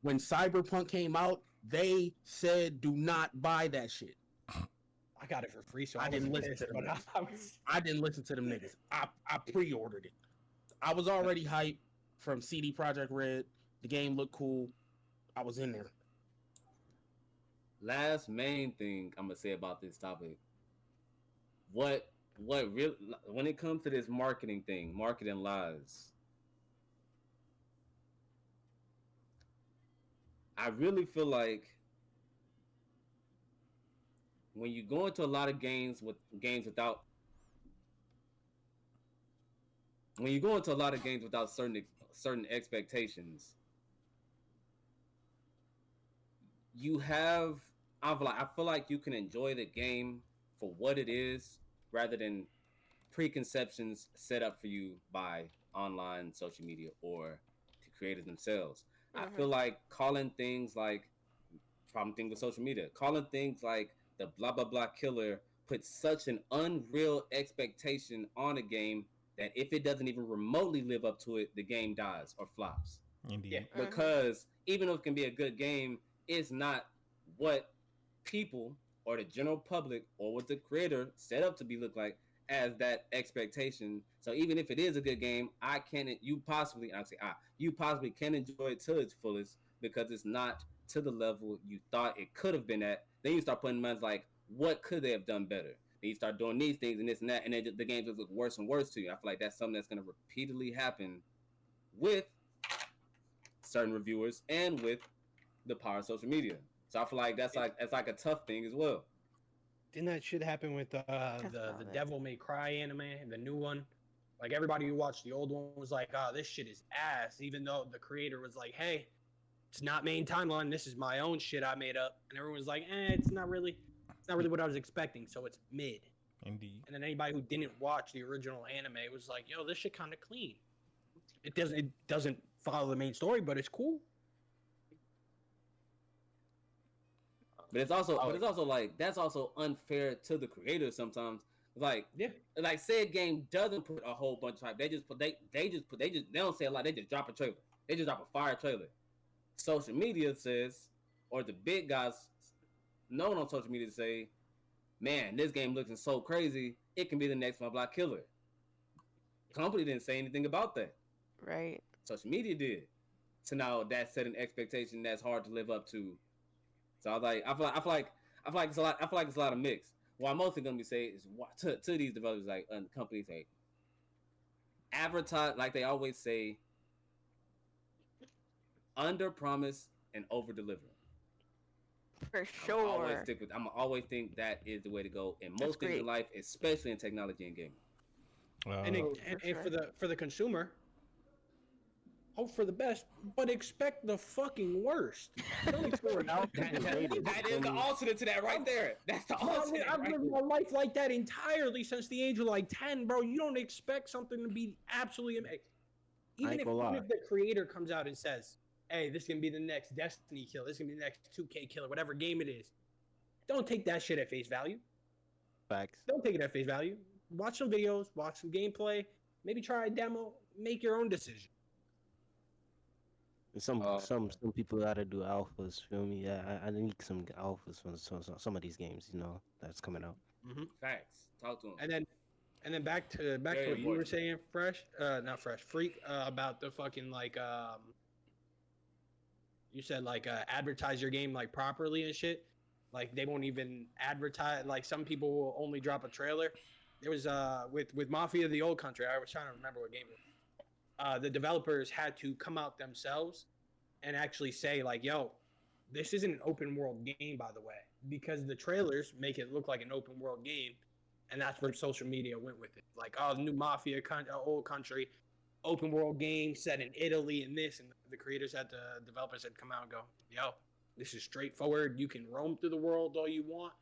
When Cyberpunk came out, they said, "Do not buy that shit." I got it for free, so I didn't listen to them. I didn't listen to them niggas. I pre-ordered it. I was already hyped from CD Projekt Red. The game looked cool. I was in there. Last main thing I'm gonna say about this topic. What really, when it comes to this marketing thing, marketing lies, I really feel like when you go into a lot of games without certain expectations, you have I feel like you can enjoy the game for what it is rather than preconceptions set up for you by online social media or the creators themselves. I feel like calling things like problem thing with social media, calling things like the blah blah blah killer puts such an unreal expectation on a game that if it doesn't even remotely live up to it, the game dies or flops. Indeed. Yeah. Because even though it can be a good game, it's not what people or the general public or what the creator set up to be look like as that expectation. So even if it is a good game, you possibly can enjoy it to its fullest because it's not to the level you thought it could have been at. Then you start putting minds like, what could they have done better? Then you start doing these things and this and that, and then the game just look worse and worse to you. I feel like that's something that's going to repeatedly happen with certain reviewers and with the power of social media. So I feel like that's like a tough thing as well. Didn't that shit happen with the Devil May Cry anime, the new one? Like everybody who watched the old one was like, "Oh, this shit is ass," even though the creator was like, "Hey, it's not main timeline. This is my own shit I made up," and everyone was like, it's not really what I was expecting, so it's mid. Indeed. And then anybody who didn't watch the original anime was like, "Yo, this shit kind of clean. It doesn't follow the main story, but it's cool." But it's also like that's also unfair to the creators sometimes. Like said game doesn't put a whole bunch of hype. They don't say a lot. They just drop a trailer. They just drop a fire trailer. Social media says, or the big guys known on social media say, "Man, this game looking so crazy. It can be the next Block Killer." Company didn't say anything about that. Right. Social media did. So now that set an expectation that's hard to live up to. So I feel like it's a lot of mix. What I'm mostly gonna be saying is to these developers like and companies like advertise, like they always say, under promise and over deliver. For sure. I'm always think that is the way to go in most things in life, especially in technology and gaming. And for the consumer, hope for the best, but expect the fucking worst. Don't throw it out. That is the alternate to that right there. That's the alternate. I've lived my life like that entirely since the age of like 10, bro. You don't expect something to be absolutely amazing. Even if the creator comes out and says, "Hey, this is gonna be the next Destiny killer. This is gonna be the next 2K killer, whatever game it is." Don't take that shit at face value. Facts. Don't take it at face value. Watch some videos, watch some gameplay, maybe try a demo, make your own decision. Some people gotta do alphas. Feel me? Yeah, I need some alphas from some of these games. You know that's coming out. Mm-hmm. Facts. Talk to them. And then back to what you were saying, Freak, about the fucking like you said like advertise your game like properly and shit. Like they won't even advertise. Like some people will only drop a trailer. There was with Mafia: The Old Country. I was trying to remember what game it was. The developers had to come out themselves and actually say like, "Yo, this isn't an open world game, by the way," because the trailers make it look like an open world game, and that's where social media went with it. Like, "Oh, the new Mafia: Old Country, open world game set in Italy and this," and the developers had come out and go, "Yo, this is straightforward. You can roam through the world all you want,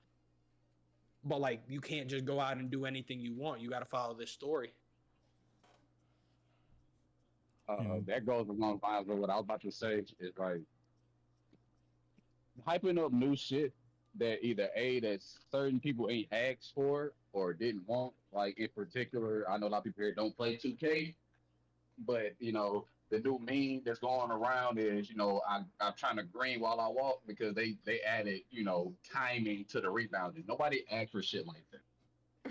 but like you can't just go out and do anything you want. You got to follow this story." That goes along lines with what I was about to say. Is like hyping up new shit that either that certain people ain't asked for or didn't want. Like in particular, I know a lot of people here don't play 2K, but the new meme that's going around is I'm trying to green while I walk because they added timing to the rebounding. Nobody asked for shit like that.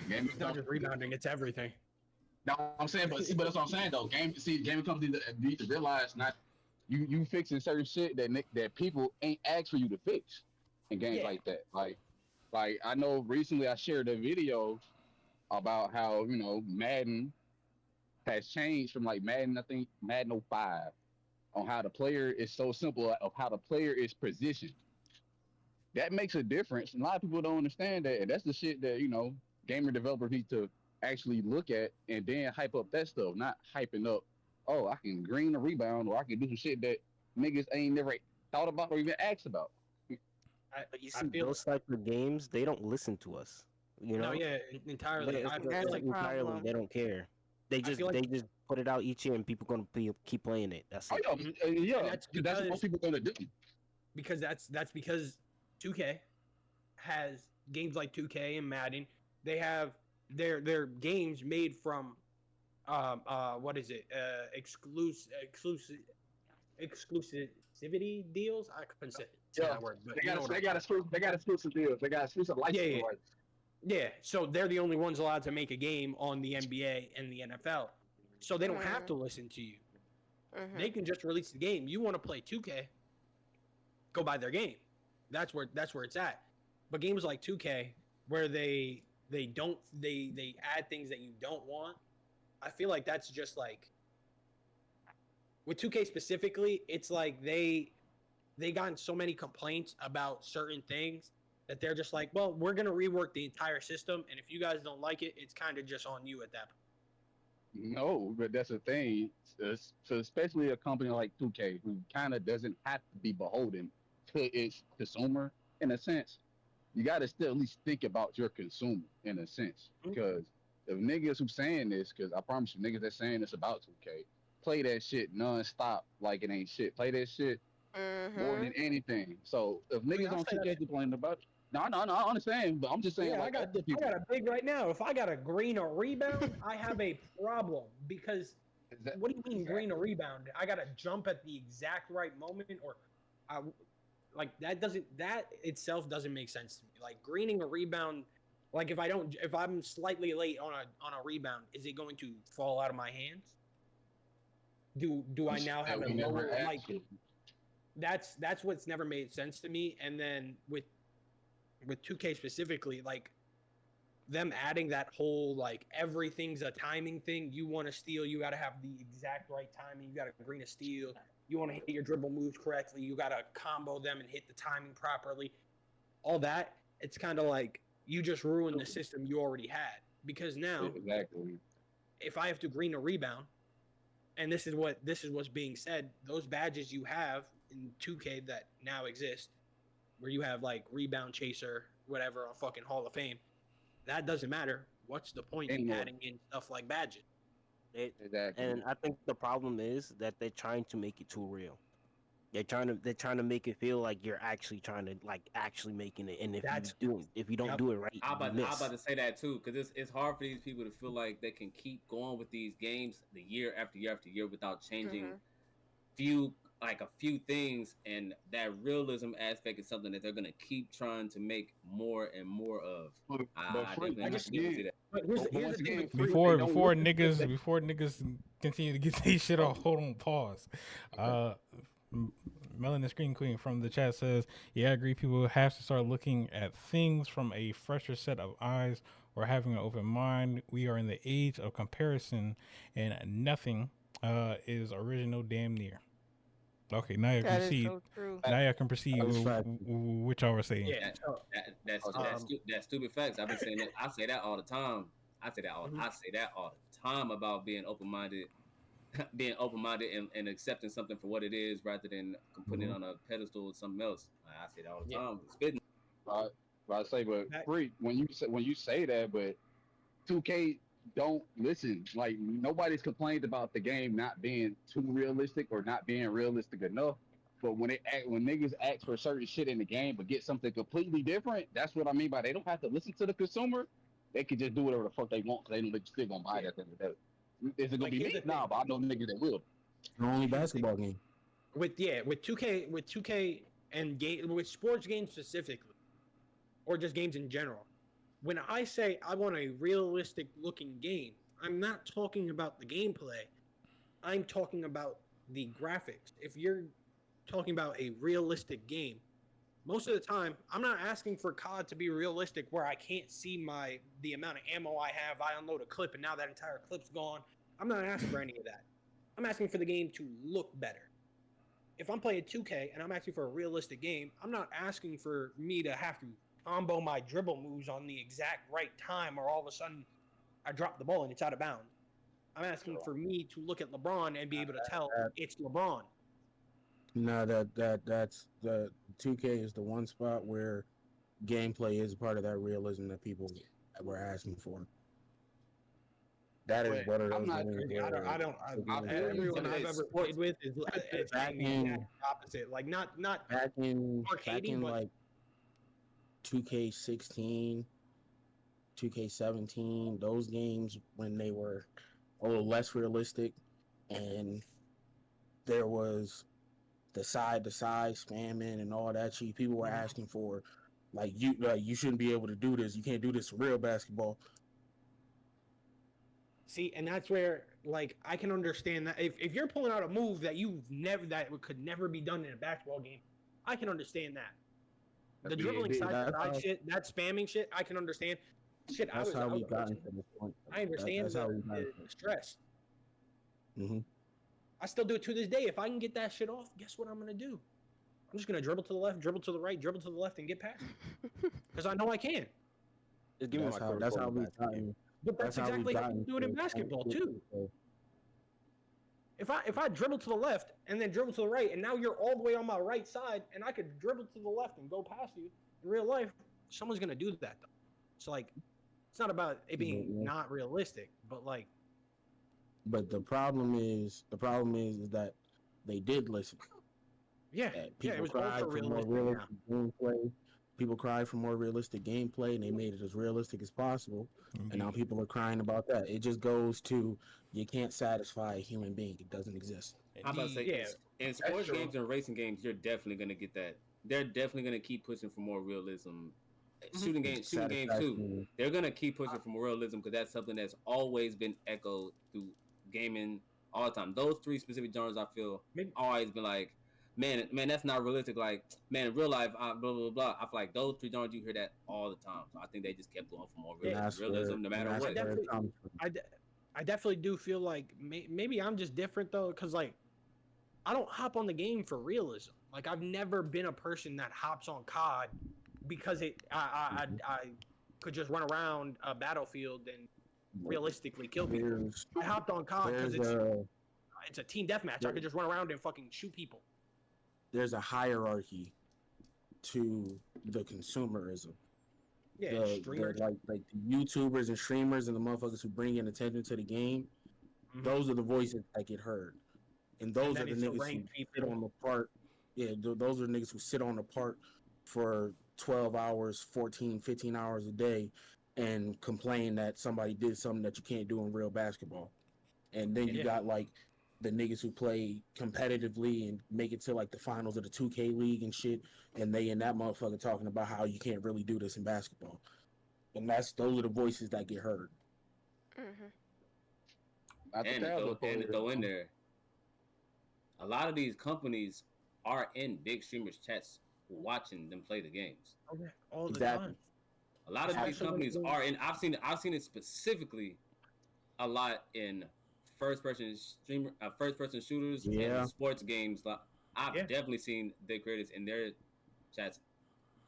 Game It's not just rebounding; it's everything. No, I'm saying, but that's what I'm saying though. Gaming companies need to realize not you fixing certain shit that people ain't asked for you to fix in games like that. Like I know recently I shared a video about how Madden has changed from like Madden, I think Madden '05, on how the player is so simple of how the player is positioned. That makes a difference. A lot of people don't understand that, and that's the shit that gamer developers need to actually look at and then hype up that stuff, not hyping up. Oh, I can green a rebound, or I can do some shit that niggas ain't never thought about or even asked about. But you see, those type of games, they don't listen to us. No, yeah, entirely. Entirely, they don't care. They just put it out each year, and people gonna keep playing it. That's it. Yeah, that's what most people gonna do. Because that's because 2K has games like 2K and Madden. They have their games made from what is it? Exclusivity deals. I couldn't say that word, but they got exclusive deals. They got exclusive license rights. Yeah, so they're the only ones allowed to make a game on the NBA and the NFL. So they don't have to listen to you. They can just release the game. You want to play 2K, go buy their game. That's where it's at. But games like 2K, where they add things that you don't want, I feel like that's just like with 2K specifically, it's like they gotten so many complaints about certain things that they're just like, well, we're gonna rework the entire system, and if you guys don't like it, it's kind of just on you at that point. No, but that's the thing. So especially a company like 2K, who kind of doesn't have to be beholden to its consumer in a sense. You got to still at least think about your consumer in a sense, because the niggas who saying this, because I promise you, niggas that saying this about 2K, play that shit nonstop like it ain't shit. Play that shit more than anything. So if niggas on 2K complaining about it, no, I understand, but I'm just saying, like, I got a big right now. If I got a green or rebound, I have a problem because what do you mean green or rebound? I got to jump at the exact right moment, or like that itself doesn't make sense to me. Like greening a rebound, like if I'm slightly late on a rebound, is it going to fall out of my hands? Do I now have a lower like? That's what's never made sense to me. And then with 2K specifically, like them adding that whole like everything's a timing thing. You want to steal, you got to have the exact right timing. You got to green a steal. You want to hit your dribble moves correctly. You got to combo them and hit the timing properly. All that, it's kind of like you just ruined the system you already had. Because now, if I have to green a rebound, and this is what's being said, those badges you have in 2K that now exist, where you have like rebound chaser, whatever, on fucking Hall of Fame, that doesn't matter. What's the point in adding in stuff like badges? And I think the problem is that they're trying to make it too real. They're trying to make it feel like you're actually trying to actually making it. And if you don't do it right, I'm about to say that too, because it's hard for these people to feel like they can keep going with these games the year after year after year without changing a few things, and that realism aspect is something that they're gonna keep trying to make more and more of. Before niggas continue to get these shit off, hold on, pause. Melanin Screen Queen from the chat says, yeah, I agree, people have to start looking at things from a fresher set of eyes or having an open mind. We are in the age of comparison, and nothing is original damn near. Okay, now you can see. Now you can perceive what y'all were saying. Yeah, that's stupid facts. I've been saying that. I say that all the time. I say that all the time about being open-minded, and accepting something for what it is rather than putting it on a pedestal or something else. I say that all the time. Spitting. I say, but Freak, when you say that, but 2K don't listen. Like, nobody's complained about the game not being too realistic or not being realistic enough. But when niggas ask for certain shit in the game but get something completely different, that's what I mean by they don't have to listen to the consumer. They can just do whatever the fuck they want because they know they're still gonna buy it at the end of the day. Is it gonna Like, be me? Nah, but I know niggas that will. Only basketball game. With 2K and with sports games specifically, or just games in general. When I say I want a realistic looking game, I'm not talking about the gameplay. I'm talking about the graphics. If you're talking about a realistic game, most of the time, I'm not asking for COD to be realistic where I can't see the amount of ammo I have. I unload a clip and now that entire clip's gone. I'm not asking for any of that. I'm asking for the game to look better. If I'm playing 2K and I'm asking for a realistic game, I'm not asking for me to have to combo my dribble moves on the exact right time or all of a sudden I drop the ball and it's out of bounds. I'm asking for me to look at LeBron and be able to tell it's LeBron. No, that's the 2K is the one spot where gameplay is part of that realism that people were asking for. That is what it is. Everyone I've ever played with is saying the exact opposite. Like not back in but like 2K16, 2K17, those games when they were a little less realistic, and there was the side to side spamming and all that shit. People were asking for you shouldn't be able to do this. You can't do this in real basketball. See, and that's where like I can understand that if you're pulling out a move that could never be done in a basketball game, I can understand that. The dribbling side to side shit, that spamming shit, I can understand. Shit, that's how we got to this point. I understand the stress. Mm-hmm. I still do it to this day. If I can get that shit off, guess what I'm gonna do? I'm just gonna dribble to the left, dribble to the right, dribble to the left, and get past it. Because I know I can. Just give me my that's how we got in. But that's exactly how you do it in basketball too. If I dribble to the left and then dribble to the right, and now you're all the way on my right side, and I could dribble to the left and go past you in real life, someone's gonna do that though. So like, it's not about it being not realistic, but like. But the problem is that they did listen. Yeah, people cried for more realistic gameplay. People cried for more realistic gameplay, and they made it as realistic as possible. Mm-hmm. And now people are crying about that. It just goes to you can't satisfy a human being; it doesn't exist. I'm about to say, in sports games and racing games, you're definitely gonna get that. They're definitely gonna keep pushing for more realism. Shooting games too. They're gonna keep pushing for more realism because that's something that's always been echoed through gaming all the time. Those three specific genres, I feel, always been like, man, that's not realistic. Like, man, in real life, blah blah blah. I feel like those three genres, you hear that all the time. So I think they just kept going for more realism, no matter what. I definitely do feel like maybe I'm just different though, because like I don't hop on the game for realism. Like I've never been a person that hops on COD because I could just run around a battlefield and realistically kill people. I hopped on COD because it's a team deathmatch. I could just run around and fucking shoot people. There's a hierarchy to the consumerism. Yeah, like the YouTubers and streamers and the motherfuckers who bring in attention to the game. Mm-hmm. Those are the voices that get heard, and those are the niggas who sit on the part. Yeah, those are the niggas who sit on the part for 12 hours, 14, 15 hours a day, and complain that somebody did something that you can't do in real basketball. And then you got like the niggas who play competitively and make it to like the finals of the 2K league and shit, and they and that motherfucker talking about how you can't really do this in basketball. And those are the voices that get heard. Mm-hmm. And to throw in there, a lot of these companies are in big streamers chats watching them play the games. All the time. A lot of these companies are in. I've seen it specifically a lot in first person shooters and sports games. I've definitely seen the creators in their chats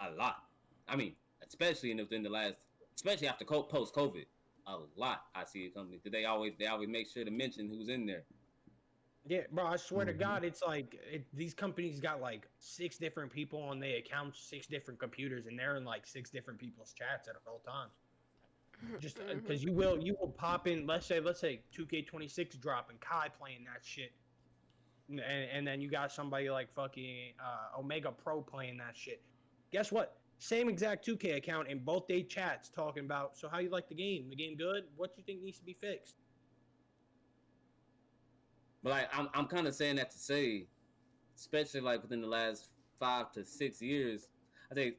a lot. I mean, especially within the last, especially after post COVID, a lot. I see a company because they always make sure to mention who's in there. Yeah, bro, I swear to God, it's like these companies got like 6 different people on their accounts, 6 different computers, and they're in like 6 different people's chats at all times. Just because you will pop in, let's say 2K26 drop and Kai playing that shit. and then you got somebody like fucking Omega Pro playing that shit. Guess what? Same exact 2K account in both day chats talking about, so how you like the game? The game good? What you think needs to be fixed? But like, I'm kind of saying that to say, especially like within the last 5 to 6 years, I think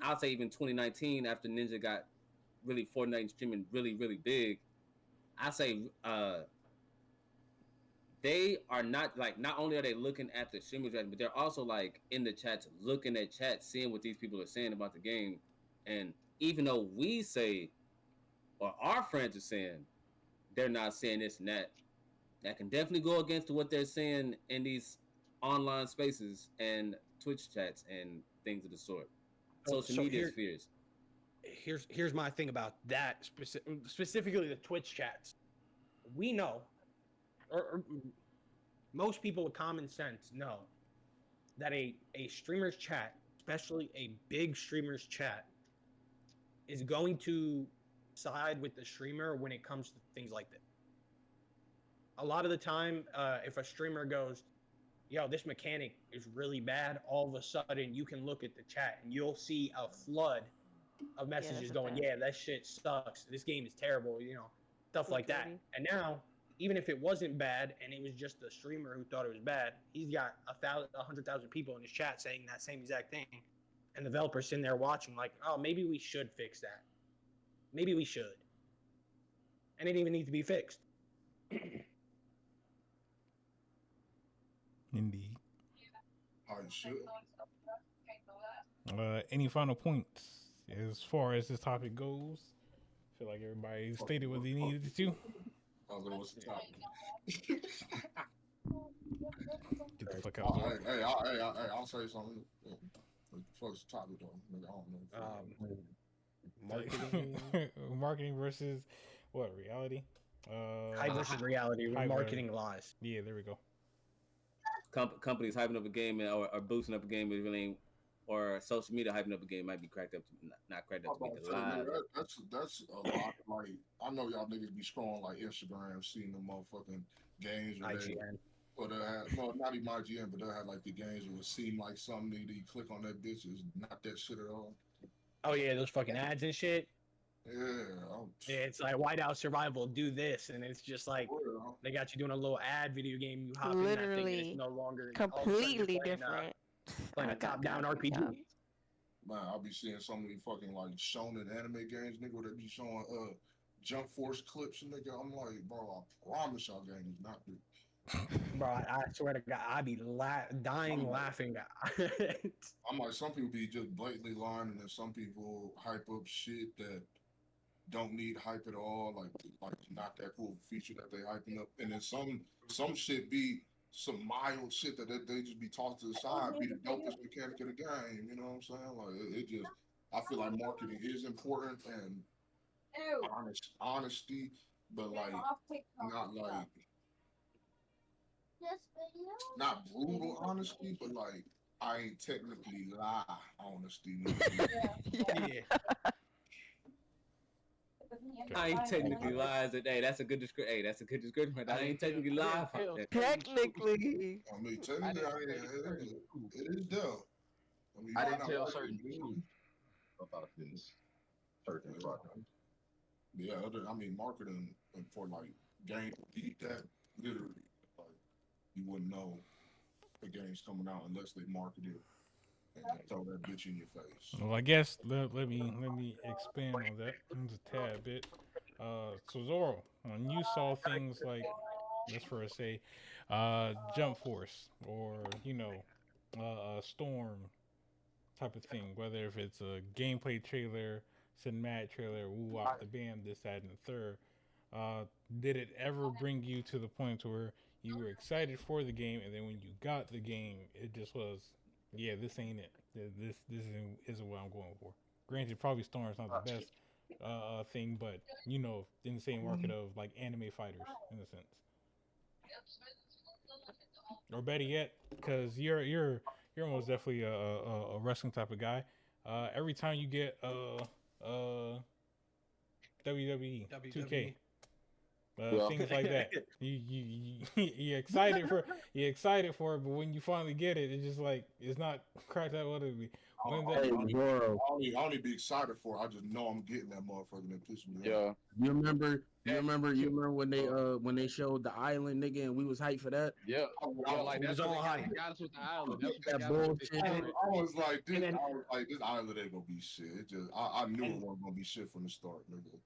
I'll say even 2019 after Ninja got really Fortnite streaming really big. I say they are not like, not only are they looking at the streamers, but they're also like in the chats, looking at chats, seeing what these people are saying about the game. And even though we say, or our friends are saying, they're not saying this and that, that can definitely go against what they're saying in these online spaces and Twitch chats and things of the sort. Social media spheres. Here's my thing about that, specifically the Twitch chats. We know, or most people with common sense know, that a streamer's chat, especially a big streamer's chat, is going to side with the streamer when it comes to things like this. A lot of the time, if a streamer goes, yo, this mechanic is really bad, all of a sudden you can look at the chat and you'll see a flood of messages going, yeah, that shit sucks. This game is terrible, you know, stuff like that. And now, even if it wasn't bad and it was just the streamer who thought it was bad, he's got 100,000 people in his chat saying that same exact thing. And the developer's sitting there watching like, oh, maybe we should fix that. Maybe we should. And it didn't even need to be fixed. Indeed. I should. Any final points as far as this topic goes? I feel like everybody stated what they needed to. What's the topic? Get the fuck out. Hey, I'll say something. What the fuck's the topic though? I don't know. Marketing versus what? Reality? Hype versus reality. Marketing lies. Yeah, there we go. Companies hyping up a game or boosting up a game, really, or social media hyping up a game might be cracked up, not cracked up to make it live. That's a lot. Like, I know y'all niggas be scrolling like Instagram, seeing the motherfucking games. IGN. Or they'll have, no, not even IGN, but they'll have like the games that would seem like something that you click on that bitch is not that shit at all. Oh yeah, those fucking ads and shit. Yeah, it's like Whiteout Survival, do this, and it's just like they got you doing a little ad video game. You hop in that thing, and it's no longer completely different. Playing a top-down RPG. Man, I'll be seeing so many fucking like shonen anime games, nigga, that be showing Jump Force clips, and nigga, I'm like, bro, I promise y'all game is not good. Bro, I swear to God, I be dying laughing. I'm like, some people be just blatantly lying, and then some people hype up shit that don't need hype at all, like not that cool feature that they hyping up, and then some shit be some mild shit that they just be tossed to the side, be the dopest mechanic of the game. You know what I'm saying? Like it just, I feel like marketing is important and honesty, but like not like. Not brutal honesty, but like I ain't technically lie honesty. Yeah. I ain't technically lies. Hey, that's a good description. Hey, that's a good description. I ain't technically live. Technically. I mean, technically, it is dope. I mean, I didn't tell certain people about this certain product. Yeah, I mean, marketing for like game beat that literally. You wouldn't know the game's coming out unless they market it and throw that bitch in your face. Well, I guess let me expand on that just a tad bit. So Zoro, when you saw things like, let's first say, Jump Force or Storm type of thing, whether if it's a gameplay trailer, cinematic trailer, woo-wop, the bam, this, that, and the third, did it ever bring you to the point where you were excited for the game, and then when you got the game, it just was, yeah, this ain't it. This isn't what I'm going for. Granted, probably Storm's not the best thing, but in the same market of like anime fighters in a sense, or better yet, because you're most definitely a wrestling type of guy. Every time you get WWE 2K. Things like that. You excited for it, but when you finally get it, it's just like it's not cracked out what it be. I only be excited for it. I just know I'm getting that motherfucker and it pisses me off. You remember when they showed the island, nigga, and we was hyped for that? Yeah. Like that's all hype. Got us with the island. That's what that got us with bullshit. I was like, this island ain't gonna be shit. It just, I knew it wasn't gonna be shit from the start, nigga.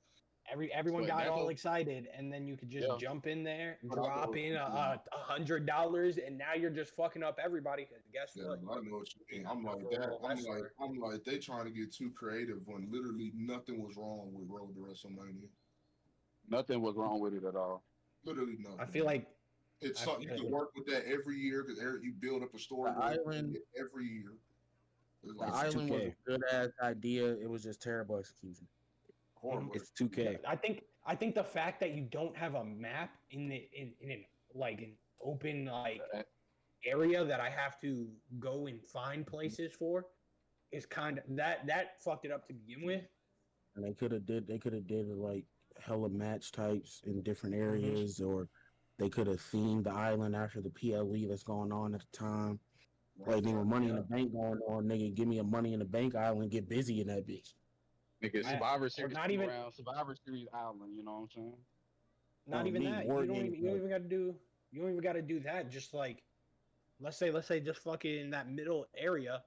Everyone got all excited, and then you could just jump in there, drop in $100, and now you're just fucking up everybody. Cause guess what? I know what you mean. I'm like they trying to get too creative when literally nothing was wrong with Road to WrestleMania. Nothing was wrong with it at all. Literally nothing. I feel like it's something you can work with that every year because you build up a story every year. The island was a good ass idea. It was just terrible execution. Horrible. It's 2K. I think the fact that you don't have a map in an open like area that I have to go and find places for is kind of that fucked it up to begin with. And they could have did like hella match types in different areas, or they could have themed the island after the PLE that's going on at the time. Like nigga, Money in the Bank going on, nigga, give me a Money in the Bank island, get busy in that bitch. Nigga, Survivor Series around Survivor Series Island, you know what I'm saying? Not even that. You don't even got to do that. Just like, let's say just fucking that middle area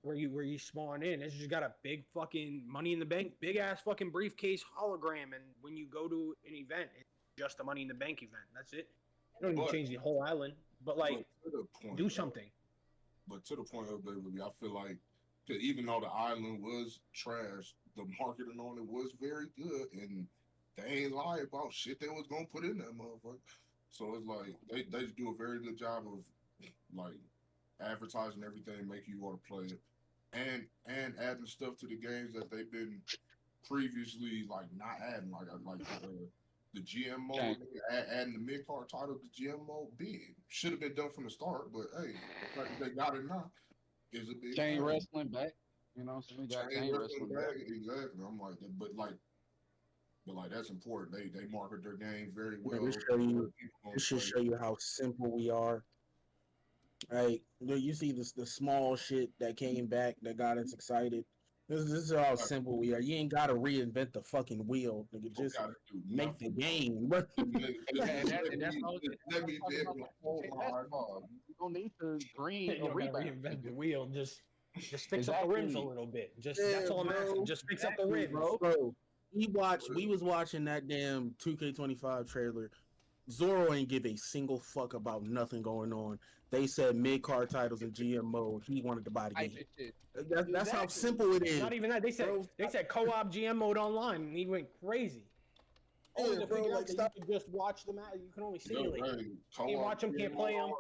where you spawn in. It's just got a big fucking Money in the Bank, big ass fucking briefcase hologram, and when you go to an event, it's just a Money in the Bank event. That's it. You don't need to change the whole island, but like, do something. But to the point of it, I feel like even though the island was trash, the marketing on it was very good, and they ain't lie about shit they was gonna put in that motherfucker. So it's like they do a very good job of like advertising everything, making you want to play it, and adding stuff to the games that they've been previously like not adding, like the GM mode, adding the mid card title to GM mode. Big should have been done from the start, but hey, the fact that they got it now is a big chain wrestling back. You know what I'm saying? We got chain wrestling back. Exactly. I'm like, but that's important. They market their game very well. It should show you how simple we are. Right? You see the small shit that came back that got us excited. This is how simple we are. You ain't gotta reinvent the fucking wheel, nigga. Just make the game. That's all. You don't need to reinvent the wheel. Just fix up the rims a little bit. That's all I'm asking. Just fix up the rims, bro. We was watching that damn 2K25 trailer. Zoro ain't give a single fuck about nothing going on. They said mid-card titles in GM mode. He wanted to buy the game. That's how simple it is. Not even that. They said co-op GM mode online, and he went crazy. Only to figure out that you can just watch them out. You can only see it. Can't watch them, can't play them.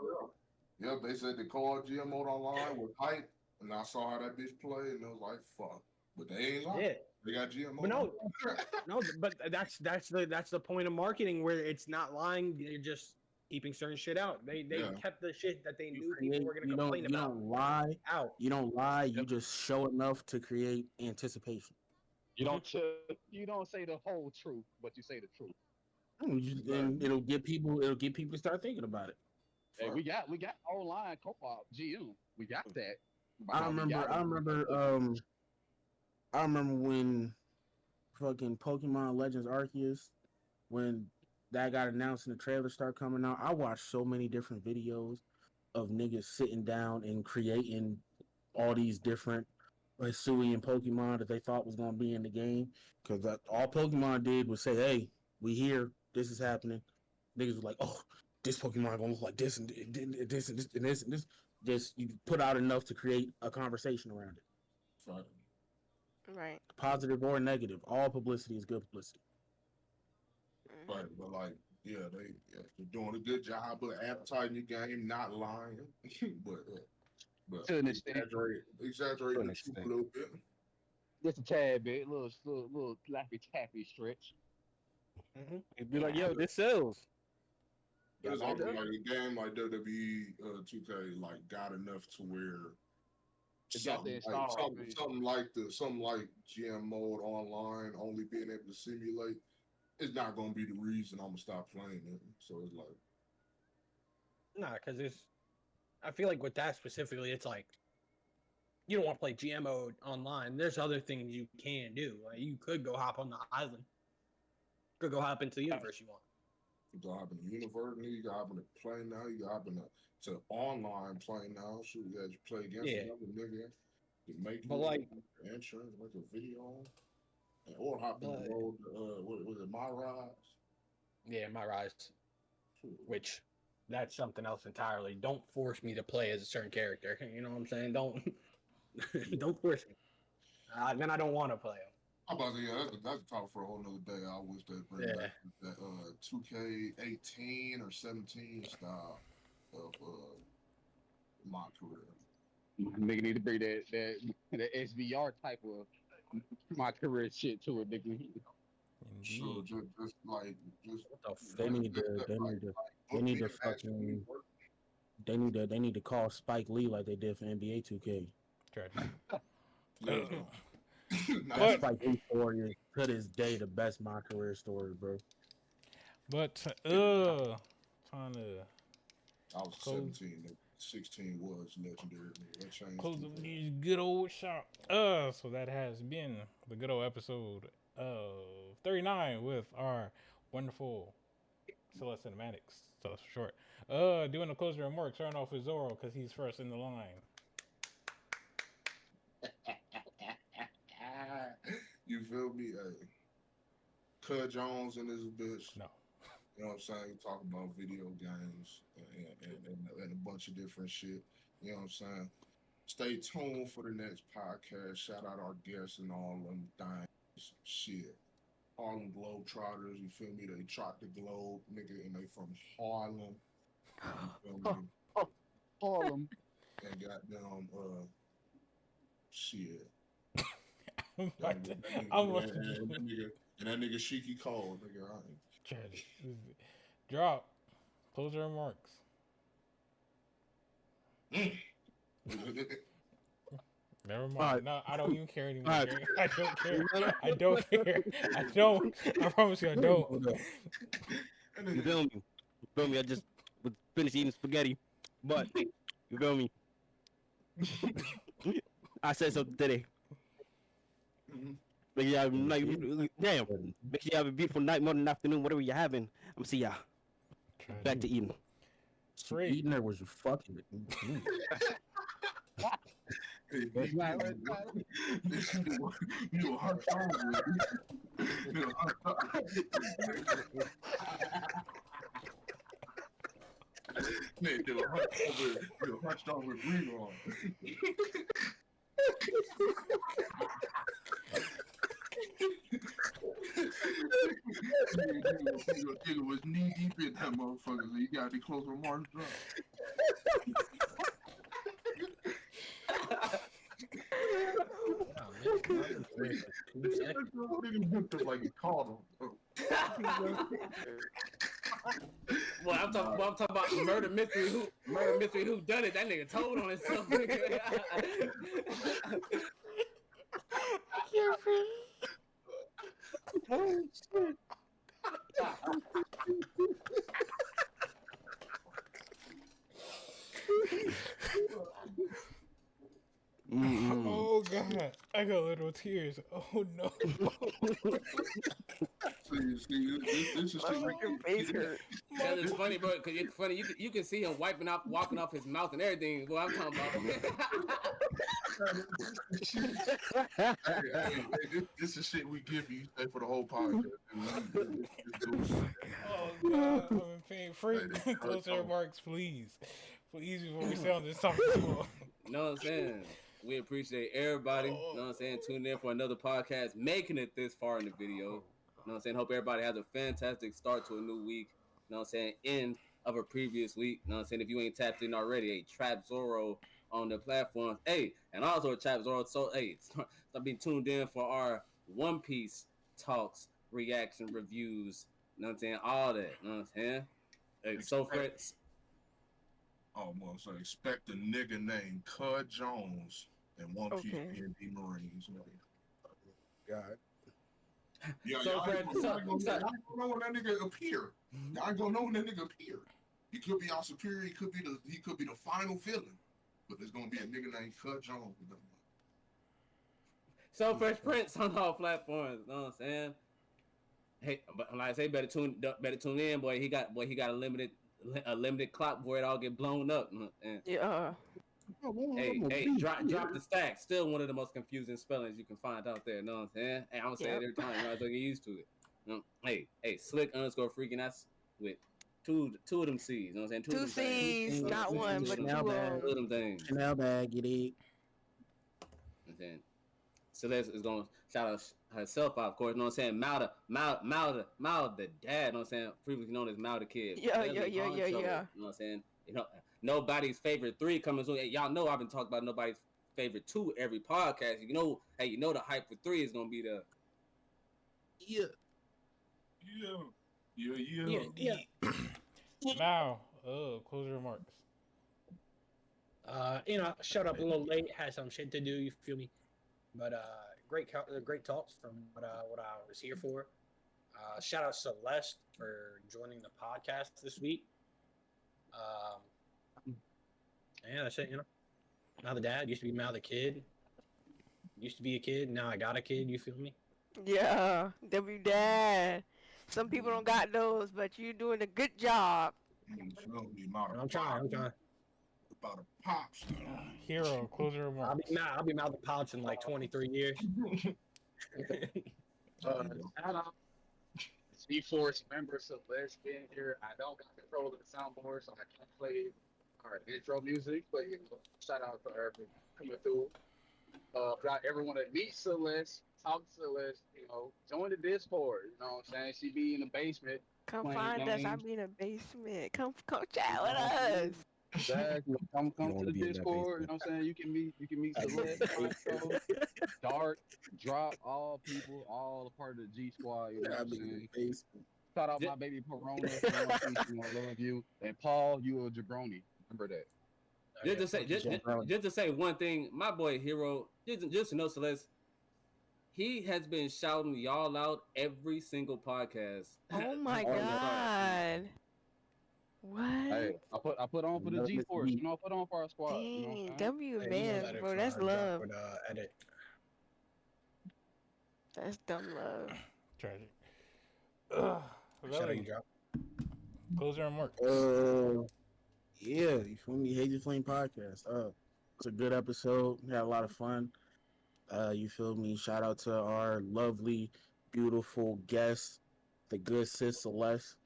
Yep, they said the co-op GM mode online was hype, and I saw how that bitch played, and I was like, fuck. But they ain't lying. Yeah. They got GM mode. But no, but that's the point of marketing where it's not lying. They're just keeping certain shit out. They kept the shit that they knew people were going to complain about. You don't lie out. You don't lie. You just show enough to create anticipation. You don't say the whole truth, but you say the truth. And it'll get people to start thinking about it. Hey, we got online co-op GM. We got that. I remember when fucking Pokemon Legends Arceus, when that got announced and the trailer started coming out, I watched so many different videos of niggas sitting down and creating all these different Hisuian Pokemon that they thought was going to be in the game. Because all Pokemon did was say, hey, we here, this is happening. Niggas were like, oh, this Pokemon going to look like this and this and this and this and this. Just you put out enough to create a conversation around it. Right. Positive or negative, all publicity is good publicity. But like, they're doing a good job of advertising your game, not lying. but to an extent, exaggerating the truth a little bit. Just a tad bit, little lappy tappy stretch. It'd be like, yo, this sells. It's like a game like WWE 2K like got enough to where something like GM mode online only being able to simulate it's not gonna be the reason I'm gonna stop playing it. So it's like, Nah, because it's. I feel like with that specifically, it's like you don't want to play GM mode online. There's other things you can do. Like you could go hop on the island. Could go hop into the universe you want. you can hop in the universe, you can hop in the play now, you can hop in to online play now. Shoot, you guys play against another nigga. You make but like insurance, make a video, or hop in the road. What was it, My Rise? Yeah, My Rise. Which that's something else entirely. Don't force me to play as a certain character. You know what I'm saying? Don't force me. Then I don't want to play them. I'm about to say, that's a topic for a whole nother day. I wish they bring back that 2K18 or 17 style of my career. Nigga need to bring that SVR type of my career shit to it, nigga. Sure, just they need to call Spike Lee like they did for NBA 2K. That Spike Lee story is to this day the best my career story, bro. But trying to. I was 17. 16 was legendary. That changed. Close up these good old shop. So that has been the good old episode of 39 with our wonderful CelesteCinematics. So that's for short. Doing the closing remarks, starting off with Zoro because he's first in the line. You feel me? Hey, Cud Jones and this bitch. No. You know what I'm saying? Talk about video games and a bunch of different shit. You know what I'm saying? Stay tuned for the next podcast. Shout out our guests and all them things. Shit. Harlem Globetrotters, you feel me? They trot the globe, nigga, and they from Harlem. You feel me? Harlem. And goddamn, shit. And that nigga Shiki Cole, nigga. Tragic. Drop. Closing remarks. Never mind. No, I don't even care anymore. I don't care. I don't care. I don't. I promise you, I don't. You feel me? You feel me? I just was finished eating spaghetti, but you feel me? I said something today. Make sure you have make sure you have a beautiful night, morning, afternoon, whatever you're having. I'm gonna see y'all. Back to eating. Straight. Eating there was you fucking it. You hunched over. You hunched over breathe on. Nigga was knee deep in that motherfucker, so you gotta be close to Martin Trump. Like he called him. Well, I'm talking about murder mystery. Who done it? That nigga told on himself. Oh shit. Oh god, I got little tears. Oh no. See, this is your face hurt. That is funny, bro. Cause it's funny. You can see him wiping off his mouth and everything. Well, I'm talking about. This is shit we give you stay for the whole podcast. Oh god, I'm in pain. Frank, closing remarks, please. Please, before we sound this topic. You know what I'm saying? We appreciate everybody. You know what I'm saying? Tuning in for another podcast, making it this far in the video. You know what I'm saying? Hope everybody has a fantastic start to a new week. You know what I'm saying? End of a previous week. You know what I'm saying? If you ain't tapped in already, hey, Trap Zoro on the platforms. Hey, and also Trap Zoro. So, hey, start being tuned in for our One Piece talks, reaction, reviews. You know what I'm saying? All that. You know what I'm saying? Hey, so Fred. Oh, well, so expect a nigga named Cud Jones and One Piece D&D Marines. God. Yeah, So, Fred, y'all ain't gonna know when that nigga appear. Y'all ain't gonna know when that nigga appear. He could be our superior. He could be the final villain. But there's gonna be a nigga named Cut Jones. So Fresh Prince on all platforms. You know what I'm saying? Hey, but like I say, better tune in, boy. He got a limited clock before it all get blown up. And Yeah. hey, drop the stack. Still one of the most confusing spellings you can find out there. You know what I'm saying? Hey, I'm gonna say it every time. You might as well get used to it. You know? Hey, slick _freaking. That's with two of them C's. You know what I'm saying? Two C's, not one, but two of them. Two of them things. Chanel bag, get it. You know what I'm saying? Celeste is gonna shout out herself out, of course. You know what I'm saying? Mal the dad. You know what I'm saying? Previously known as Mal the kid. Yeah. You know what I'm saying? You know, nobody's favorite 3 coming soon. Y'all know I've been talking about nobody's favorite 2 every podcast. You know the hype for 3 is gonna be the yeah. Now, closing remarks. Showed up a little late, had some shit to do. You feel me? But great talks from what I was here for. Shout out Celeste for joining the podcast this week. Yeah, that's it. Now the dad used to be now the kid. Used to be a kid. Now I got a kid. You feel me? Yeah, W dad. Some people don't got those, but you're doing a good job. I'm trying. About a pops. Hero, closing remarks. I'll be mouth the pops in like 23 years. G-Force member Celeste being here. I don't got control of the soundboard, so I can't play our intro music. But shout out to her for coming through. Got everyone to meet Celeste, talk to Celeste. Join the Discord. You know what I'm saying? She be in the basement. Come find us. I'll be in the basement. Come chat with us. Exactly. Come to the Discord. You know what I'm saying? You can meet Celeste, Dark, Drop, all people, all a part of the G Squad. You know what I'm saying? Shout out my baby Perona. I love you. And Paul, you a jabroni. Remember that. Just to say one thing, my boy Hero, just to know Celeste, he has been shouting y'all out every single podcast. Oh my god. What? Hey, I put on for the G-Force. I put on for our squad. Dang, W man, bro, that's love. Edit. That's dumb love. Tragic. Really? Closing remarks. Yeah, you feel me? Hazy Flame podcast. It's a good episode. We had a lot of fun. You feel me? Shout out to our lovely, beautiful guest, the good sis Celeste.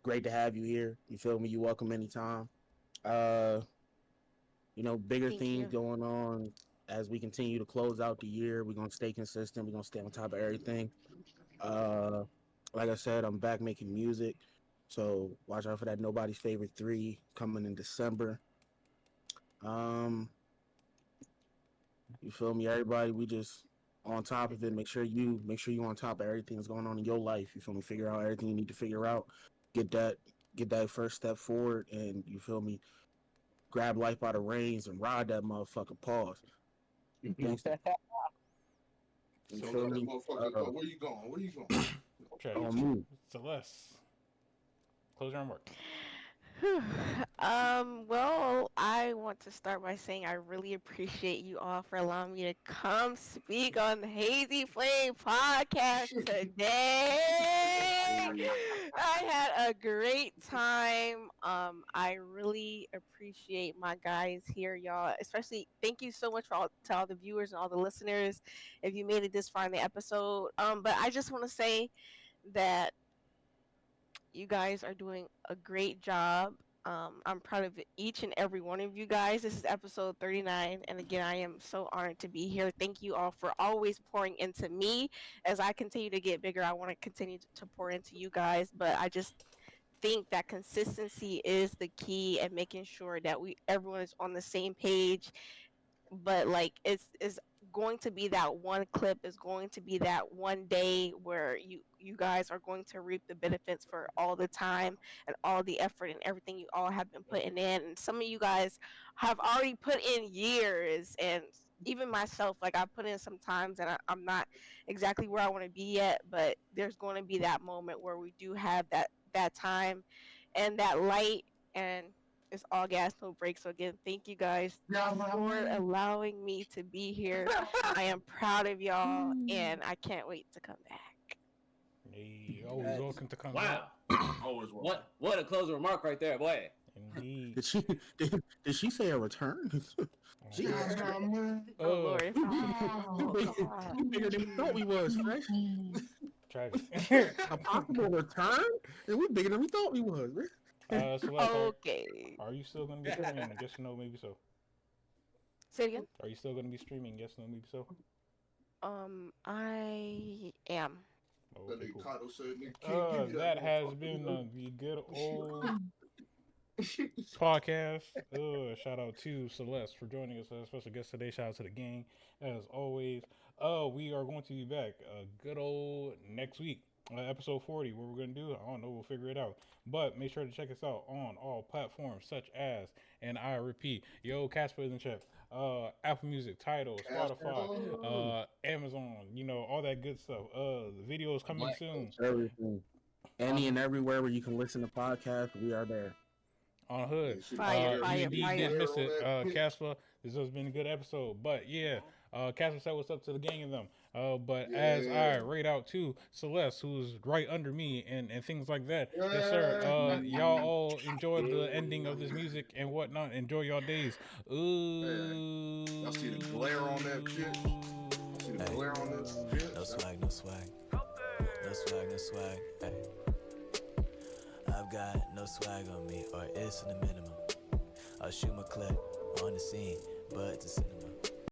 Great to have you here. You feel me? You're welcome anytime. Bigger things going on as we continue to close out the year. We're gonna stay consistent. We're gonna stay on top of everything. Like I said, I'm back making music. So watch out for that Nobody's Favorite 3 coming in December. You feel me? Everybody, we just on top of it. Make sure you on top of everything that's going on in your life. You feel me? Figure out everything you need to figure out. Get that first step forward, and you feel me? Grab life by the reins and ride that motherfucker. Pause. You feel me? Where you going? Celeste. Closing remarks. Well, I want to start by saying I really appreciate you all for allowing me to come speak on the Hazy Flame podcast today. I had a great time. I really appreciate my guys here, y'all. Especially, thank you so much to all the viewers and all the listeners if you made it this far in the episode. But I just want to say that you guys are doing a great job. I'm proud of each and every one of you guys. This is episode 39. And again, I am so honored to be here. Thank you all for always pouring into me. As I continue to get bigger, I want to continue to pour into you guys. But I just think that consistency is the key and making sure that everyone is on the same page. But like it's going to be that one clip, is going to be that one day where you guys are going to reap the benefits for all the time and all the effort and everything you all have been putting in. And some of you guys have already put in years, and even myself, like I put in some times and I'm not exactly where I want to be yet, but there's going to be that moment where we do have that time and that light, and it's all gas, no brakes. So again, thank you guys for allowing me to be here. I am proud of y'all, and I can't wait to come back. Hey, always welcome to come Wow. back. Always welcome. What a closing remark right there, boy. Indeed. Did she say a return? She Oh Lord. we bigger than we thought we was, fresh. Tragic. A possible return? And we bigger than we thought we was, man. Okay. Are you still going to be streaming? Yes or no, maybe so. Say it again. Are you still going to be streaming? Yes, no, maybe so. I am. Okay, cool. That has been the good old podcast. Shout out to Celeste for joining us as a special guest today. Shout out to the gang as always. We are going to be back good old next week, episode 40. What we're going to do, I don't know, we'll figure it out. But make sure to check us out on all platforms such as, and I repeat, Casper in the chat, Apple Music, Tidal, Spotify, Amazon, all that good stuff. The video is coming soon. Everything. Any and everywhere where you can listen to podcasts, we are there. On Hood. You did miss it, Casper. This has been a good episode. But yeah, Casper said what's up to the gang of them. But as I rate out to Celeste, who's right under me and things like that. Yes, sir. Y'all all enjoy the ending of this music and whatnot. Enjoy y'all days. Ooh. Y'all see the glare on that shit? See the glare on this shit? No swag, no swag. No swag, no swag. Hey. I've got no swag on me, or it's in the minimum. I'll shoot my clip on the scene, but it's a cinema.